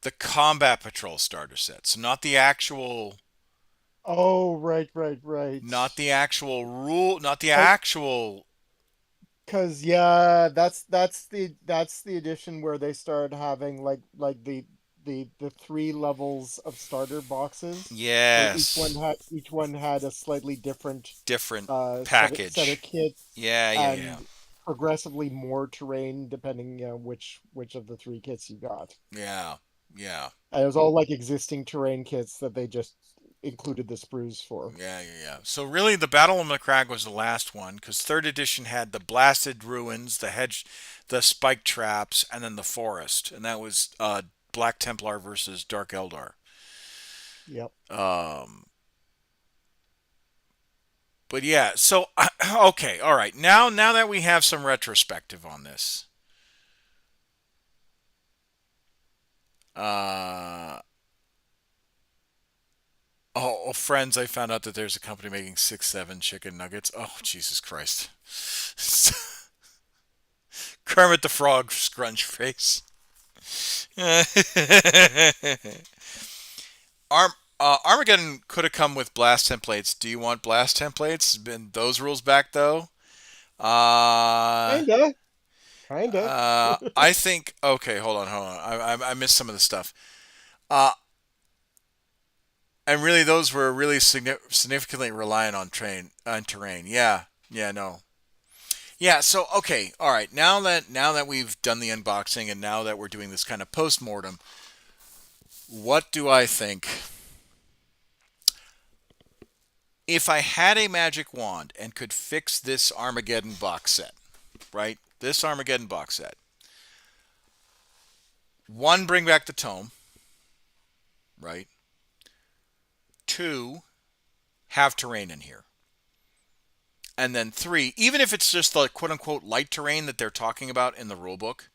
Speaker 1: The Combat Patrol starter set, so not the actual.
Speaker 2: oh, right.
Speaker 1: Not the actual rule, not the
Speaker 2: Oh,
Speaker 1: actual.
Speaker 2: because yeah, that's the edition where they started having the three levels of starter boxes, where
Speaker 1: Yes.
Speaker 2: each one had a slightly different
Speaker 1: Different
Speaker 2: set of
Speaker 1: package.
Speaker 2: kits
Speaker 1: Yeah.
Speaker 2: and progressively more terrain depending which of the three kits you got.
Speaker 1: Yeah. Yeah.
Speaker 2: And it was all like existing terrain kits that they just included the sprues for.
Speaker 1: Yeah. So really, the Battle of McCrag was the last one because third edition had the blasted ruins, the hedge, the spike traps, and then the forest, and that was Black Templar versus Dark Eldar.
Speaker 2: Yep.
Speaker 1: But yeah, so okay, all right. Now that we have some retrospective on this, uh, friends, I found out that there's a company making 6-7 chicken nuggets. Oh, Jesus Christ. Kermit the Frog scrunch face. Armageddon could have come with blast templates. Do you want blast templates? Been those rules back though? Uh,
Speaker 2: Kinda.
Speaker 1: I think. Okay, hold on. I missed some of the stuff. Uh, and really, those were really significantly reliant on terrain. Yeah, no. Yeah, so okay, all right. Now that we've done the unboxing and now that we're doing this kind of post-mortem, what do I think? If I had a magic wand and could fix this Armageddon box set, right? This Armageddon box set. One, bring back the tome, right? Two, have terrain in here. And then three, even if it's just the quote unquote light terrain that they're talking about in the rulebook,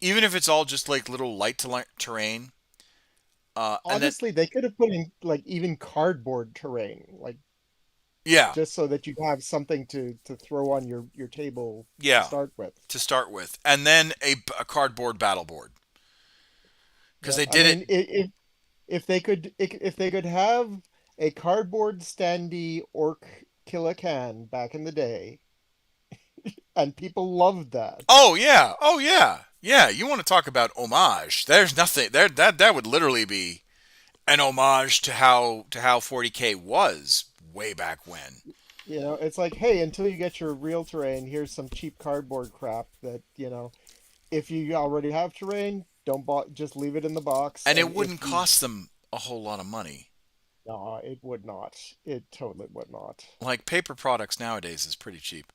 Speaker 1: even if it's all just like little light to light terrain, and then
Speaker 2: Honestly, they could have put in like even cardboard terrain, like
Speaker 1: yeah,
Speaker 2: just so that you have something to throw on your table to
Speaker 1: yeah,
Speaker 2: start with.
Speaker 1: to start with, and then a cardboard battle board because
Speaker 2: Yep.
Speaker 1: they
Speaker 2: I
Speaker 1: did it.
Speaker 2: mean, if they could have a cardboard standee orc kill-a-can back in the day, and people loved that.
Speaker 1: Yeah. You want to talk about homage? There's nothing there that would literally be an homage to how 40K was way back when.
Speaker 2: It's like, hey, until you get your real terrain, here's some cheap cardboard crap that, if you already have terrain, don't just leave it in the box.
Speaker 1: And
Speaker 2: And
Speaker 1: it wouldn't
Speaker 2: if you,
Speaker 1: cost them a whole lot of money.
Speaker 2: no, it would not. It totally would not.
Speaker 1: Like paper products nowadays is pretty cheap.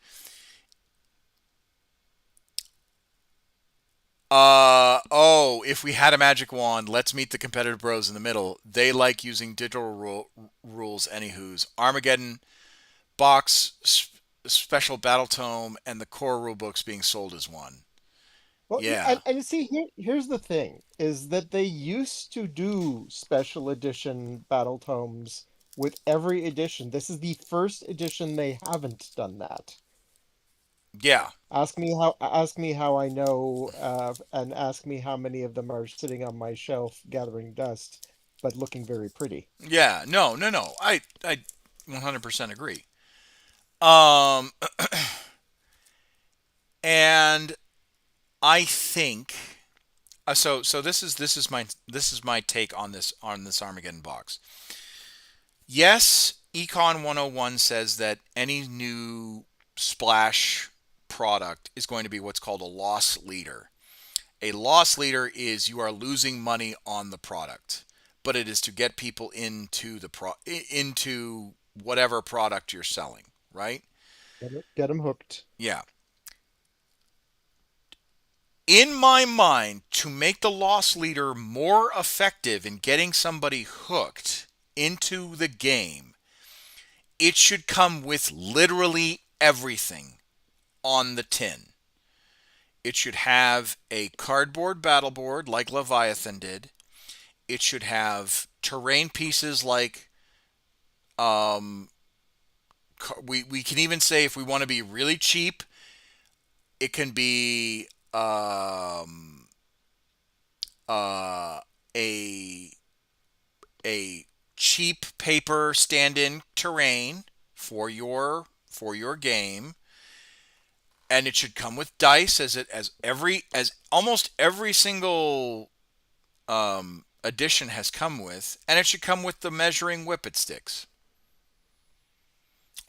Speaker 1: If we had a magic wand, let's meet the competitive bros in the middle. They like using digital rules. Anywho's Armageddon Box, Special Battle Tome, and the core rule books being sold as one.
Speaker 2: Well,
Speaker 1: Yeah,
Speaker 2: and you see, here's the thing, is that they used to do special edition battle tomes with every edition. This is the first edition they haven't done that.
Speaker 1: yeah,
Speaker 2: Ask me how I know, and ask me how many of them are sitting on my shelf gathering dust, but looking very pretty.
Speaker 1: yeah. No, no, no. I 100% agree. Um, and I think so this is my take on this Armageddon box. Yes, Econ 101 says that any new splash product is going to be what's called a loss leader. A loss leader is you are losing money on the product, but it is to get people into whatever product you're selling, right?
Speaker 2: Get them hooked.
Speaker 1: Yeah. In my mind, to make the loss leader more effective in getting somebody hooked into the game, it should come with literally everything on the tin. It should have a cardboard battle board like Leviathan did. It should have terrain pieces like we can even say, if we want to be really cheap, it can be a cheap paper stand-in terrain for your game, and it should come with dice as almost every single edition has come with, and it should come with the measuring whippet sticks.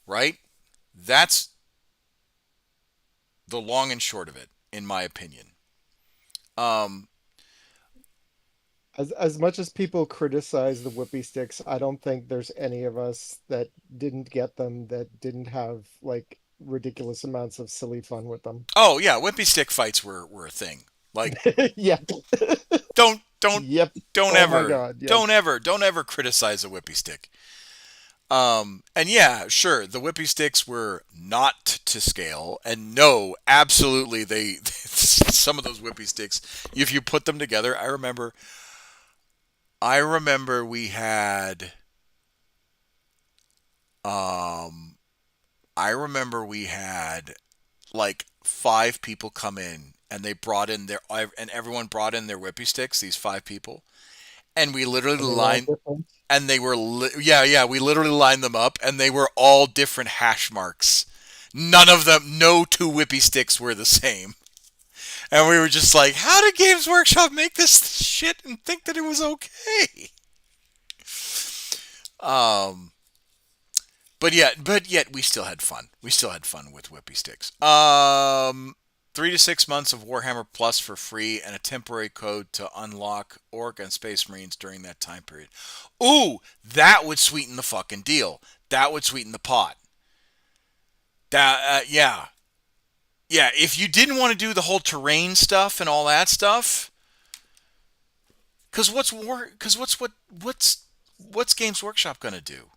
Speaker 1: Right? That's the long and short of it, in my opinion. Um,
Speaker 2: As much as people criticize the whippy sticks, I don't think there's any of us that didn't get them that didn't have like ridiculous amounts of silly fun with them.
Speaker 1: oh yeah, whippy stick fights were a thing. Like
Speaker 2: Yep.
Speaker 1: don't don't
Speaker 2: Yep.
Speaker 1: don't
Speaker 2: Oh my
Speaker 1: ever
Speaker 2: God, yes.
Speaker 1: don't ever criticize a whippy stick. And yeah, sure, the whippy sticks were not to scale, and no, absolutely, they some of those whippy sticks, if you put them together, I remember we had, um, I remember we had like five people come in, and they brought in and everyone brought in their whippy sticks. These five people, and we literally
Speaker 2: And they were all
Speaker 1: lined,
Speaker 2: different.
Speaker 1: and they were yeah, we literally lined them up, and they were all different hash marks. None of them, no two whippy sticks were the same. And we were just like, how did Games Workshop make this shit and think that it was okay? Um, but yet we still had fun. We still had fun with whippy sticks. 3 to 6 months of Warhammer Plus for free and a temporary code to unlock Orc and Space Marines during that time period. Ooh, that would sweeten the fucking deal. That would sweeten the pot. Yeah. Yeah, if you didn't want to do the whole terrain stuff and all that stuff, what's Games Workshop gonna do?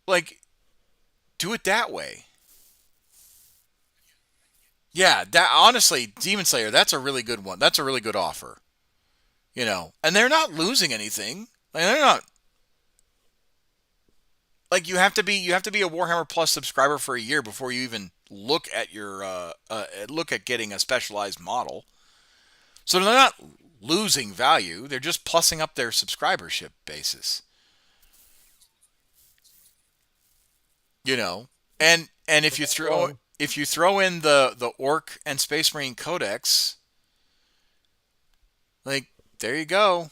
Speaker 1: Like, do it that way. Yeah, that honestly, Demon Slayer, that's a really good one. That's a really good offer. And they're not losing anything. Like, they're not like you have to be a Warhammer Plus subscriber for a year before you even look at getting a specialized model. So they're not losing value. They're just plussing up their subscribership basis. You know, and
Speaker 2: Wrong.
Speaker 1: if you throw in the Orc and Space Marine Codex, like there you go.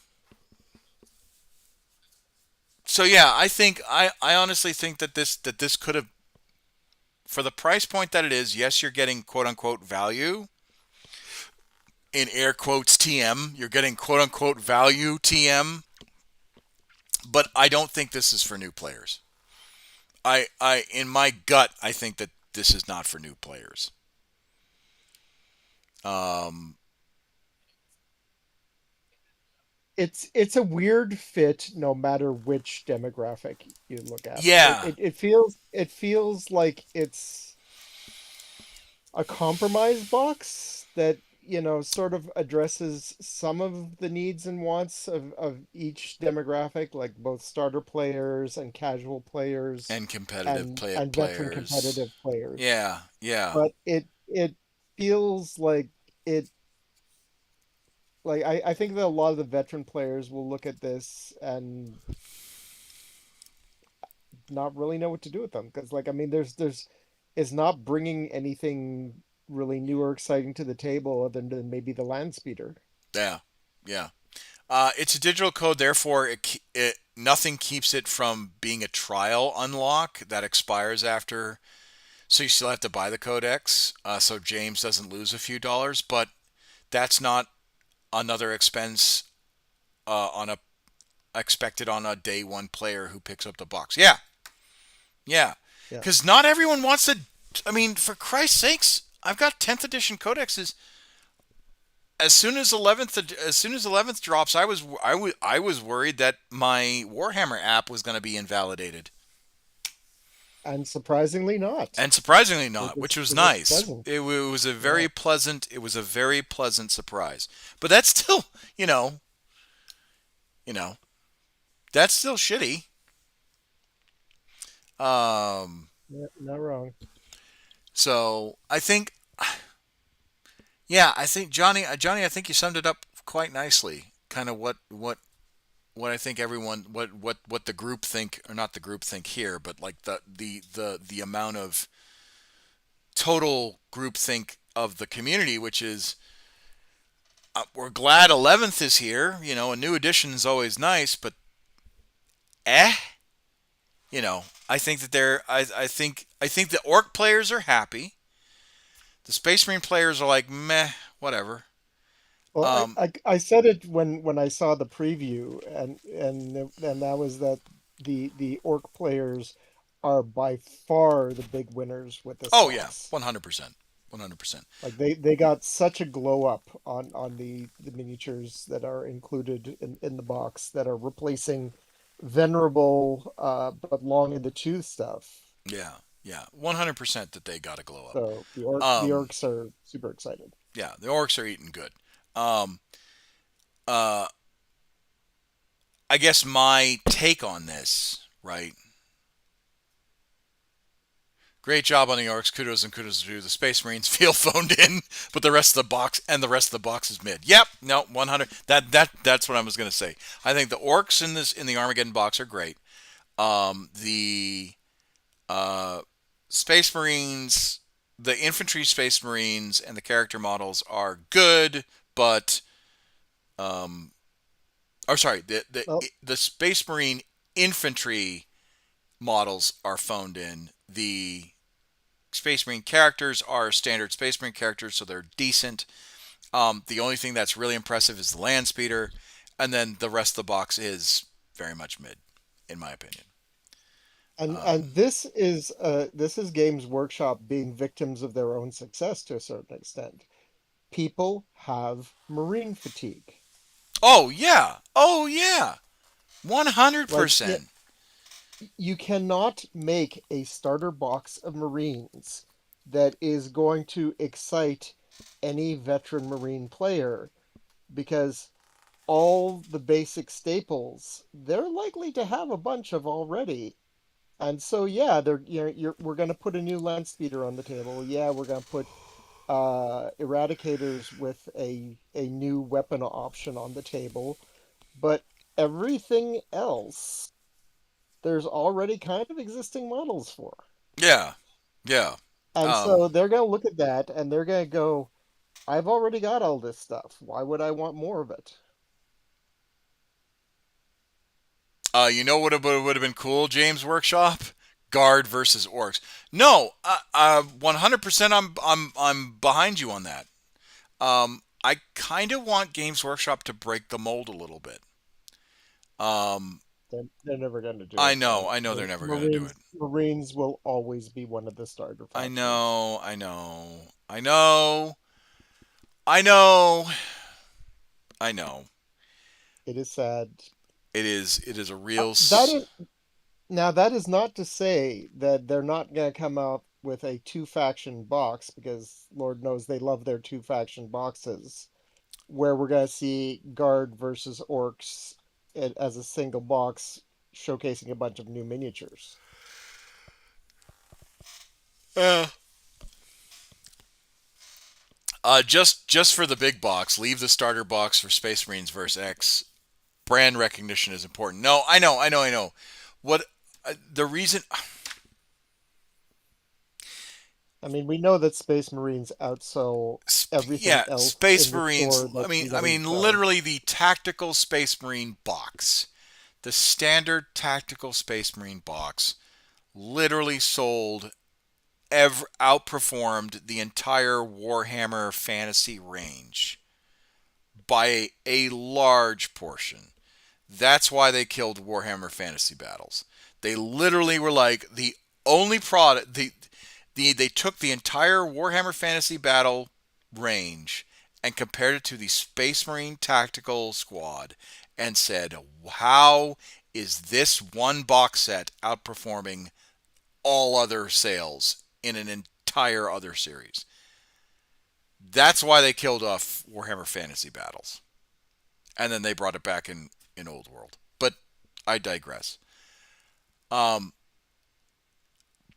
Speaker 1: So yeah, I honestly think that this could have, for the price point that it is, yes, you're getting quote unquote value, in air quotes TM. You're getting quote unquote value TM, but I don't think this is for new players. In my gut, I think that this is not for new players. Um,
Speaker 2: It's a weird fit no matter which demographic you look at.
Speaker 1: yeah,
Speaker 2: It feels like it's a compromise box that, sort of addresses some of the needs and wants of each demographic, like both starter players and casual players
Speaker 1: and competitive
Speaker 2: and veteran
Speaker 1: players.
Speaker 2: competitive players.
Speaker 1: Yeah, yeah,
Speaker 2: But it feels like it I think that a lot of the veteran players will look at this and not really know what to do with them because like I mean there's it's not bringing anything really new or exciting to the table other than maybe the land speeder.
Speaker 1: yeah, yeah. It's a digital code, therefore it nothing keeps it from being a trial unlock that expires after. So you still have to buy the codex, so James doesn't lose a few dollars, but that's not another expense on a expected on a day one player who picks up the box. Yeah, yeah,
Speaker 2: Yeah.
Speaker 1: because not everyone wants to. I mean, for Christ's sakes, I've got 10th edition codexes. As soon as 11th drops, I was worried that my Warhammer app was going to be invalidated,
Speaker 2: And surprisingly not.
Speaker 1: and surprisingly
Speaker 2: It
Speaker 1: not, which
Speaker 2: was
Speaker 1: was
Speaker 2: it was
Speaker 1: nice.
Speaker 2: pleasant.
Speaker 1: It was a
Speaker 2: Yeah.
Speaker 1: very pleasant. It was a very pleasant surprise. But that's still, you know, that's still shitty. Um,
Speaker 2: Yeah, not wrong.
Speaker 1: so I think, yeah, I think Johnny, I think you summed it up quite nicely. Kind of what I think everyone, what the group think, or not the group think here, but like the amount of total group think of the community, which is we're glad 11th is here. A new edition is always nice, but eh, I think that I think the orc players are happy. The Space Marine players are like meh, whatever.
Speaker 2: Well,
Speaker 1: Um,
Speaker 2: I said it when I saw the preview, and that was that the orc players are by far the big winners with this
Speaker 1: oh yeah,
Speaker 2: box.
Speaker 1: 100%, 100%.
Speaker 2: Like they got such a glow up on the miniatures that are included in the box that are replacing venerable but long in the tooth stuff.
Speaker 1: Yeah, yeah, 100% that they got to glow up.
Speaker 2: So the
Speaker 1: Um,
Speaker 2: orcs are super excited.
Speaker 1: yeah, the orcs are eating good. Um, uh, I guess my take on this, right? Great job on the orcs. Kudos and kudos to the Space Marines. Feel phoned in, but the rest of the box is mid. Yep, no, 100. That's what I was gonna say. I think the orcs in the Armageddon box are great. The uh, Space Marines, the infantry Space Marines, and the character models are good, but or sorry,
Speaker 2: Well,
Speaker 1: the Space Marine infantry models are phoned in. The Space Marine characters are standard Space Marine characters, so they're decent. The only thing that's really impressive is the land speeder, and then the rest of the box is very much mid, in my opinion. Um,
Speaker 2: and this is Games Workshop being victims of their own success to a certain extent. People have marine fatigue.
Speaker 1: oh yeah, oh yeah, one hundred
Speaker 2: Like
Speaker 1: percent.
Speaker 2: you cannot make a starter box of Marines that is going to excite any veteran Marine player because all the basic staples they're likely to have a bunch of already. And so yeah, they're we're going to put a new land speeder on the table. Yeah, we're going to put eradicators with a new weapon option on the table, but everything else there's already kind of existing models for.
Speaker 1: Yeah, yeah.
Speaker 2: And
Speaker 1: Um,
Speaker 2: so they're going to look at that and they're going to go, I've already got all this stuff. Why would I want more of it?
Speaker 1: you know what would have been cool, James Workshop? Guard versus orcs. No, 100%. I'm behind you on that. I kind of want Games Workshop to break the mold a little bit. Um,
Speaker 2: They're never going to do it.
Speaker 1: I know they're never going to do it.
Speaker 2: Marines will always be one of the starter
Speaker 1: I
Speaker 2: factions.
Speaker 1: know, I know, I know. I know. I know.
Speaker 2: It is sad.
Speaker 1: It is. It is a real.
Speaker 2: That is now that is not to say that they're not going to come out with a two faction box because Lord knows they love their two faction boxes where we're going to see Guard versus Orcs as a single box showcasing a bunch of new miniatures.
Speaker 1: Uh, just for the big box, leave the starter box for Space Marines versus X. Brand recognition is important. No, I know. What the reason?
Speaker 2: I mean, we know that Space Marines outsell everything
Speaker 1: Yeah,
Speaker 2: else
Speaker 1: Space
Speaker 2: in the
Speaker 1: Marines.
Speaker 2: store that
Speaker 1: I
Speaker 2: GW
Speaker 1: mean,
Speaker 2: sells.
Speaker 1: literally the tactical Space Marine box, the standard tactical Space Marine box, literally sold, outperformed the entire Warhammer fantasy range by a large portion. That's why they killed Warhammer Fantasy Battles. They literally were like the only product. They took the entire Warhammer Fantasy Battle range and compared it to the Space Marine Tactical Squad and said, "How is this one box set outperforming all other sales in an entire other series?" That's why they killed off Warhammer Fantasy Battles, and then they brought it back in Old World. But I digress. Um,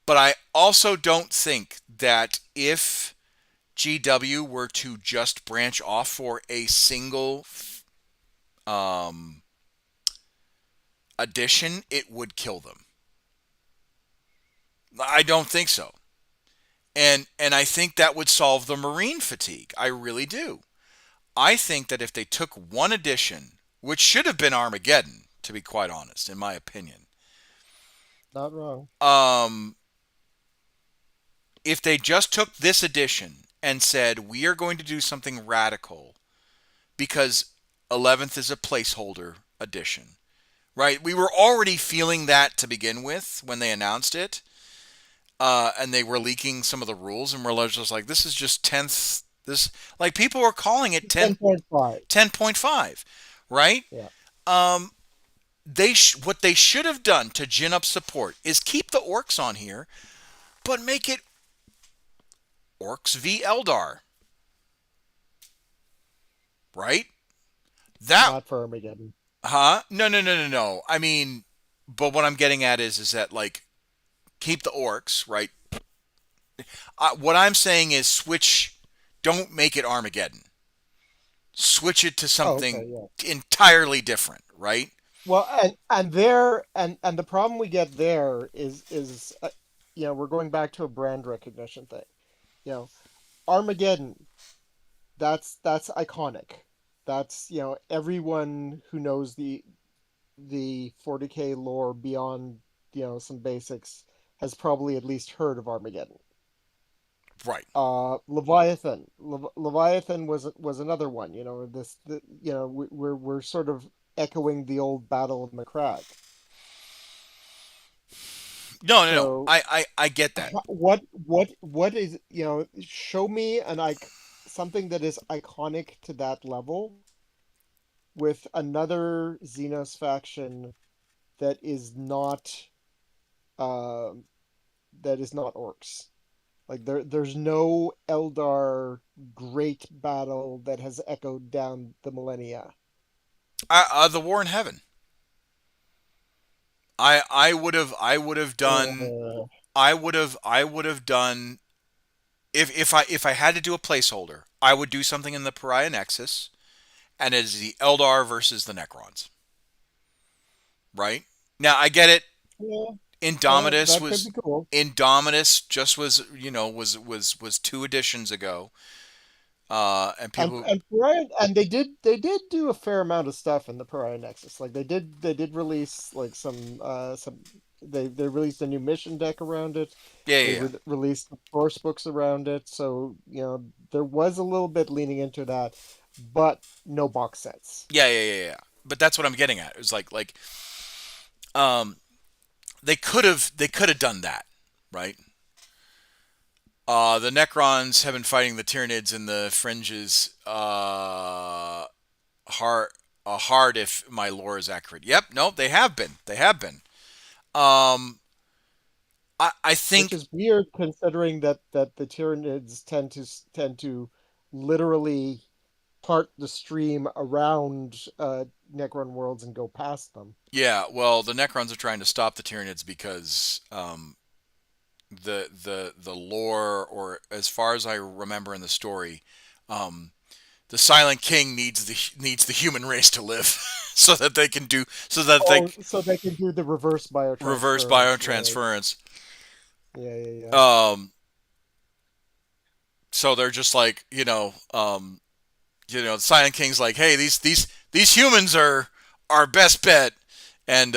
Speaker 1: but I also don't think that if GW were to just branch off for a single um, edition, it would kill them. I don't think so. And I think that would solve the Marine fatigue. I really do. I think that if they took one edition, which should have been Armageddon, to be quite honest, in my opinion,
Speaker 2: Not wrong.
Speaker 1: um, if they just took this edition and said, we are going to do something radical because 11th is a placeholder edition, right? We were already feeling that to begin with when they announced it, and they were leaking some of the rules, and we're just like, this is just 10th. This, like, people were calling it
Speaker 2: 10.5.
Speaker 1: 10.5, right?
Speaker 2: Yeah.
Speaker 1: Um, what they should have done to gin up support is keep the orcs on here, but make it Orcs v Eldar, right? That,
Speaker 2: Not for Armageddon.
Speaker 1: huh? No. I mean, but what I'm getting at is that, like, keep the orcs, right? What I'm saying is switch. Don't make it Armageddon. Switch it to
Speaker 2: Oh, okay,
Speaker 1: something
Speaker 2: yeah.
Speaker 1: entirely different, right?
Speaker 2: Well, and the problem we get there is we're going back to a brand recognition thing. You know, Armageddon, that's iconic. That's, everyone who knows the 40K lore beyond, some basics has probably at least heard of Armageddon.
Speaker 1: Right.
Speaker 2: Leviathan was another one. We're sort of echoing the old Battle of Macragge.
Speaker 1: No.
Speaker 2: So
Speaker 1: I get that.
Speaker 2: what is, show me something that is iconic to that level with another Xenos faction that is not uh, orcs. Like there's no Eldar great battle that has echoed down the millennia.
Speaker 1: The War in Heaven. I would have done.
Speaker 2: Uh,
Speaker 1: I would have done. If I had to do a placeholder, I would do something in the Pariah Nexus, and it is the Eldar versus the Necrons. Right now, I get it.
Speaker 2: yeah,
Speaker 1: Indomitus
Speaker 2: that could
Speaker 1: was
Speaker 2: be cool.
Speaker 1: Indomitus just was 2 editions ago, and
Speaker 2: And
Speaker 1: people.
Speaker 2: and Pariah, and they did do a fair amount of stuff in the Pariah Nexus. Like they did release like some they released a new mission deck around it. They
Speaker 1: Yeah.
Speaker 2: released source books around it. So, there was a little bit leaning into that, but no box sets.
Speaker 1: Yeah. But that's what I'm getting at. It was um they could have done that, right? The Necrons have been fighting the Tyranids in the fringes hard, hard if my lore is accurate. Yep, no, they have been. They have been. Um, I
Speaker 2: Which
Speaker 1: think,
Speaker 2: is weird considering that the Tyranids tend to literally part the stream around Necron worlds and go past them.
Speaker 1: yeah, well, the Necrons are trying to stop the Tyranids because the lore, or as far as I remember in the story, um, the Silent King needs the human race to live, so that they
Speaker 2: Oh, so they can do the reverse
Speaker 1: reverse
Speaker 2: biotransference, right?
Speaker 1: biotransference.
Speaker 2: Yeah, yeah, yeah.
Speaker 1: Um, so they're just like, the Silent King's like, hey, these humans are our best bet, and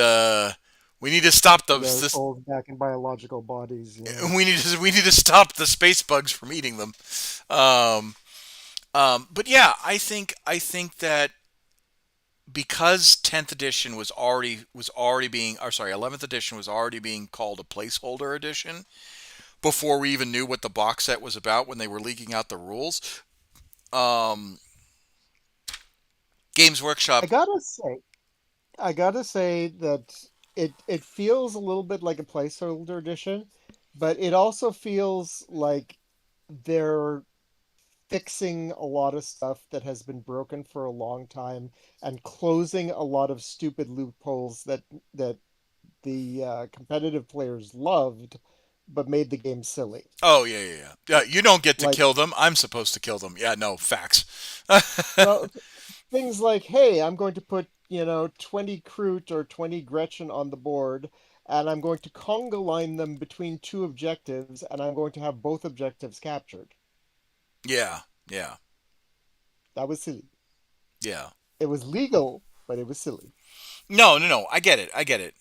Speaker 1: we need to stop
Speaker 2: Their
Speaker 1: this.
Speaker 2: souls back in biological bodies, you know.
Speaker 1: We need to stop the space bugs from eating them. Um, but yeah, I think that because 10th edition was already being, or sorry, 11th edition was already being called a placeholder edition before we even knew what the box set was about when they were leaking out the rules. Um, Games
Speaker 2: I
Speaker 1: Workshop.
Speaker 2: gotta say, I gotta say that it feels a little bit like a placeholder edition, but it also feels like they're fixing a lot of stuff that has been broken for a long time and closing a lot of stupid loopholes that the competitive players loved, but made the game silly.
Speaker 1: Oh yeah, yeah, yeah. You don't get to
Speaker 2: Like,
Speaker 1: kill them. I'm supposed to kill them. Yeah, no facts.
Speaker 2: well, things like, hey, I'm going to put, 20 Kroot or 20 Gretchen on the board, and I'm going to conga line them between two objectives, and I'm going to have both objectives captured.
Speaker 1: Yeah, yeah,
Speaker 2: That was silly.
Speaker 1: yeah.
Speaker 2: It was legal, but it was silly.
Speaker 1: No, no, no. I get it. I get it.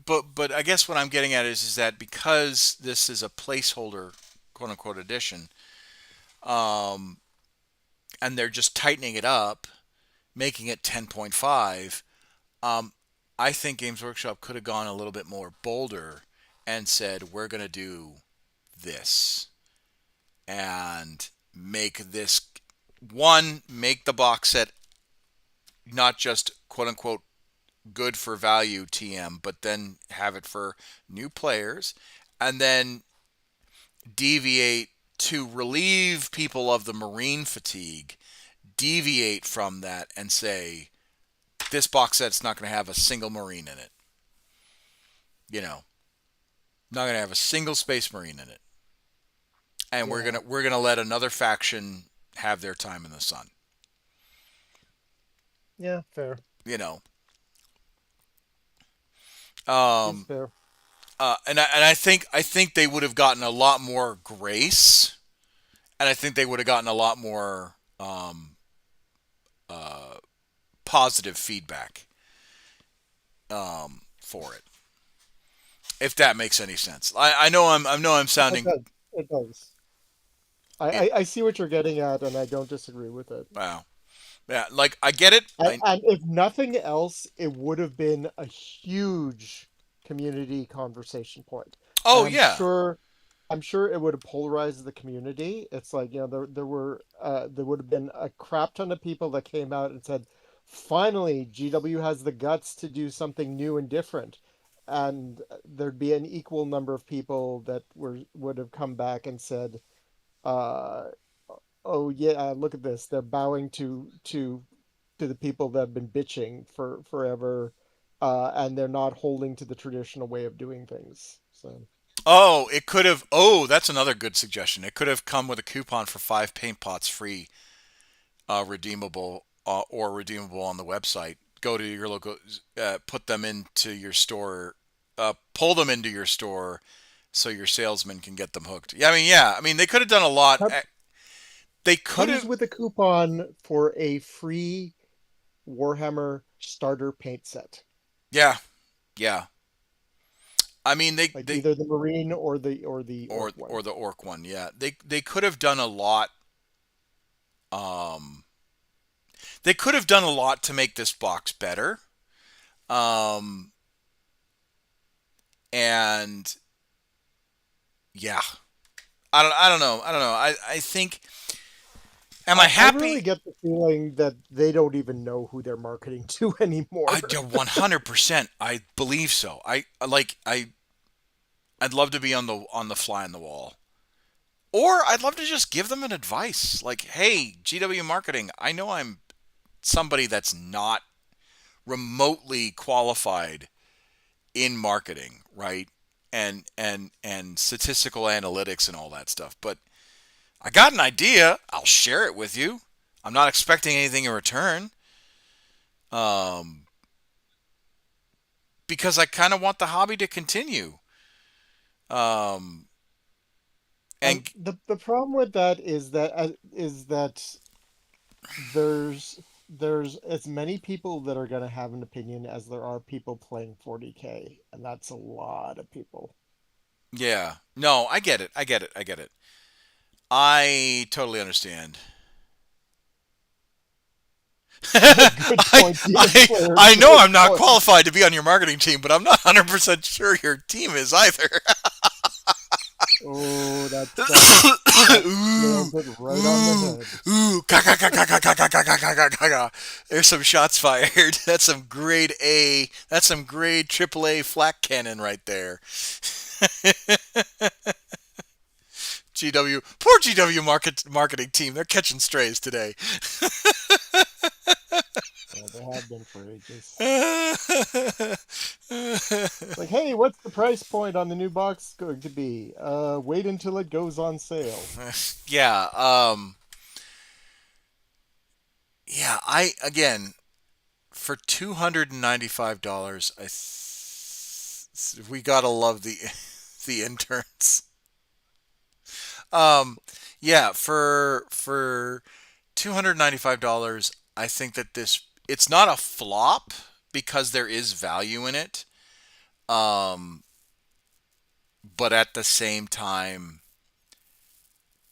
Speaker 1: But I guess what I'm getting at is that because this is a placeholder, quote unquote, edition, um, and they're just tightening it up, making it 10.5. Um, I think Games Workshop could have gone a little bit more bolder and said, we're going to do this and make this make the box set not just quote unquote good for value TM, but then have it for new players, and then deviate to relieve people of the marine fatigue, deviate from that and say, this box set's not going to have a single marine in it. You know, not going to have a single space marine in it. And
Speaker 2: Yeah.
Speaker 1: we're gonna let another faction have their time in the sun.
Speaker 2: Yeah, fair.
Speaker 1: You know,
Speaker 2: It's
Speaker 1: um,
Speaker 2: fair.
Speaker 1: and I think they would have gotten a lot more grace, and I think they would have gotten a lot more uh, positive feedback for it, if that makes any sense. I know I'm
Speaker 2: It
Speaker 1: sounding
Speaker 2: does. It does.
Speaker 1: it.
Speaker 2: I see what you're getting at, and I don't disagree with it.
Speaker 1: Wow, yeah, like I get it.
Speaker 2: And if nothing else, it would have been a huge community conversation point. And
Speaker 1: Oh yeah,
Speaker 2: I'm sure it would have polarized the community. It's like, there would have been a crap ton of people that came out and said, finally, GW has the guts to do something new and different. And there'd be an equal number of people that would have come back and said, uh, oh yeah, look at this. They're bowing to the people that have been bitching for forever, and they're not holding to the traditional way of doing things. So
Speaker 1: oh, it could have. Oh, that's another good suggestion. It could have come with a coupon for 5 paint pots free, redeemable on the website. Go to your local, put them into your store, pull them into your store, so your salesman can get them hooked. Yeah, I mean, yeah, I mean, they could have done a lot.
Speaker 2: Com-
Speaker 1: They could
Speaker 2: comes
Speaker 1: have.
Speaker 2: with a coupon for a free Warhammer starter paint set,
Speaker 1: Yeah, yeah. I mean,
Speaker 2: like
Speaker 1: they
Speaker 2: either the Marine or the Orc one.
Speaker 1: or the orc one. Yeah, they could have done a lot. Um, they could have done a lot to make this box better. Um, and yeah, I don't know. I don't know. I think. Am I
Speaker 2: I really
Speaker 1: happy?
Speaker 2: get the feeling that they don't even know who they're marketing to anymore.
Speaker 1: I 100%. I believe so. I'd love to be on the fly on the wall. Or I'd love to just give them an advice. Like, hey, GW marketing, I know I'm somebody that's not remotely qualified in marketing, right? And statistical analytics and all that stuff. But I got an idea. I'll share it with you. I'm not expecting anything in return. Um, because I kind of want the hobby to continue. Um,
Speaker 2: And
Speaker 1: and
Speaker 2: the problem with that is that there's there's as many people that are going to have an opinion as there are people playing 40K, and that's a lot of people.
Speaker 1: yeah, no, I get it. I get it. I get it. I totally understand.
Speaker 2: Good point. DM player,
Speaker 1: I know
Speaker 2: good
Speaker 1: I'm not
Speaker 2: point.
Speaker 1: qualified to be on your marketing team, but I'm not 100% sure your team is either.
Speaker 2: Oh, that
Speaker 1: Ooh,
Speaker 2: nails it right on the
Speaker 1: ooh,
Speaker 2: head.
Speaker 1: ooh, ka ka ka ka ka ka ka ka ka ka ka ka ka. There's some shots fired. That's some grade A. That's some grade AAA flak cannon right there. GW, poor GW marketing team. They're catching strays today.
Speaker 2: Well, they have been for ages. It's like, hey, what's the price point on the new box going to be? Wait until it goes on sale.
Speaker 1: yeah. Yeah. I again for $295. We gotta love the the interns. Um, yeah. For $295, I think that this it's not a flop because there is value in it. Um, but at the same time,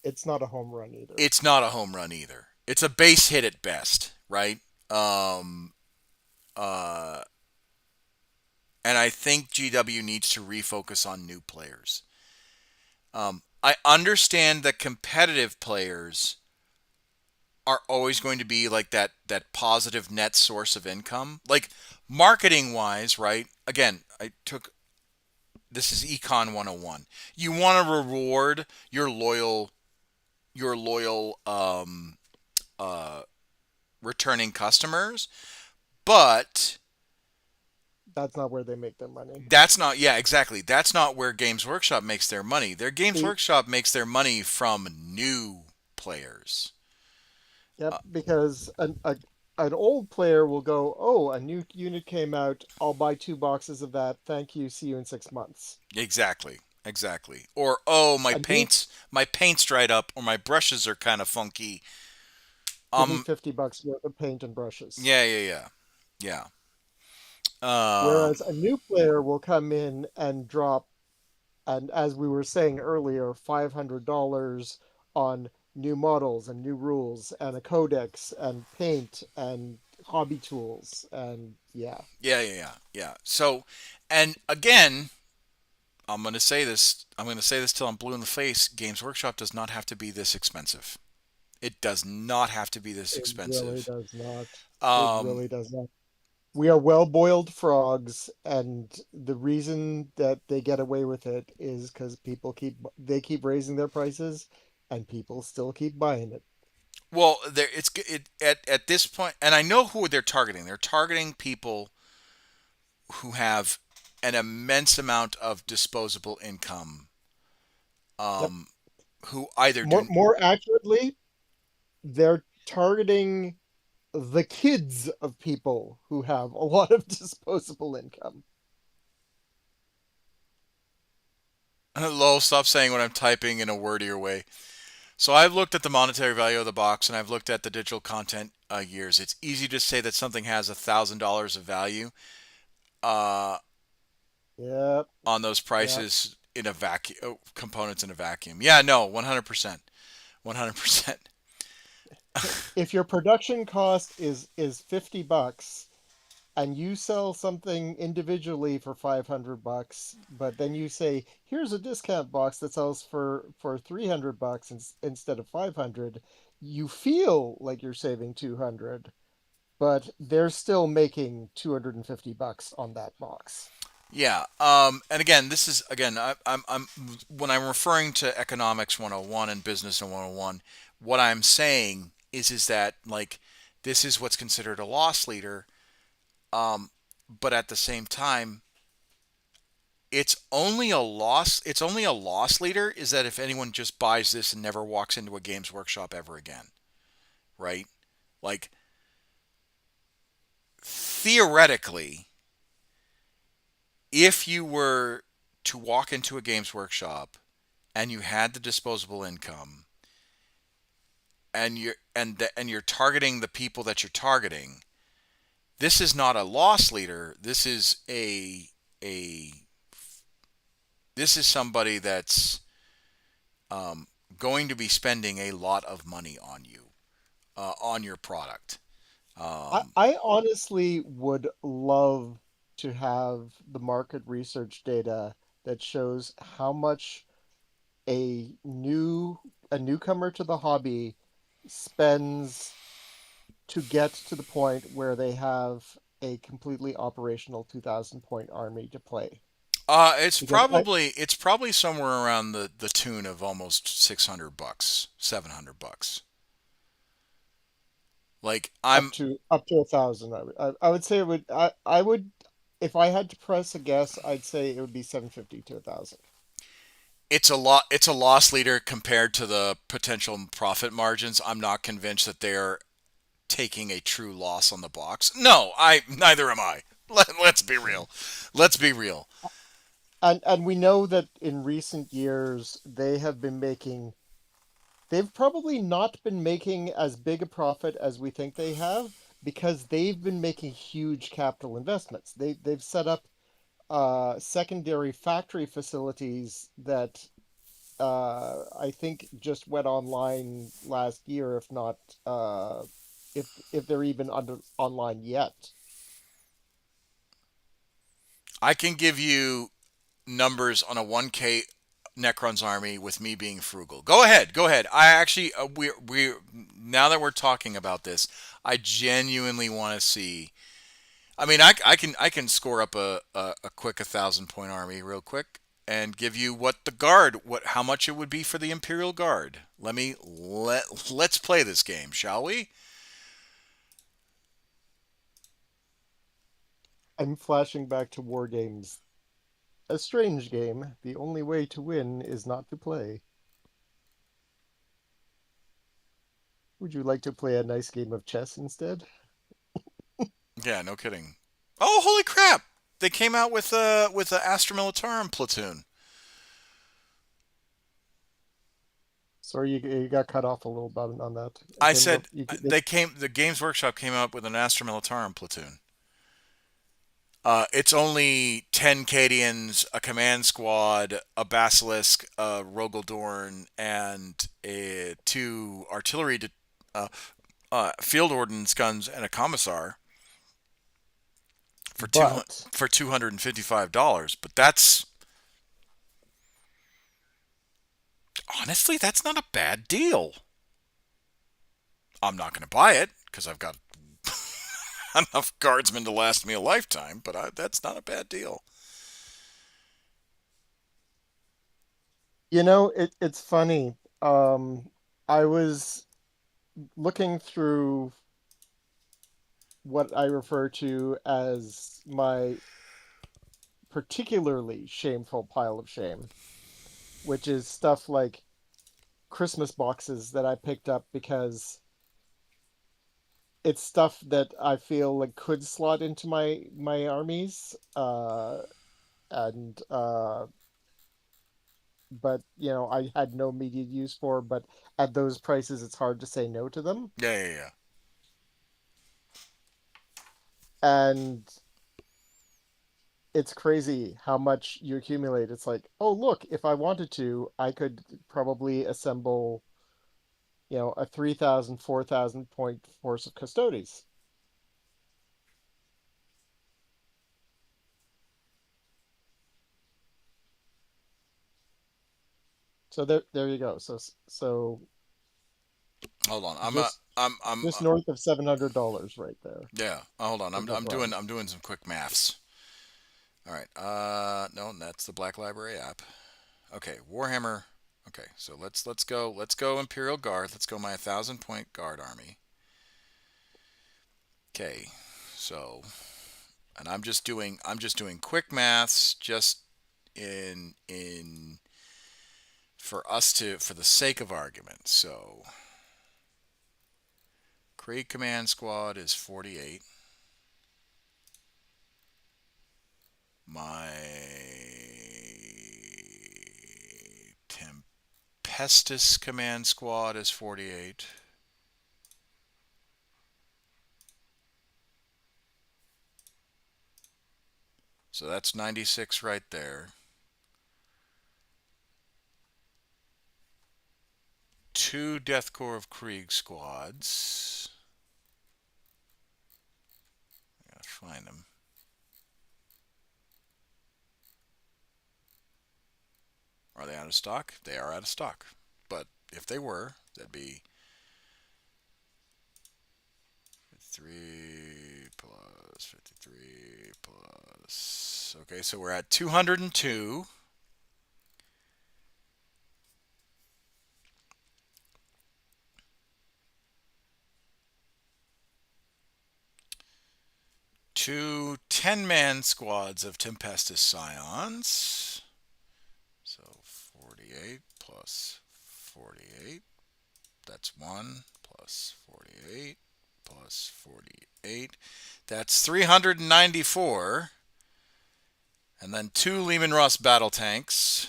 Speaker 2: It's not a home run either.
Speaker 1: it's not a home run either. It's a base hit at best, right? Um, uh, and I think GW needs to refocus on new players. I understand that competitive players are always going to be like that positive net source of income. Like marketing wise, right? Again, I took this is Econ 101. You want to reward your loyal uh returning customers, but
Speaker 2: That's not where they make their money.
Speaker 1: that's not yeah, exactly. That's not where Games Workshop makes their money. Their Games
Speaker 2: See,
Speaker 1: Workshop makes their money from new players.
Speaker 2: yep, because an old player will go, oh, a new unit came out. I'll buy 2 boxes of that. Thank you. See you in 6 months.
Speaker 1: Exactly. Exactly. Or oh,
Speaker 2: A new,
Speaker 1: my paint's dried up or my brushes are kind of funky.
Speaker 2: give me
Speaker 1: Um
Speaker 2: 50 bucks worth of paint and brushes.
Speaker 1: yeah, yeah, yeah. Yeah.
Speaker 2: Whereas a new player will come in and drop, and as we were saying earlier, $500 on new models and new rules and a codex and paint and hobby tools and yeah.
Speaker 1: Yeah, yeah, yeah. Yeah. So, and again, I'm going to say this. I'm going to say this till I'm blue in the face. Games Workshop does not have to be this expensive. It does not have to be this
Speaker 2: It really
Speaker 1: expensive.
Speaker 2: does not. It
Speaker 1: Um,
Speaker 2: really does not. We are well-boiled frogs, and the reason that they get away with it is because they keep raising their prices, and people still keep buying it.
Speaker 1: well, there at this point, and I know who they're targeting. They're targeting people who have an immense amount of disposable income.
Speaker 2: Yep.
Speaker 1: Um, who either
Speaker 2: More
Speaker 1: do
Speaker 2: more
Speaker 1: –
Speaker 2: accurately, they're targeting the kids of people who have a lot of disposable income.
Speaker 1: Lowell, stop saying what I'm typing in a wordier way. So I've looked at the monetary value of the box and I've looked at the digital content years. It's easy to say that something has $1,000 of value uh,
Speaker 2: Yep,
Speaker 1: on those
Speaker 2: yep.
Speaker 1: prices in a vacuum, components in a vacuum. Yeah, no, 100%, 100%.
Speaker 2: If your production cost is $50, and you sell something individually for 500 bucks, but then you say, here's a discount box that sells for 300 bucks instead of 500, you feel like you're saving 200, but they're still making 250 bucks on that box.
Speaker 1: Yeah. And again, this is again, I'm when I'm referring to economics 101 and business 101, what I'm saying is that like this is what's considered a loss leader. Um, but at the same time, it's only a loss leader is that if anyone just buys this and never walks into a Games Workshop ever again, right? Like theoretically, if you were to walk into a Games Workshop and you had the disposable income and you're targeting the people that you're targeting, this is not a loss leader. A this is somebody that's um, going to be spending a lot of money on you, on your product. Um,
Speaker 2: I honestly would love to have the market research data that shows how much a newcomer to the hobby spends to get to the point where they have a completely operational 2000 point army to play. Because
Speaker 1: it's probably somewhere around the tune of almost 600 bucks, 700 bucks. Like I'm
Speaker 2: up to 1,000, I would say I would, if I had to press a guess, I'd say it would be 750 to 1,000.
Speaker 1: it's a loss leader compared to the potential profit margins. I'm not convinced that they're taking a true loss on the box. No, I neither am I. Let's be real. Let's be real.
Speaker 2: And we know that in recent years they've probably not been making as big a profit as we think they have, because they've been making huge capital investments. They've set up secondary factory facilities that I think just went online last year, if not if they're even online yet.
Speaker 1: I can give you numbers on a 1K Necron's army with me being frugal. Go ahead, go ahead. I actually we now that we're talking about this, I genuinely want to see. I mean, I can score up a quick 1,000 point army real quick and give you what the guard what how much it would be for the Imperial Guard. Let's play this game, shall we?
Speaker 2: I'm flashing back to war games. A strange game. The only way to win is not to play. Would you like to play a nice game of chess instead?
Speaker 1: Yeah, no kidding. Oh, holy crap! They came out with a Astra Militarum platoon.
Speaker 2: Sorry, you got cut off a little bit on that.
Speaker 1: I
Speaker 2: Again,
Speaker 1: said
Speaker 2: they,
Speaker 1: the Games Workshop came out with an Astra Militarum platoon. It's only 10 Cadians, a command squad, a Basilisk, a Rogaldorn, and two artillery uh, field ordnance guns and a Commissar
Speaker 2: but
Speaker 1: for $255. But that's honestly that's not a bad deal. I'm not going to buy it because I've got enough guardsmen to last me a lifetime. But that's not a bad deal.
Speaker 2: it's funny. I was looking through what I refer to as my particularly shameful pile of shame, which is stuff like Christmas boxes that I picked up because it's stuff that I feel like could slot into my armies, and but I had no immediate use for. But at those prices, it's hard to say no to them.
Speaker 1: Yeah, yeah, yeah.
Speaker 2: And it's crazy how much you accumulate. It's like, oh, look, if I wanted to, I could probably assemble, a 3,000, 4,000 point force of Custodes. So there you go. So
Speaker 1: Hold on. I'm
Speaker 2: just
Speaker 1: I'm
Speaker 2: just north of $700 right there
Speaker 1: yeah. Hold on.
Speaker 2: for both runs.
Speaker 1: I'm doing some quick maths. All right. No, that's the Black Library app. Okay, Warhammer. Okay, so let's go Imperial Guard. Let's go my 1,000-point Guard army. Okay, so and I'm just doing quick maths just in for the sake of argument. So Krieg Command Squad is 48. My Tempestus Command Squad is 48. So that's 96 right there. 2 Death Corps of Krieg squads. I gotta find them. Are they out of stock? They are out of stock. But if they were, that'd be 3 plus 53 plus. Okay, so we're at 202. Two 10-man squads of Tempestus Scions. So 48 plus 48. That's 1 plus 48 plus 48. That's 394. And then 2 Lehman Russ battle tanks.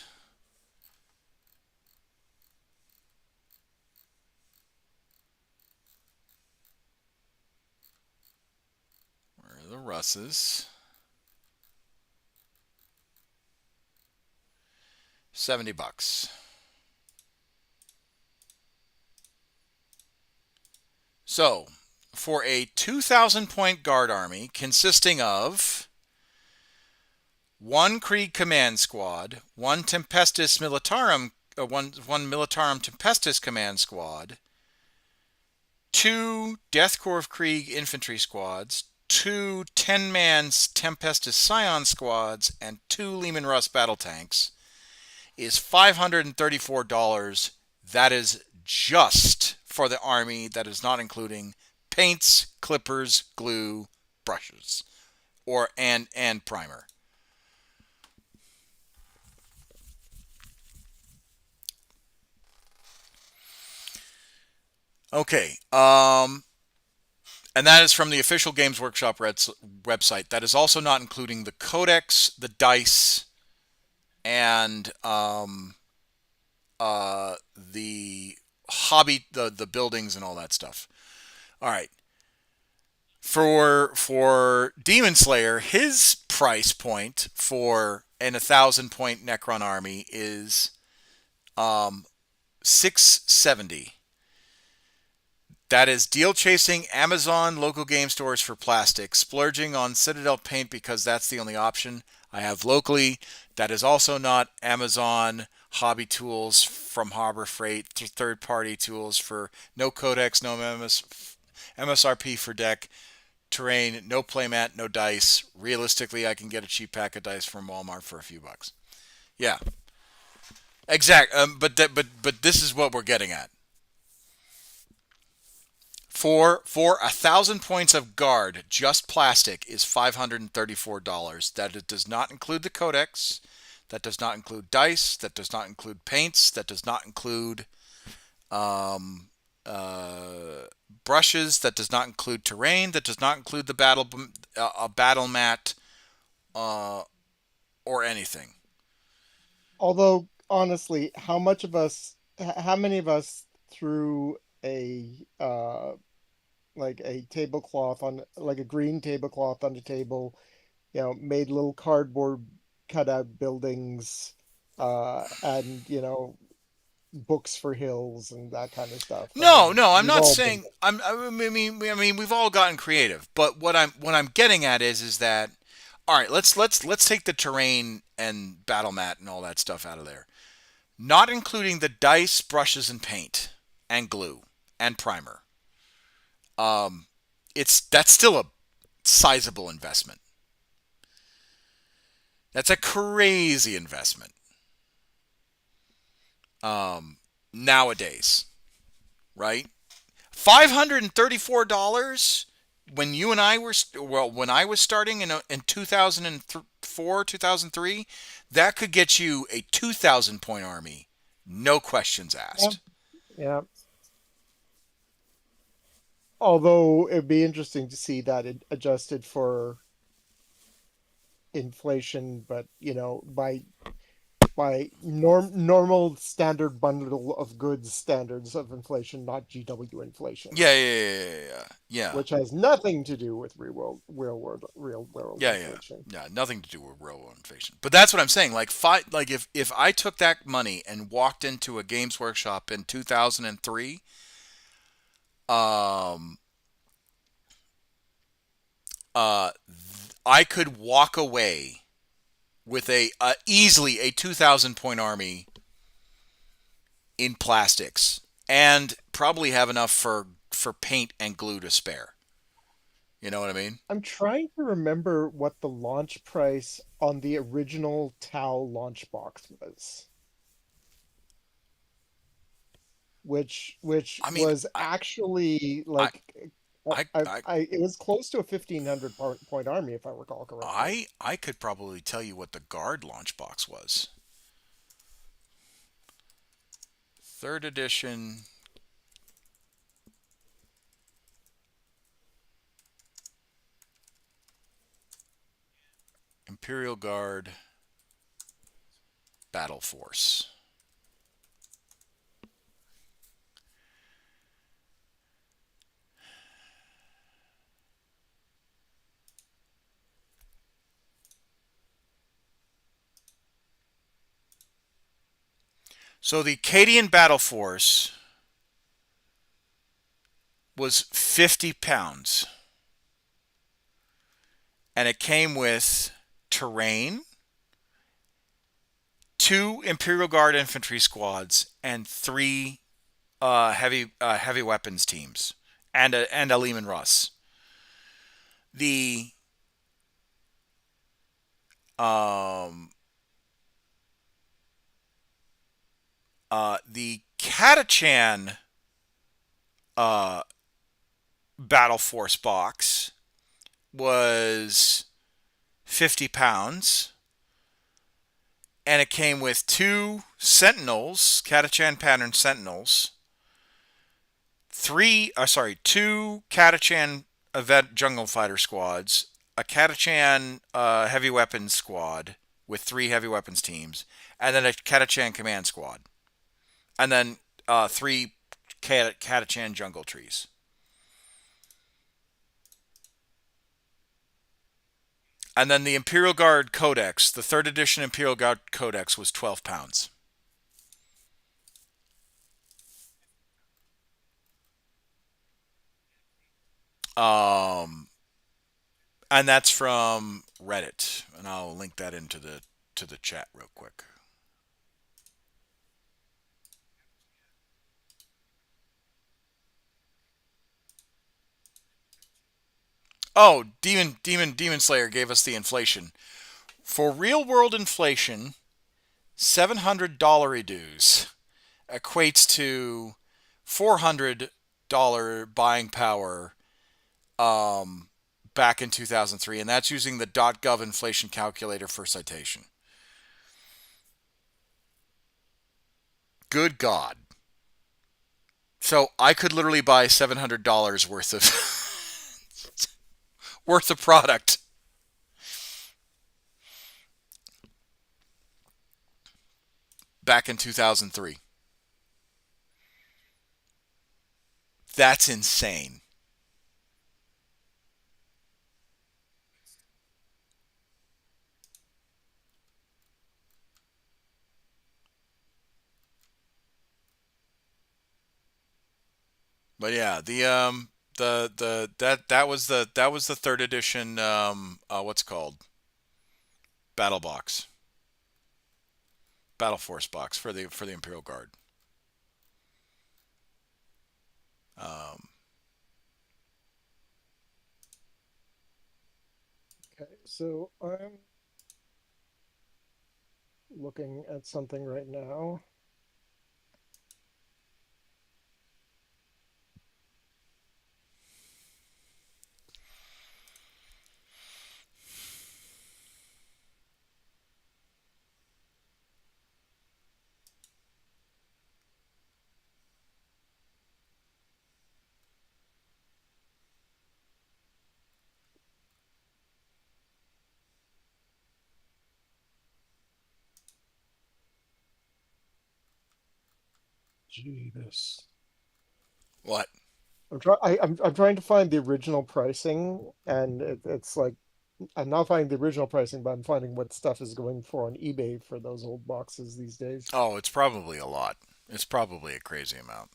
Speaker 1: Where are the Russes? 70 bucks. So, for a 2,000-point guard army consisting of 1 Krieg Command Squad, 1 Tempestus Militarum, one Militarum Tempestus Command Squad, 2 Death Corps of Krieg Infantry Squads, 2 10-man Tempestus Scion Squads, and 2 Lehman Russ battle tanks is $534. That is just for the army. That is not including paints, clippers, glue, brushes, and primer. Okay, and that is from the official Games Workshop website. That is also not including the codex, the dice, and the hobby, the buildings and all that stuff. All right. For Demon Slayer, his price point for an 1,000-point Necron army is $670. That is deal chasing Amazon local game stores for plastic, splurging on Citadel paint because that's the only option I have locally. That is also not Amazon hobby tools from Harbor Freight, third-party tools for no codex, no MSRP for deck, terrain, no playmat, no dice. Realistically, I can get a cheap pack of dice from Walmart for a few bucks. Yeah, exact. But this is what we're getting at. For 1,000 points of guard, just plastic is $534. That does not include the codex. That does not include dice. That does not include paints. That does not include brushes. That does not include terrain. That does not include the battle mat or anything.
Speaker 2: Although honestly, how many of us threw a like a tablecloth on, like a green tablecloth on the table, made little cardboard cutout buildings, and books for hills and that kind of stuff.
Speaker 1: No, I'm
Speaker 2: we've
Speaker 1: not
Speaker 2: all
Speaker 1: saying. I mean, we've all gotten creative. But what I'm getting at is that, all right, let's take the terrain and battle mat and all that stuff out of there. not including the dice, brushes, and paint, and glue, and primer. That's still a sizable investment. That's a crazy investment nowadays, right? $534 when you and I were when I was starting in 2004, 2003, that could get you a 2,000 point army, no questions
Speaker 2: Yeah,
Speaker 1: asked.
Speaker 2: yeah. Although it'd be interesting to see that it adjusted for inflation, but by normal standard bundle of goods standards of inflation, not GW inflation,
Speaker 1: Yeah.
Speaker 2: which has nothing to do with real world
Speaker 1: Yeah, yeah,
Speaker 2: inflation.
Speaker 1: yeah. Nothing to do with real inflation. But that's what I'm saying. Like, if I took that money and walked into a Games Workshop in 2003, um, I could walk away with a easily a 2,000 point army in plastics, and probably have enough for paint and glue to spare. You know what I mean?
Speaker 2: I'm trying to remember what the launch price on the original Tau launch box was, which
Speaker 1: I mean,
Speaker 2: was actually
Speaker 1: I,
Speaker 2: like
Speaker 1: I, I,
Speaker 2: it was close to a 1,500 point army if I recall correctly.
Speaker 1: I could probably tell you what the guard launch box was. Third edition. Imperial Guard Battle Force. So the Cadian Battle Force was 50 pounds. And it came with terrain, two Imperial Guard infantry squads, and three heavy weapons teams, and a Lehman Russ. The the Catachan uh, Battle Force box was 50 pounds, and it came with two Sentinels, Catachan pattern Sentinels, two Catachan event jungle fighter squads, a Catachan heavy weapons squad with three heavy weapons teams, and then a Catachan command squad, and then three Catachan jungle trees. And then the Imperial Guard Codex, the third edition Imperial Guard Codex, was 12 pounds. Um, and that's from Reddit, and I'll link that into the chat real quick. Oh, Demon Slayer gave us the inflation. For real world inflation, $700 dues equates to $400 buying power back in 2003, and that's using the .gov inflation calculator for citation. Good God. So I could literally buy $700 worth of worth of product back in 2003. That's insane. But yeah, that was the third edition what's it called? Battle box. Battle Force box for the Imperial Guard. Um,
Speaker 2: Okay, so I'm looking at something right now. Jesus.
Speaker 1: what?
Speaker 2: I'm trying to find the original pricing, and it's like I'm not finding the original pricing, but I'm finding what stuff is going for on eBay for those old boxes these days.
Speaker 1: Oh, it's probably a lot. It's probably a crazy amount.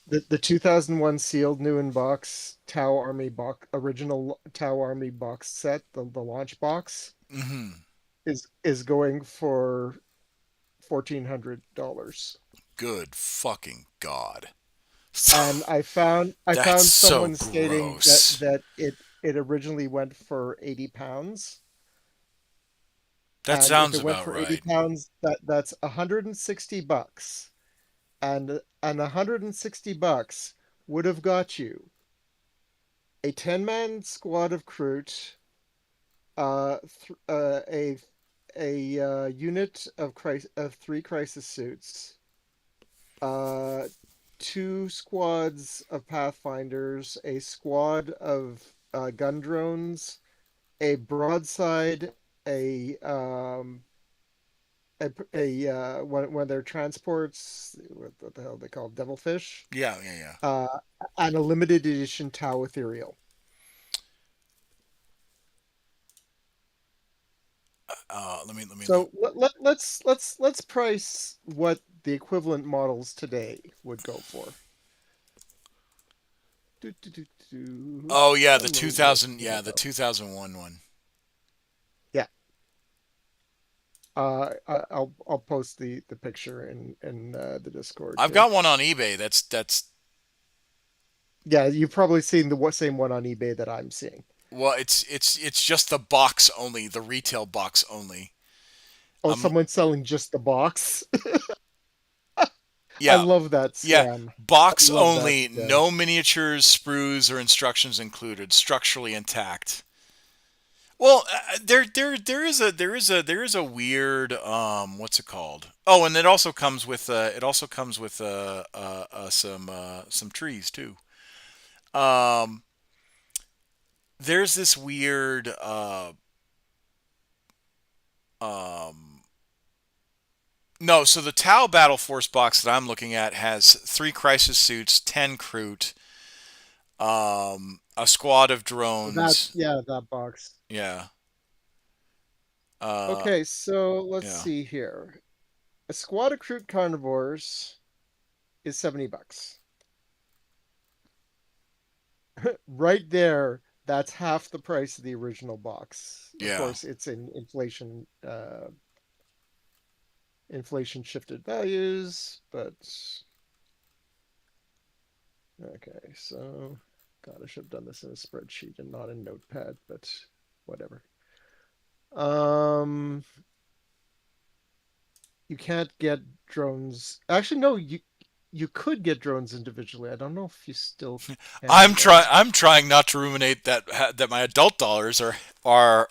Speaker 2: The 2001 sealed new in box Tau Army box original Tau Army box set, the launch box
Speaker 1: Hmm.
Speaker 2: is going for $1,400.
Speaker 1: Good fucking god.
Speaker 2: And I
Speaker 1: That's
Speaker 2: found
Speaker 1: so
Speaker 2: someone stating that
Speaker 1: gross.
Speaker 2: it originally went for 80 pounds.
Speaker 1: That
Speaker 2: And if
Speaker 1: sounds
Speaker 2: it went
Speaker 1: about
Speaker 2: for 80
Speaker 1: right.
Speaker 2: pounds, that's $160. And $160 would have got you a 10-man squad of Kroot, a unit of three crisis suits, uh, two squads of Pathfinders, a squad of gun drones, a broadside, a one of their transports, what the hell they call devilfish,
Speaker 1: Yeah, yeah, yeah.
Speaker 2: uh, and a limited edition Tau Ethereal.
Speaker 1: Let me look.
Speaker 2: So let's price what the equivalent models today would go for. Do, do, do, do.
Speaker 1: Oh yeah, the
Speaker 2: Download what
Speaker 1: 2000.
Speaker 2: we
Speaker 1: Yeah,
Speaker 2: have
Speaker 1: the
Speaker 2: up.
Speaker 1: 2001 one.
Speaker 2: Yeah. I'll post the picture in the Discord
Speaker 1: I've
Speaker 2: here.
Speaker 1: got one on eBay. That's
Speaker 2: Yeah, you've probably seen the same one on eBay that I'm seeing.
Speaker 1: well, it's just the box only, the retail box only.
Speaker 2: Oh,
Speaker 1: Um,
Speaker 2: someone's selling just the box. I
Speaker 1: yeah,
Speaker 2: love that
Speaker 1: yeah,
Speaker 2: scam. I
Speaker 1: box
Speaker 2: love that
Speaker 1: only.
Speaker 2: scam.
Speaker 1: No miniatures, sprues, or instructions included. Structurally intact. Well, there is a weird what's it called? Oh, and it also comes with some trees too. Um, there's this weird um no, so the Tau Battle Force box that I'm looking at has three crisis suits, 10 Kroot, a squad of
Speaker 2: That
Speaker 1: drones.
Speaker 2: yeah, that box.
Speaker 1: Yeah. Uh,
Speaker 2: Okay, so let's
Speaker 1: yeah.
Speaker 2: see here. A squad of crude carnivores is $70. Right there, that's half the price of the original box. Of
Speaker 1: Yeah.
Speaker 2: course, it's in inflation shifted values, but okay, so God, I should have done this in a spreadsheet and not in Notepad, but whatever. Um, you can't get drones. Actually, no, you could get drones individually. I don't know if you still can though.
Speaker 1: I'm trying not to ruminate that my adult dollars are are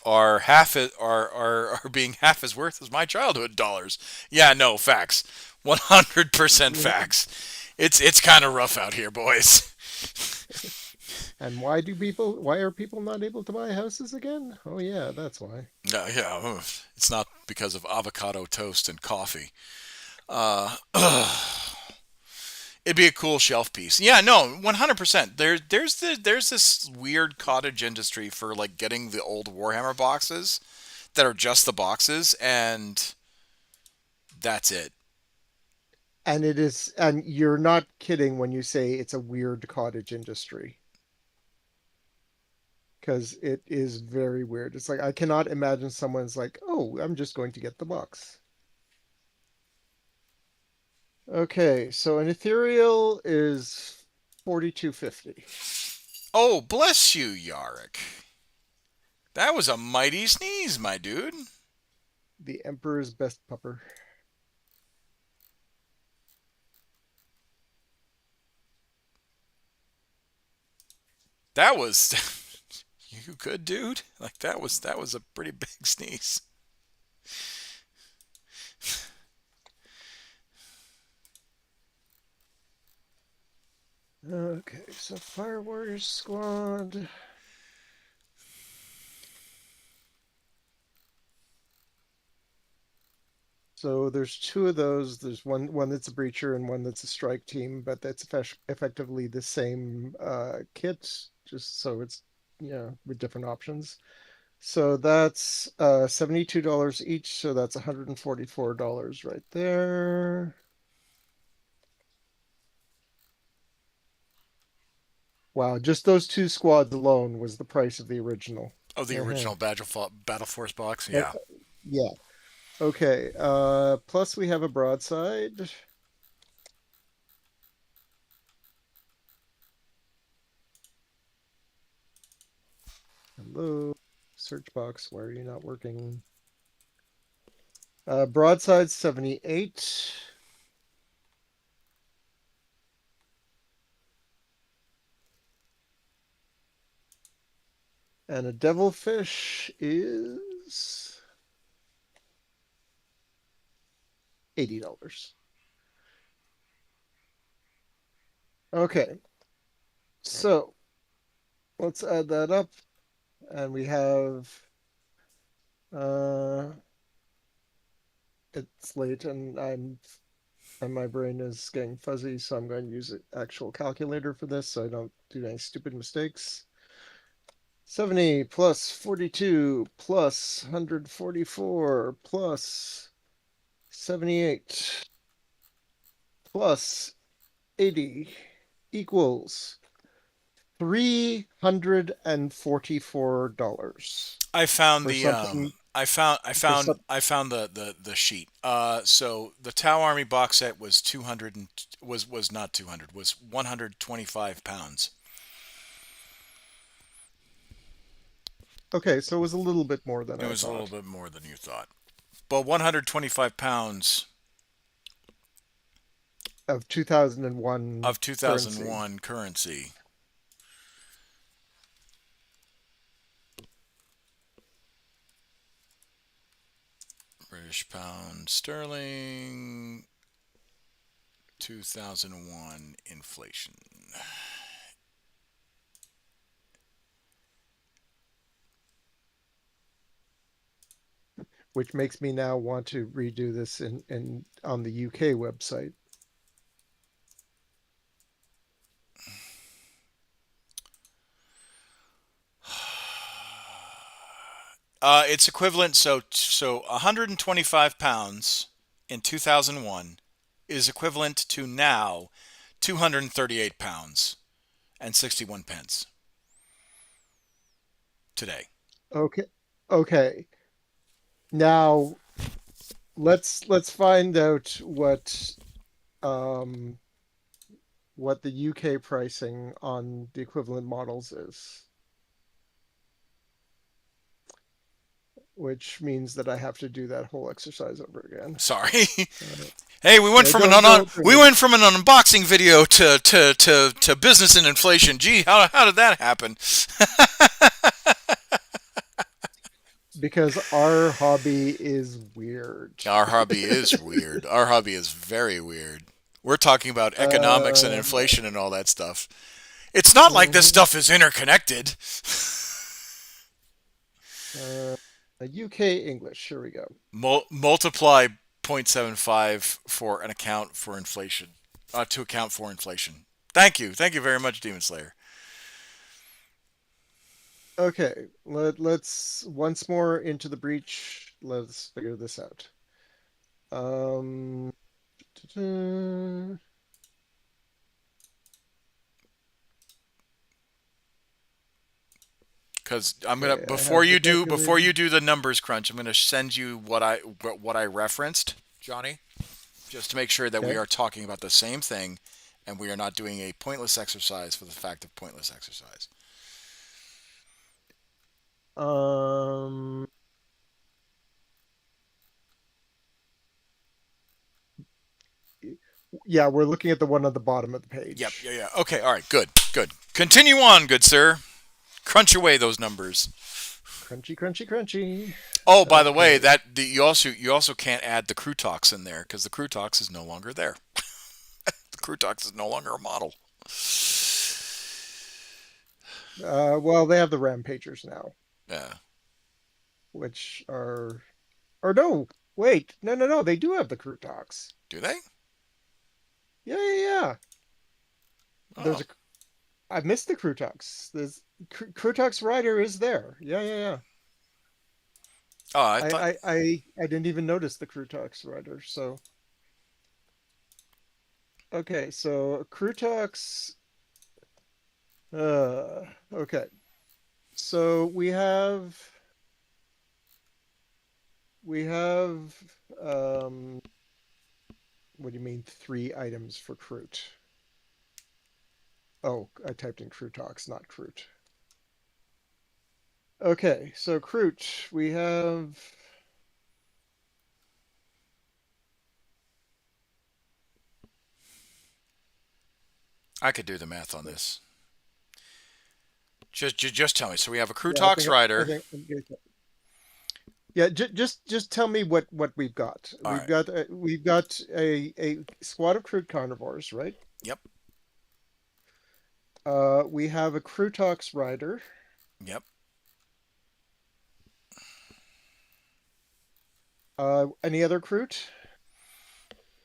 Speaker 1: being half as worth as my childhood dollars. Yeah, no, facts. 100% facts. It's kind of rough out here, boys.
Speaker 2: And why are people not able to buy houses again? Oh yeah, that's why.
Speaker 1: Yeah, it's not because of avocado toast and coffee. Uh, it'd be a cool shelf piece. Yeah, no, 100%. There's this weird cottage industry for like getting the old Warhammer boxes that are just the boxes, and that's it.
Speaker 2: And you're not kidding when you say it's a weird cottage industry, because it is very weird. It's like I cannot imagine someone's like, "Oh, I'm just going to get the box." Okay, so an ethereal is 42.50.
Speaker 1: Oh, bless you, Yarrick. That was a mighty sneeze, my dude.
Speaker 2: The Emperor's Best Pupper.
Speaker 1: That was you good, dude? Like that was a pretty big sneeze.
Speaker 2: Okay, so Fire Warriors Squad. So there's two of those. There's one that's a breacher and one that's a strike team, but that's effectively the same kit, just so it's with different options. So that's $72 each, so that's $144 right there. Wow, just those two squads alone was the price of the original.
Speaker 1: Oh, the
Speaker 2: Uh-huh.
Speaker 1: original Battle Force box.
Speaker 2: Uh,
Speaker 1: Yeah.
Speaker 2: yeah. Okay. Plus we have a broadside. Hello. Search box, why are you not working? Broadside 78. And a devilfish is $80. Okay. So let's add that up. And we have uh it's late and my brain is getting fuzzy, so I'm going to use an actual calculator for this so I don't do any stupid mistakes. 70 plus 42 plus 144 plus 78 plus 80 equals $344
Speaker 1: I found
Speaker 2: for
Speaker 1: the
Speaker 2: something for some
Speaker 1: I found the sheet. So the Tau Army box set was 200 and was not 200, was 125 pounds.
Speaker 2: Okay, so it was a little bit more than
Speaker 1: It
Speaker 2: I
Speaker 1: was a little
Speaker 2: thought.
Speaker 1: bit more than you thought. But 125 pounds
Speaker 2: Of 2001
Speaker 1: of
Speaker 2: currency.
Speaker 1: 2001 currency. British pound sterling 2001 inflation.
Speaker 2: Which makes me now want to redo this in on the UK website.
Speaker 1: It's equivalent. So 125 pounds in 2001 is equivalent to now 238 pounds and 61 pence today.
Speaker 2: Okay. Okay. Now let's find out um what the UK pricing on the equivalent models is, which means that I have to do that whole exercise over again.
Speaker 1: Sorry. Hey,
Speaker 2: No, don't
Speaker 1: we
Speaker 2: worry.
Speaker 1: went from an unboxing video to business and inflation. Gee, how did that happen?
Speaker 2: Because our hobby is weird.
Speaker 1: Our hobby is weird. Our hobby is very weird. We're talking about economics and
Speaker 2: Uh,
Speaker 1: inflation and all that stuff. It's not like this
Speaker 2: mhm.
Speaker 1: stuff is interconnected.
Speaker 2: uh, UK English. Here we go.
Speaker 1: Multiply 0.75 for an account for inflation, to account for inflation. Thank you very much, Demon Slayer.
Speaker 2: Okay, let's once more into the breach. Let's figure this out. Um,
Speaker 1: Because I'm gonna
Speaker 2: okay, I have the
Speaker 1: before
Speaker 2: calculator.
Speaker 1: you do the numbers crunch, I'm gonna send you what I referenced, Johnny. just to make sure that we
Speaker 2: Okay.
Speaker 1: are talking about the same thing and we are not doing a pointless exercise for the fact of pointless exercise.
Speaker 2: Um, yeah, we're looking at the one on the bottom of the
Speaker 1: Yep,
Speaker 2: page.
Speaker 1: yeah. Okay, all right, good, good. Continue on, good sir. Crunch away those numbers.
Speaker 2: Crunchy, crunchy, crunchy.
Speaker 1: Oh, by the way,
Speaker 2: Okay.
Speaker 1: you also can't add the Crutox in there because the Crutox is no longer there. The Crutox is no longer a model.
Speaker 2: Well, they have the Rampagers now,
Speaker 1: Yeah.
Speaker 2: which are, or no, wait, no, they do have the Crutox.
Speaker 1: Do they?
Speaker 2: Yeah.
Speaker 1: Oh.
Speaker 2: There's a, I missed the Crutox. There's Crutox Rider is there. Yeah.
Speaker 1: Oh, I thought.
Speaker 2: I didn't even notice the Crutox Rider. So okay, so Crutox. Okay. So we have um what do you mean 3 items for Crut? Oh, I typed in Crutox, not Crut. Okay, so Crut, we have
Speaker 1: I could do the math on this. Just tell me. So we have a
Speaker 2: yeah, I
Speaker 1: Crutox
Speaker 2: think I
Speaker 1: rider.
Speaker 2: think yeah, just tell me what we've got.
Speaker 1: All
Speaker 2: We've
Speaker 1: right.
Speaker 2: got a squad of Crut carnivores, right?
Speaker 1: Yep.
Speaker 2: We have a Crutox rider.
Speaker 1: Yep.
Speaker 2: Any other Crut?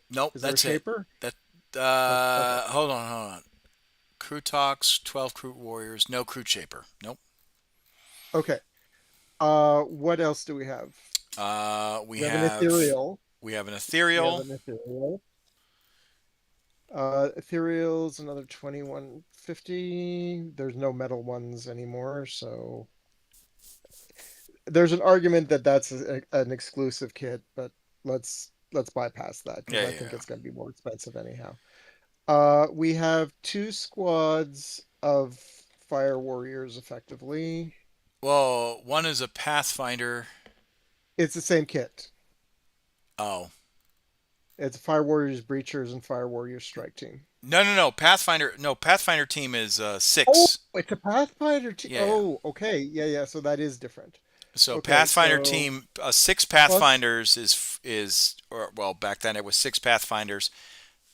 Speaker 1: Nope.
Speaker 2: Is there a
Speaker 1: That's it.
Speaker 2: shaper?
Speaker 1: That.
Speaker 2: Okay.
Speaker 1: Hold on. Crutox, 12 Crute Warriors, no Crute Shaper. Nope.
Speaker 2: Okay. What else do we have?
Speaker 1: We
Speaker 2: We have an
Speaker 1: have
Speaker 2: ethereal.
Speaker 1: we have an
Speaker 2: We have
Speaker 1: ethereal.
Speaker 2: an ethereal. Ethereal's another 2150. There's no metal ones anymore, so there's an argument that that's an exclusive kit, but let's bypass that because
Speaker 1: Yeah,
Speaker 2: I
Speaker 1: yeah,
Speaker 2: think
Speaker 1: yeah.
Speaker 2: it's going to be more expensive anyhow. We have 2 squads of fire warriors effectively.
Speaker 1: Well, one is a Pathfinder.
Speaker 2: It's the same kit.
Speaker 1: Oh.
Speaker 2: It's Fire Warriors Breachers and Fire Warriors Strike Team.
Speaker 1: No. Pathfinder. No, Pathfinder team is
Speaker 2: Oh,
Speaker 1: 6.
Speaker 2: it's a Pathfinder team.
Speaker 1: Yeah.
Speaker 2: Oh, okay. Yeah. So that is different.
Speaker 1: So
Speaker 2: Okay,
Speaker 1: Pathfinder
Speaker 2: so
Speaker 1: team, 6
Speaker 2: plus
Speaker 1: Pathfinders is or well back then it was 6 Pathfinders.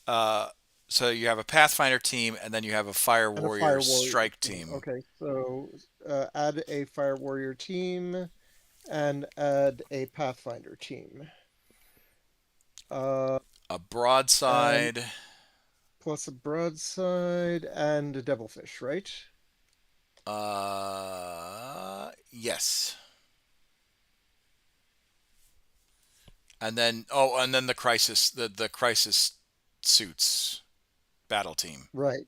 Speaker 1: Uh, so you have a Pathfinder team and then you have a Fire
Speaker 2: and a
Speaker 1: Warrior
Speaker 2: Fire Warrior
Speaker 1: Strike
Speaker 2: team.
Speaker 1: team.
Speaker 2: Okay, so add a Fire Warrior team and add a Pathfinder team.
Speaker 1: A
Speaker 2: And
Speaker 1: broadside.
Speaker 2: plus a broadside and a devilfish, right?
Speaker 1: Yes. And then the crisis suits battle team.
Speaker 2: Right.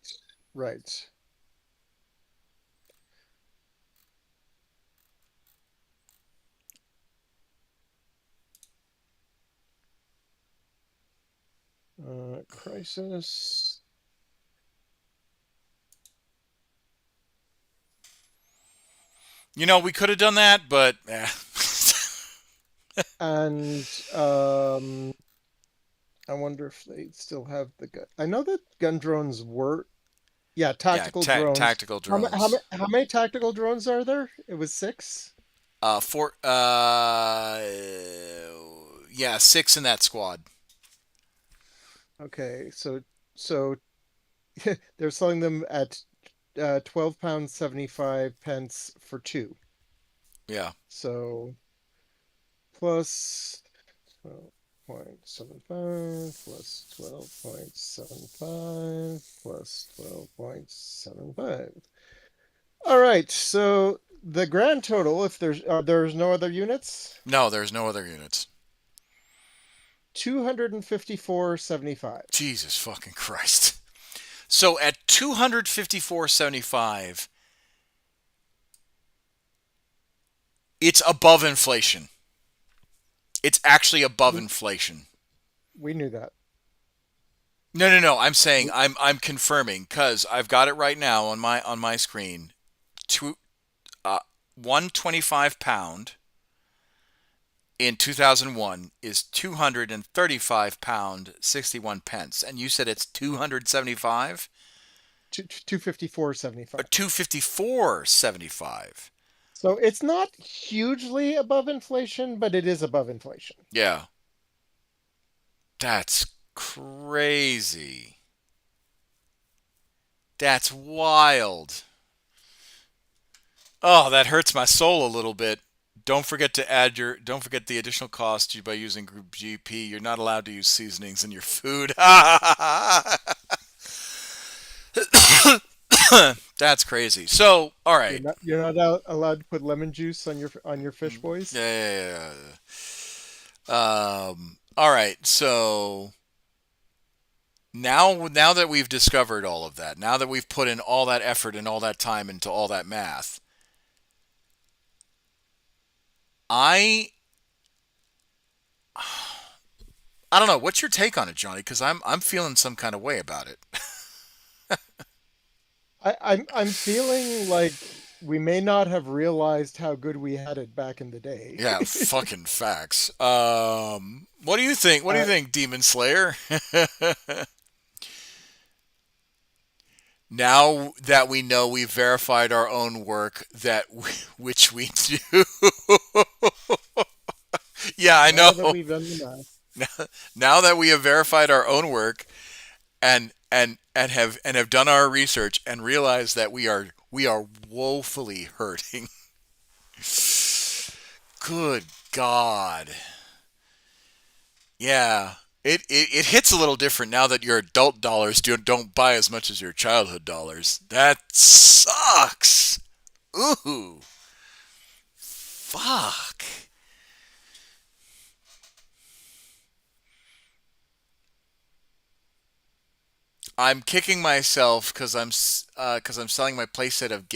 Speaker 2: Crisis.
Speaker 1: We could have done that, but
Speaker 2: And I wonder if they still have the gun. I know that gun drones were, yeah,
Speaker 1: yeah,
Speaker 2: tactical drones.
Speaker 1: tactical
Speaker 2: How
Speaker 1: drones.
Speaker 2: how many tactical drones are there? It was 6.
Speaker 1: For yeah, 6 in that squad.
Speaker 2: Okay, so they're selling them at £12 75 pence for 2.
Speaker 1: Yeah.
Speaker 2: So plus 12.75 plus 12.75 plus 12.75. All right, so the grand total, if there's no other units,
Speaker 1: No, there's no other units.
Speaker 2: 254.75.
Speaker 1: Jesus fucking Christ. So at 254.75, it's above inflation. It's actually above
Speaker 2: We
Speaker 1: inflation.
Speaker 2: we knew that.
Speaker 1: No, no, no. I'm saying I'm confirming because I've got it right now on my screen. Two, 125 pound in 2001 is 235 pound 61 pence, and you said it's 275 or
Speaker 2: 254.75.
Speaker 1: 254.75.
Speaker 2: So it's not hugely above inflation, but it is above inflation.
Speaker 1: Yeah, that's crazy. That's wild. Oh, that hurts my soul a little bit. Don't forget the additional cost by using Group GP. You're not allowed to use seasonings in your food. That's crazy. So, all right.
Speaker 2: You're not allowed to put lemon juice on your fish boys.
Speaker 1: Yeah. All right. So now that we've discovered all of that, now that we've put in all that effort and all that time into all that math, I I don't know. What's your take on it, Johnny? Because I'm feeling some kind of way about it.
Speaker 2: I'm feeling like we may not have realized how good we had it back in the day.
Speaker 1: Yeah, fucking facts. What do you think? What do you
Speaker 2: Uh,
Speaker 1: think, Demon Slayer? Now that we know we've verified our own work, which we do. Yeah, I
Speaker 2: now that
Speaker 1: know.
Speaker 2: we've done the math.
Speaker 1: Now that we have verified our own work and have done our research and realized that we are woefully hurting. Good God. Yeah. It hits a little different now that your adult dollars don't buy as much as your childhood dollars. That sucks. Ooh. Fuck. I'm kicking myself because I'm selling my playset of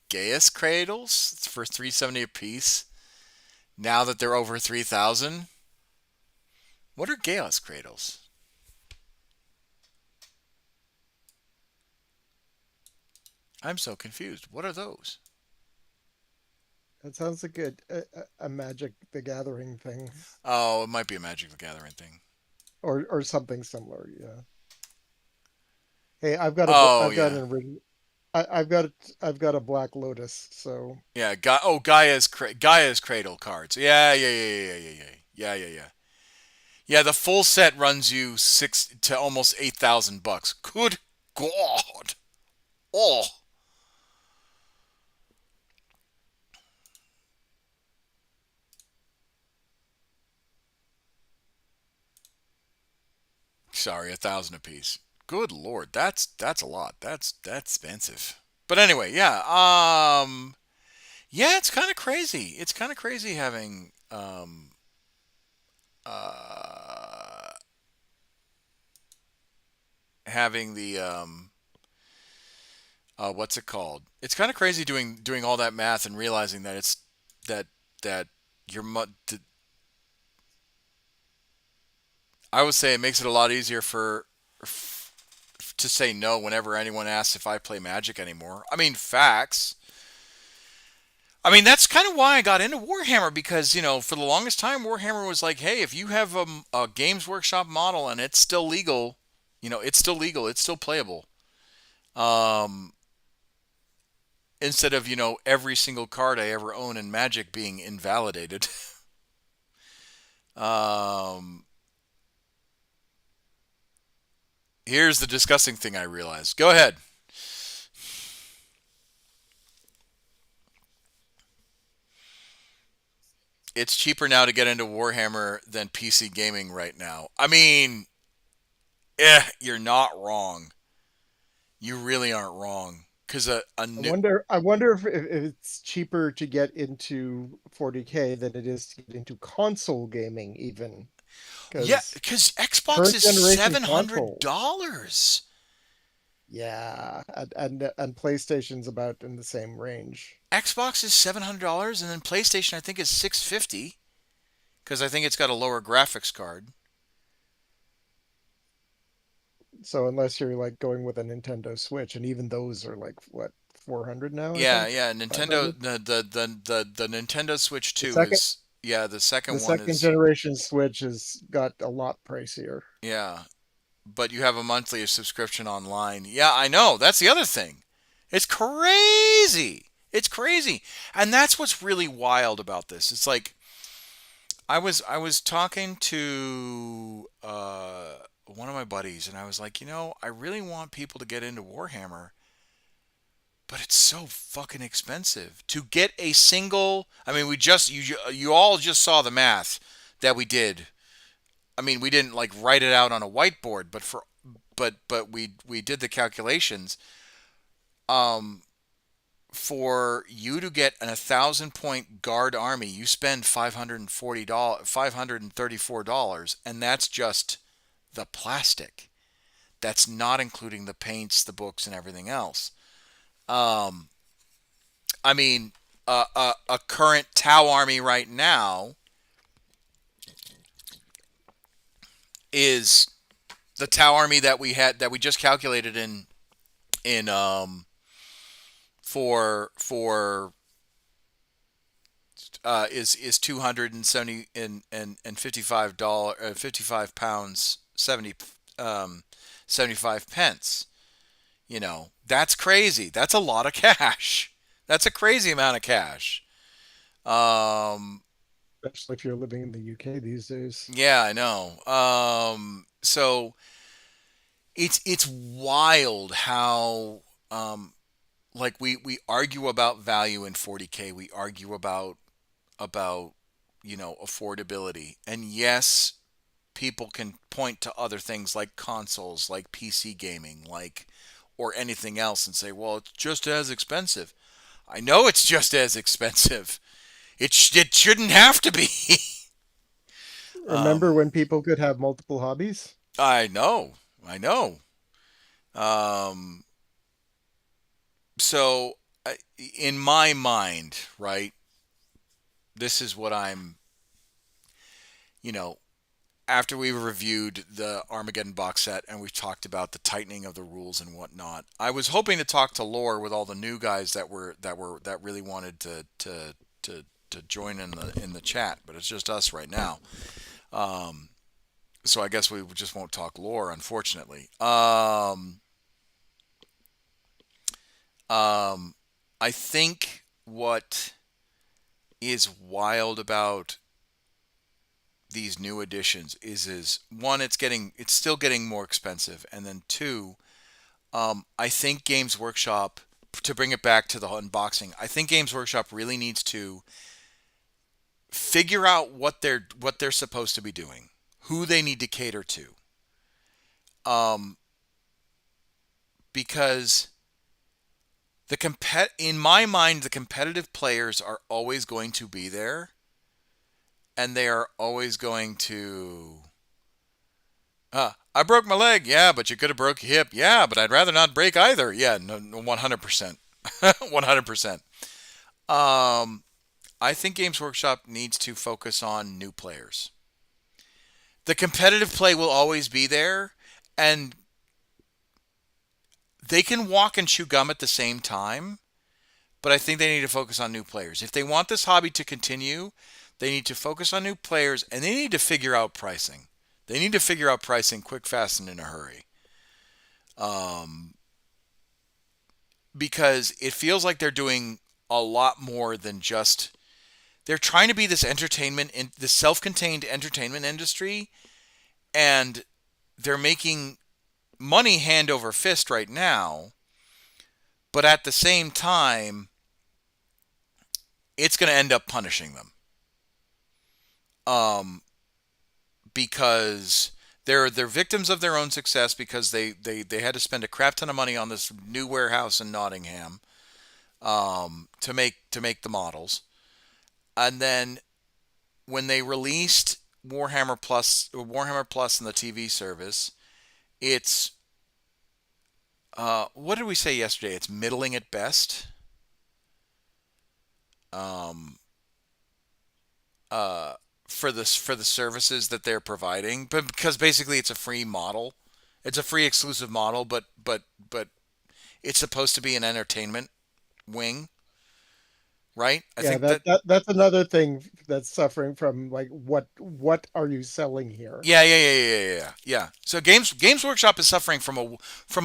Speaker 1: Gaius cradles for 370 a piece. Now that they're over 3,000. What are Gaius cradles? I'm so confused. What are those?
Speaker 2: That sounds like a Magic the Gathering thing,
Speaker 1: Oh, it might be a Magic the Gathering thing.
Speaker 2: or something similar. Yeah. Hey,
Speaker 1: Oh
Speaker 2: I've got
Speaker 1: yeah,
Speaker 2: an original. I've got a Black Lotus. So
Speaker 1: yeah. Gaia's Cradle cards. Yeah. Yeah, the full set runs you six to almost $8,000. Good God. Oh, sorry, 1,000 a piece. Good Lord, that's a lot. That's expensive. But anyway, yeah. Yeah, it's kind of crazy. It's kind of crazy uh, having the what's it called? It's kind of crazy doing all that math and realizing that that that your I would say it makes it a lot easier to say no whenever anyone asks if I play Magic anymore. I mean, facts. I mean, that's kind of why I got into Warhammer because, for the longest time, Warhammer was like, hey, if you have a Games Workshop model and it's still legal, it's still legal, it's still playable. Um, Instead of, every single card I ever own in Magic being invalidated. um, Here's the disgusting thing I realized. Go ahead. It's cheaper now to get into Warhammer than PC gaming right now. I mean, you're not wrong. You really aren't wrong. Because a new.
Speaker 2: I wonder if it's cheaper to get into 40K than it is to get into console gaming, even
Speaker 1: Yeah,
Speaker 2: because
Speaker 1: because Xbox
Speaker 2: current
Speaker 1: is
Speaker 2: generation
Speaker 1: $700.
Speaker 2: consoles. Yeah, and PlayStation's about in the same range.
Speaker 1: Xbox is $700, and then PlayStation I think is 650 because I think it's got a lower graphics card.
Speaker 2: So unless you're like going with a Nintendo Switch, and even those are like what, 400 now, I
Speaker 1: Yeah,
Speaker 2: think,
Speaker 1: yeah. Nintendo
Speaker 2: 500.
Speaker 1: the Nintendo Switch
Speaker 2: The
Speaker 1: 2
Speaker 2: second
Speaker 1: is, yeah, the
Speaker 2: the
Speaker 1: second one
Speaker 2: second
Speaker 1: is,
Speaker 2: generation Switch has got a lot pricier.
Speaker 1: yeah. But you have a monthly subscription online. Yeah, I know. That's the other thing. It's crazy. It's crazy. And that's what's really wild about this. It's like I was talking to one of my buddies, and I was like, I really want people to get into Warhammer, but it's so fucking expensive to get a single. I mean, you all just saw the math that we did. I mean, we didn't like write it out on a whiteboard, but we did the calculations. Um, for you to get an 1,000 point guard army, you spend $534, and that's just the plastic. That's not including the paints, the books, and everything else. Um, I mean, a current Tau army right now is the Tau army that we just calculated in for is 270 and $55 £55 70 um 75 pence. That's crazy. That's a lot of cash. That's a crazy amount of cash. Um,
Speaker 2: Especially if you're living in the UK these days.
Speaker 1: yeah, I know. So it's wild how like we argue about value in 40K. We argue about affordability. And yes, people can point to other things like consoles, like PC gaming, like or anything else and say, "Well, it's just as expensive." I know it's just as expensive. It shouldn't have to be.
Speaker 2: Remember when people could have multiple hobbies?
Speaker 1: I know. I know. Um, so in my mind, right? This is what I'm, you know, after we've reviewed the Armageddon box set and we've talked about the tightening of the rules and whatnot, I was hoping to talk to Lore with all the new guys that really wanted to join in the chat, but it's just us right now. Um, so I guess we just won't talk Lore, unfortunately. Um, I think what is wild about these new editions is one, it's still getting more expensive, and then two, I think Games Workshop, to bring it back to the unboxing, I think Games Workshop really needs to figure out what they're supposed to be doing, who they need to cater to, um, because in my mind the competitive players are always going to be there, and they are always going to. I broke my leg. Yeah, but you could have broke your hip. Yeah, but I'd rather not break either. Yeah, no, 100%. 100%. Um, I think Games Workshop needs to focus on new players. The competitive play will always be there, and they can walk and chew gum at the same time, but I think they need to focus on new players. If they want this hobby to continue, they need to focus on new players, and they need to figure out pricing. They need to figure out pricing quick, fast, and in a hurry. Um, because it feels like they're doing a lot more than just they're trying to be this entertainment in the self-contained entertainment industry, and they're making money hand over fist right now, but at the same time it's going to end up punishing them. Because they're victims of their own success, because they had to spend a crap ton of money on this new warehouse in Nottingham, to make the models, and then when they released Warhammer Plus and the TV service, it's what did we say yesterday? It's middling at best. Um, for the services that they're providing, but because basically it's a free model, It's a free exclusive model, but it's supposed to be an entertainment wing, right? I
Speaker 2: Yeah,
Speaker 1: think that
Speaker 2: that's another thing that's suffering from like what are you selling here?
Speaker 1: yeah. So Games Workshop is suffering from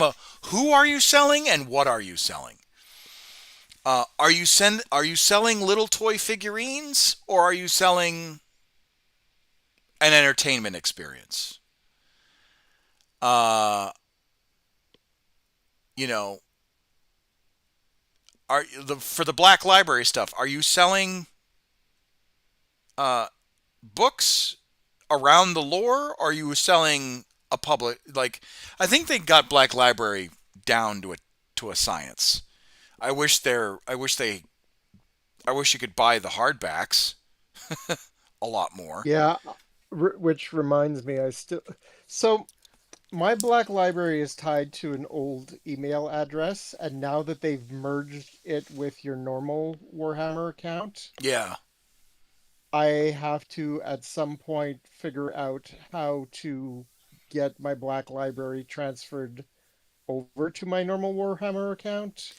Speaker 1: a who are you selling and what are you selling? Are you selling little toy figurines or are you selling an entertainment experience? Uh, you know, for the Black Library stuff, are you selling uh, books around the lore? Or are you selling a public like? I think they got Black Library down to a science. I wish you could buy the hardbacks a lot more.
Speaker 2: Yeah, which reminds me, I still so my Black Library is tied to an old email address, and now that they've merged it with your normal Warhammer account,
Speaker 1: Yeah,
Speaker 2: I have to at some point figure out how to get my Black Library transferred over to my normal Warhammer account,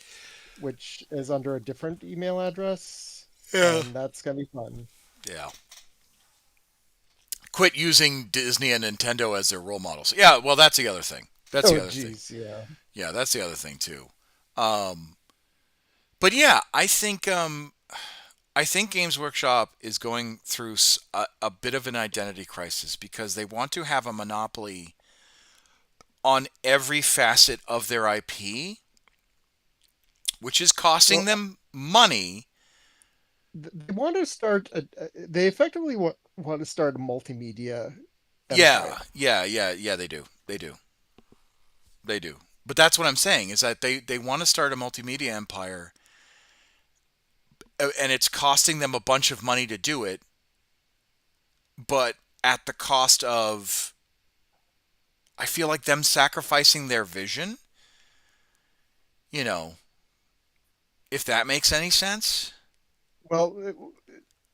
Speaker 2: which is under a different email address,
Speaker 1: yeah,
Speaker 2: and that's gonna be fun.
Speaker 1: yeah. Quit using Disney and Nintendo as their role models. Yeah, well, that's the other thing. That's the
Speaker 2: Oh,
Speaker 1: other thing.
Speaker 2: geez, yeah.
Speaker 1: Yeah, that's the other thing too. Um, but yeah, I think Games Workshop is going through a bit of an identity crisis because they want to have a monopoly on every facet of their IP, which is costing
Speaker 2: Well,
Speaker 1: them money.
Speaker 2: they want to start they effectively want to start a multimedia
Speaker 1: Yeah,
Speaker 2: empire.
Speaker 1: yeah. They do. They do. They do. But that's what I'm saying is that they want to start a multimedia empire, and it's costing them a bunch of money to do it, but at the cost of, I feel like, them sacrificing their vision. You know, if that makes any sense.
Speaker 2: Well,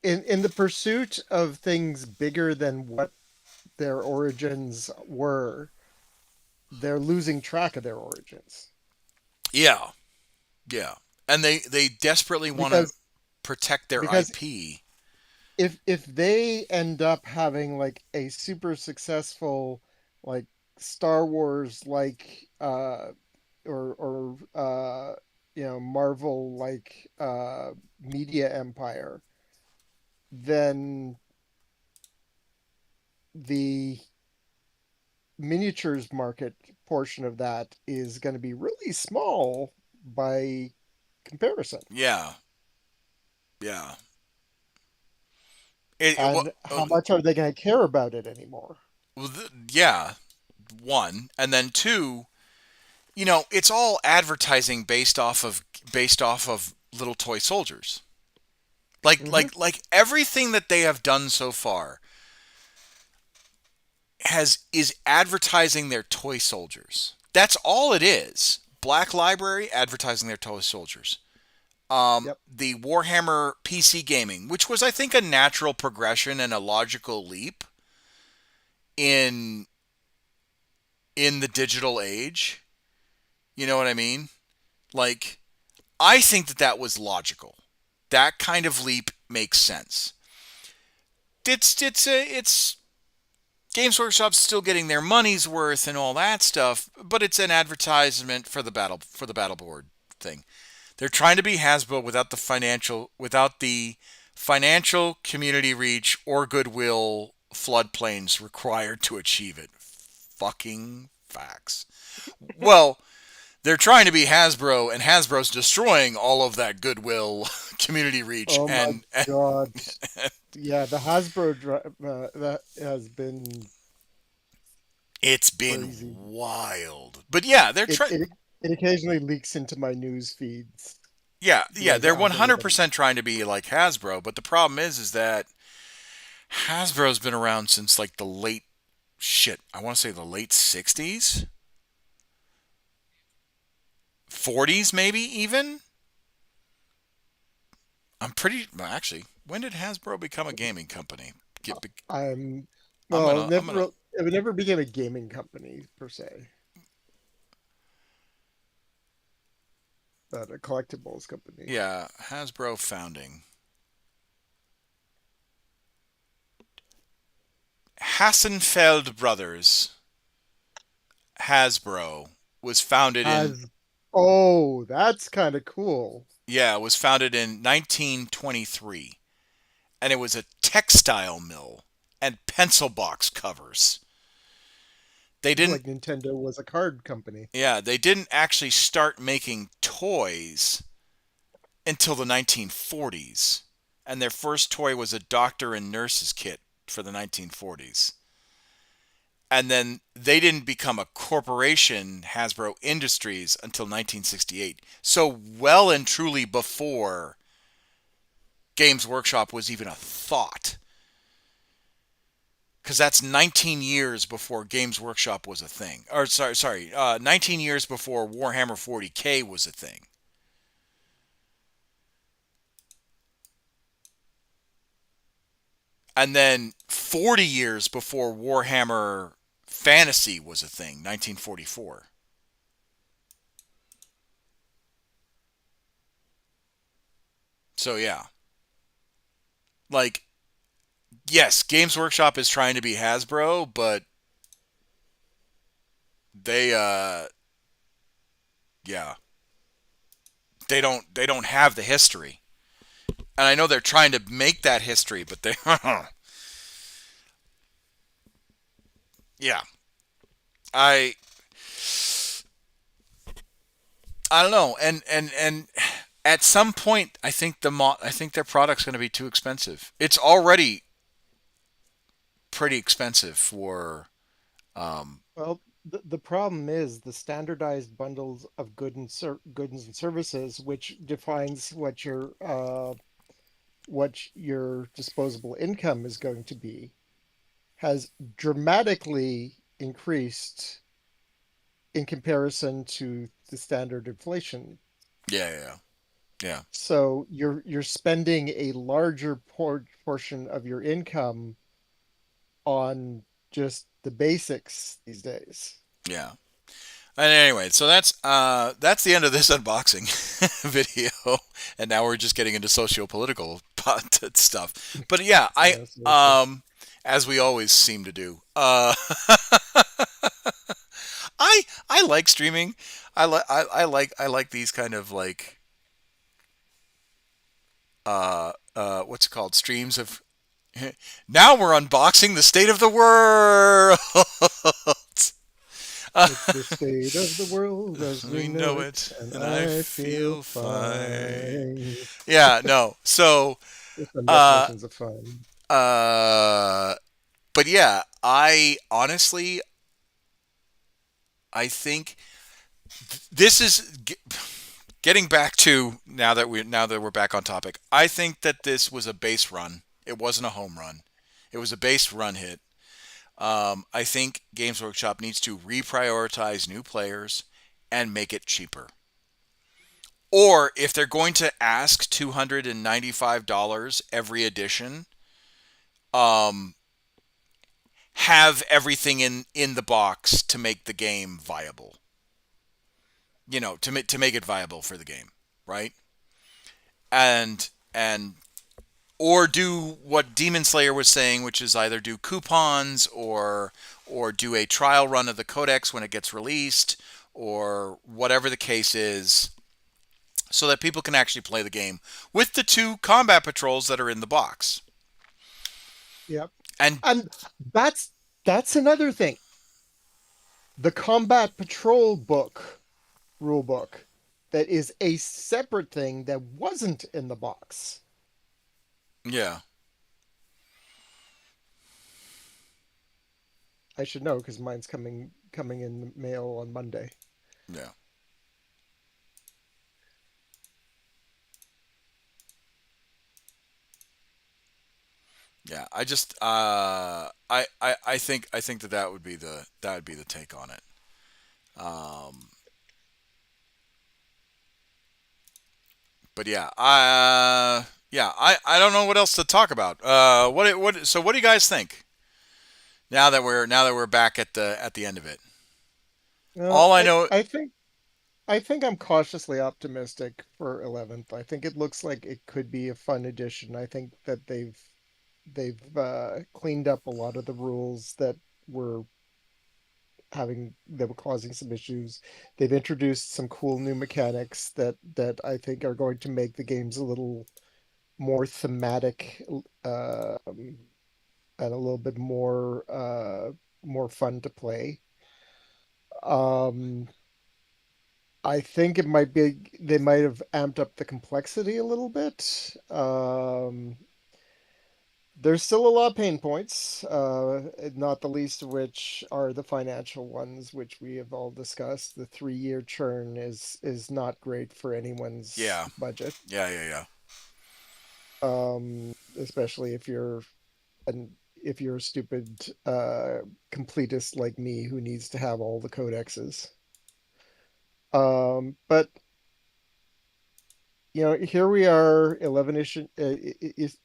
Speaker 2: in the pursuit of things bigger than what their origins were, they're losing track of their origins.
Speaker 1: Yeah, yeah. And they desperately want to
Speaker 2: Because
Speaker 1: protect their
Speaker 2: because
Speaker 1: IP.
Speaker 2: if they end up having like a super successful like Star Wars like Marvel like media empire, then the miniatures market portion of that is going to be really small by comparison.
Speaker 1: Yeah, yeah.
Speaker 2: And how much are they going to care about it anymore?
Speaker 1: Yeah, one, and then two. It's all advertising based off of little toy soldiers.
Speaker 2: Hmm.
Speaker 1: Like everything that they have done so far has is advertising their toy soldiers. That's all it is. Black Library advertising their toy soldiers.
Speaker 2: Yep.
Speaker 1: The Warhammer PC gaming, which was, I think, a natural progression and a logical leap in in the digital age. You know what I mean? Like, I think that that was logical. That kind of leap makes sense. It's Games Workshop's still getting their money's worth and all that stuff, but it's an advertisement for the battle board thing. They're trying to be Hasbro without the financial, community reach, or goodwill floodplains required to achieve it. Fucking facts. Well, they're trying to be Hasbro, and Hasbro's destroying all of that goodwill, community reach,
Speaker 2: Oh my
Speaker 1: and
Speaker 2: God. Yeah, the that has been
Speaker 1: it's been
Speaker 2: crazy.
Speaker 1: wild. But yeah, they're
Speaker 2: It
Speaker 1: trying.
Speaker 2: it it occasionally leaks into my news feeds
Speaker 1: Yeah,
Speaker 2: like
Speaker 1: they're
Speaker 2: on everybody.
Speaker 1: 100% trying to be like Hasbro, but the problem is that Hasbro's been around since like the late shit. I want to say the late 60s, 40s maybe even. I'm pretty well, actually. When did Hasbro become a gaming company?
Speaker 2: I'm
Speaker 1: I'm
Speaker 2: well,
Speaker 1: gonna.
Speaker 2: it never became a gaming company per se. a collectibles company.
Speaker 1: Yeah, Hasbro founding. Hassenfeld Brothers, Hasbro, was founded in
Speaker 2: Has Oh, that's kind of cool.
Speaker 1: yeah, was founded in 1923, and it was a textile mill and pencil box covers. They didn't
Speaker 2: Like Nintendo was a card company.
Speaker 1: yeah, they didn't actually start making toys until the 1940s. And their first toy was a doctor and nurse's kit for the 1940s. And then they didn't become a corporation, Hasbro Industries, until 1968. So well and truly before Games Workshop was even a thought. Because that's 19 years before Games Workshop was a thing. Or 19 years before Warhammer 40K was a thing. And then 40 years before Warhammer Fantasy was a thing, 1944. So yeah, like yes, Games Workshop is trying to be Hasbro, but they yeah, they don't have the history. And I know they're trying to make that history, but they yeah. I I don't know. And at some point I think their product's going to be too expensive. It's already pretty expensive for
Speaker 2: Well, the problem is the standardized bundles of goods and services, which defines what your disposable income is going to be, has dramatically increased in comparison to the standard inflation.
Speaker 1: yeah. Yeah.
Speaker 2: So you're spending a larger portion of your income on just the basics these days.
Speaker 1: Yeah. And anyway, so that's the end of this unboxing video, and now we're just getting into socio-political stuff. But yeah,
Speaker 2: Absolutely.
Speaker 1: as we always seem to do, I like streaming. I like these kind of like what's it called, streams of. Now we're unboxing the state of the world.
Speaker 2: It's the state of the world as we
Speaker 1: We
Speaker 2: know
Speaker 1: know
Speaker 2: it,
Speaker 1: it,
Speaker 2: and
Speaker 1: and I
Speaker 2: I feel
Speaker 1: feel fine.
Speaker 2: fine.
Speaker 1: Yeah, no. So,
Speaker 2: Just some
Speaker 1: uh,
Speaker 2: definitions of fun.
Speaker 1: uh, but yeah, I honestly, I think this is getting back to now that we're back on topic. I think that this was a base run. It wasn't a home run. It was a base run hit. I think Games Workshop needs to reprioritize new players and make it cheaper. Or if they're going to ask $295 every edition, um, have everything in the box to make the game viable. You know, to make it viable for the game, right? And or do what Demon Slayer was saying, which is either do coupons or do a trial run of the codex when it gets released, or whatever the case is, so that people can actually play the game with the two combat patrols that are in the box.
Speaker 2: Yep.
Speaker 1: And
Speaker 2: And that's another thing. The Combat Patrol rule book, that is a separate thing that wasn't in the box.
Speaker 1: yeah,
Speaker 2: I should know because mine's coming in the mail on Monday.
Speaker 1: yeah, yeah. I just I think that would be the take on it. Um, but I don't know what else to talk about. What do you guys think now that we're back at the end of it?
Speaker 2: Well,
Speaker 1: All I
Speaker 2: I
Speaker 1: know,
Speaker 2: I think I think I'm cautiously optimistic for 11th. I think it looks like it could be a fun addition. I think that they've cleaned up a lot of the rules were that were causing some issues. They've introduced some cool new mechanics that I think are going to make the games a little more thematic, and a little bit more fun to play. Um, I think it might be they might have amped up the complexity a little bit. There's still a lot of pain points, not the least of which are the financial ones, which we have all discussed. The 3-year churn is not great for anyone's
Speaker 1: Yeah,
Speaker 2: budget,
Speaker 1: yeah.
Speaker 2: especially if you're a stupid completist like me who needs to have all the codexes. But here we are, 11 issue, is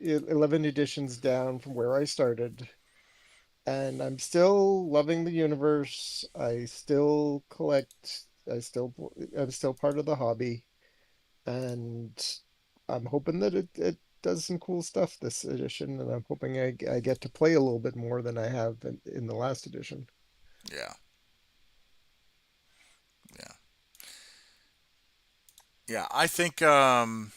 Speaker 2: 11 editions down from where I started, and I'm still loving the universe. I still collect. I'm still part of the hobby, and I'm hoping that it does some cool stuff this edition, and I'm hoping I get to play a little bit more than I have in the last edition.
Speaker 1: Yeah, yeah, yeah. I think um,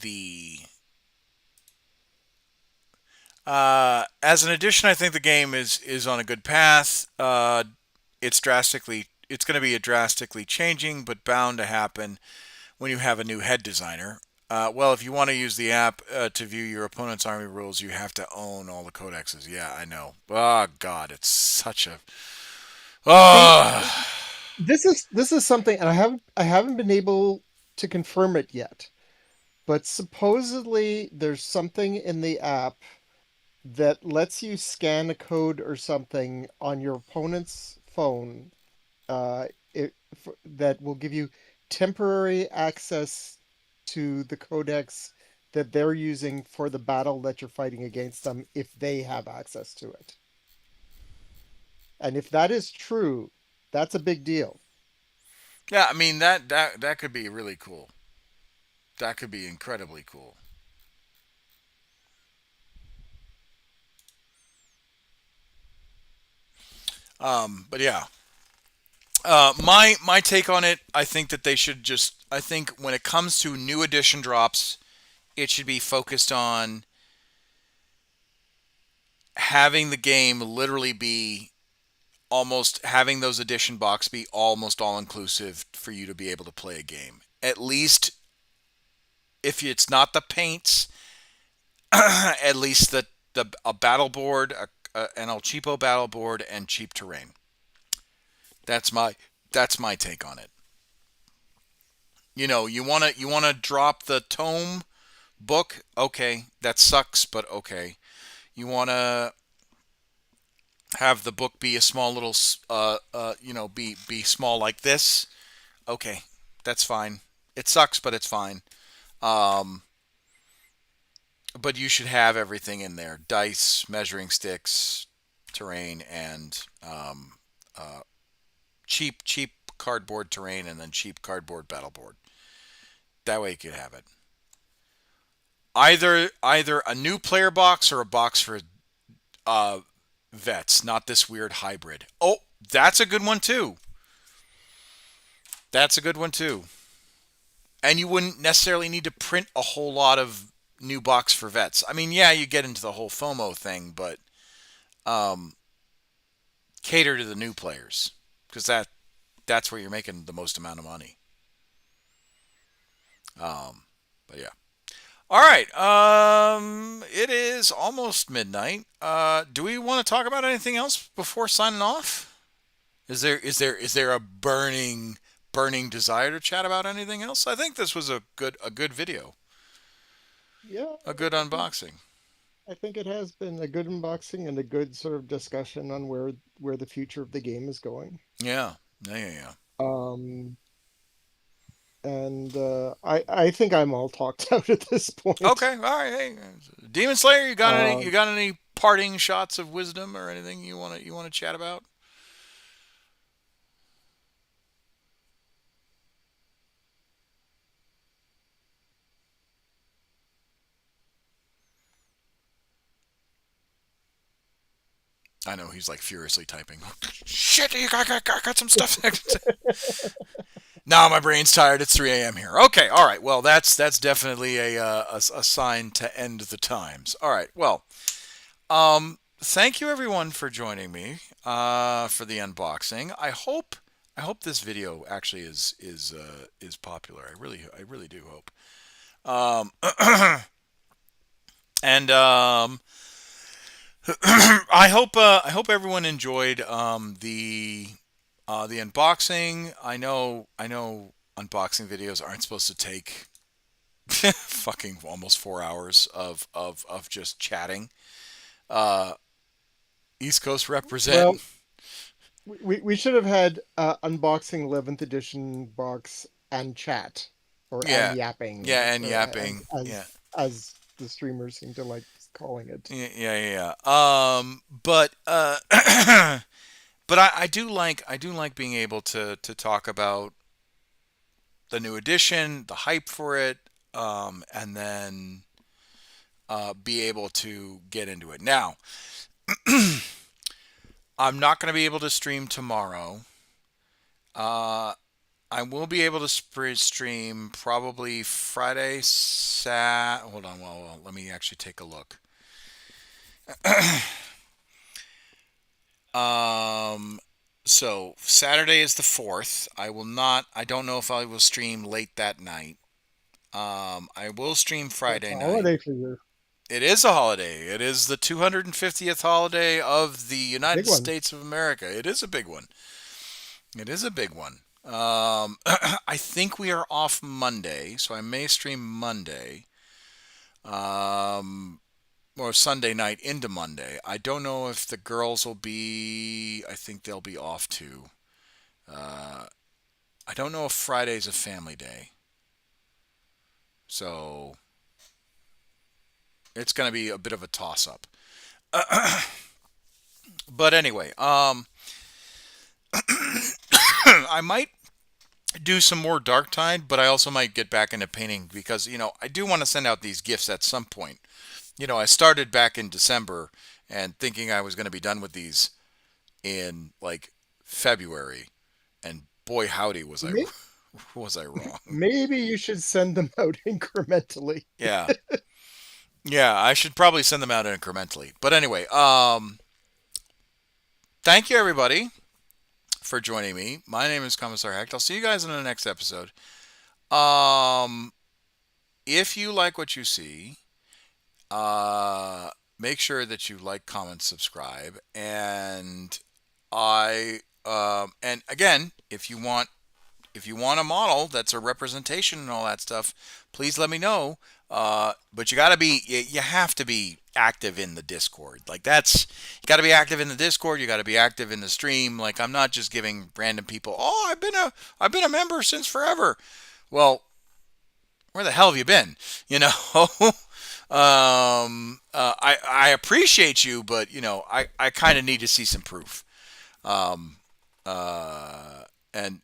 Speaker 1: the as an addition, I think the game is on a good path. It's going to be a drastically changing, but bound to happen when you have a new head designer. Well, if you want to use the app to view your opponent's army rules, you have to own all the codexes. Yeah, I know. Oh God, it's such a.
Speaker 2: See,
Speaker 1: Oh,
Speaker 2: this is something, and I haven't been able to confirm it yet, but supposedly there's something in the app that lets you scan a code or something on your opponent's phone, uh, that will give you temporary access to the codex that they're using for the battle that you're fighting against them if they have access to it. And if that is true, that's a big deal.
Speaker 1: yeah. I mean that could be really cool. That could be incredibly cool. But yeah, my take on it, I think that they should just. I think when it comes to new edition drops, it should be focused on having the game literally be almost having those edition box be almost all inclusive for you to be able to play a game. At least if it's not the paints, at least the a battle board, an El Cheapo battle board, and cheap terrain. That's my that's my take on it. You wanna drop the tome book, okay, that sucks, but okay. You wanna have the book be a small little, be small like this, okay, that's fine. It sucks, but it's fine. Um, but you should have everything in there: dice, measuring sticks, terrain, and uh, cheap cardboard terrain, and then cheap cardboard battle board. That way you could have it. Either a new player box or a box for uh, vets, not this weird hybrid. Oh, that's a good one too. That's a good one too. And you wouldn't necessarily need to print a whole lot of new box for vets. I mean, yeah, you get into the whole FOMO thing, but um, cater to the new players because that's where you're making the most amount of money. But yeah. All right. It is almost midnight. Do we want to talk about anything else before signing off? Is there a burning desire to chat about anything else? I think this was a good video,
Speaker 2: Yeah,
Speaker 1: a good
Speaker 2: I think
Speaker 1: unboxing.
Speaker 2: I think it has been a good unboxing and a good sort of discussion on where the future of the game is going.
Speaker 1: Yeah, yeah.
Speaker 2: Um, and I think I'm all talked out at this point.
Speaker 1: Okay, all right. Hey, Demon Slayer, you
Speaker 2: Um,
Speaker 1: got any parting shots of wisdom or anything you want to chat about? I know he's like furiously typing. Shit, got some stuff. Nah, my brain's tired. It's 3 a.m. here. Okay, all right. Well, that's definitely a sign to end the times. All right. Well, thank you everyone for joining me for the unboxing. I hope this video actually is popular. I really do hope. Um, and I hope everyone enjoyed the unboxing. I know unboxing videos aren't supposed to take fucking almost 4 hours of just chatting. Uh, East Coast represent.
Speaker 2: well, we should have had unboxing 11th edition box and chat, or and
Speaker 1: Yeah,
Speaker 2: yapping,
Speaker 1: yeah, and
Speaker 2: as
Speaker 1: yapping. Yeah,
Speaker 2: as the streamers seem to like calling it.
Speaker 1: But but I do like being able to talk about the new edition, the hype for it, and then be able to get into it. Now, I'm not going to be able to stream tomorrow. Uh, I will be able to stream probably Friday, Hold on, let me actually take a look. Um, so Saturday is the 4th. I will not. I don't know if I will stream late that night. I will stream
Speaker 2: That's
Speaker 1: Friday
Speaker 2: a
Speaker 1: night.
Speaker 2: holiday for you.
Speaker 1: It is a holiday. It is the 250th holiday of the United
Speaker 2: Big one.
Speaker 1: States of America. It is a big one. It is a big one. I think we are off Monday, so I may stream Monday. Um, or Sunday night into Monday. I don't know if the girls will be. I think they'll be off too. Uh, I don't know if Friday's a family day, so it's going to be a bit of a toss up. But anyway, I might do some more Dark Tide, but I also might get back into painting because I do want to send out these gifts at some point. I started back in December and thinking I was going to be done with these in like February, and boy howdy
Speaker 2: May-
Speaker 1: was I wrong.
Speaker 2: Maybe you should send them out incrementally.
Speaker 1: Yeah. Yeah, I should probably send them out incrementally. But anyway, thank you everybody for joining me. My name is Commissar Hecht. I'll see you guys in the next episode. Um, if you like what you see, uh, make sure that you like, comment, subscribe, and and again, if you want a model that's a representation and all that stuff, please let me know. But you have to be active in the Discord. Like you got to be active in the Discord. You got to be active in the stream. Like I'm not just giving random people, oh, I've been a member since forever. Well, where the hell have you been? I appreciate you, but I kind of need to see some proof. Um, and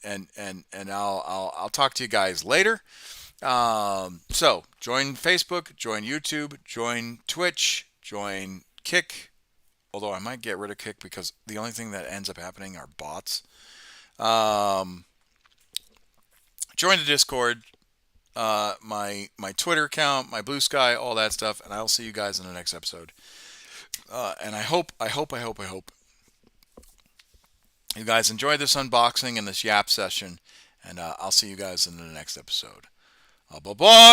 Speaker 1: I'll talk to you guys later. So join Facebook, join YouTube, join Twitch, join Kick. Although I might get rid of Kick because the only thing that ends up happening are bots. Um, join the Discord, my Twitter account, my Blue Sky, all that stuff, and I'll see you guys in the next episode. And I hope you guys enjoyed this unboxing and this yap session, and I'll see you guys in the next episode. Bye bye.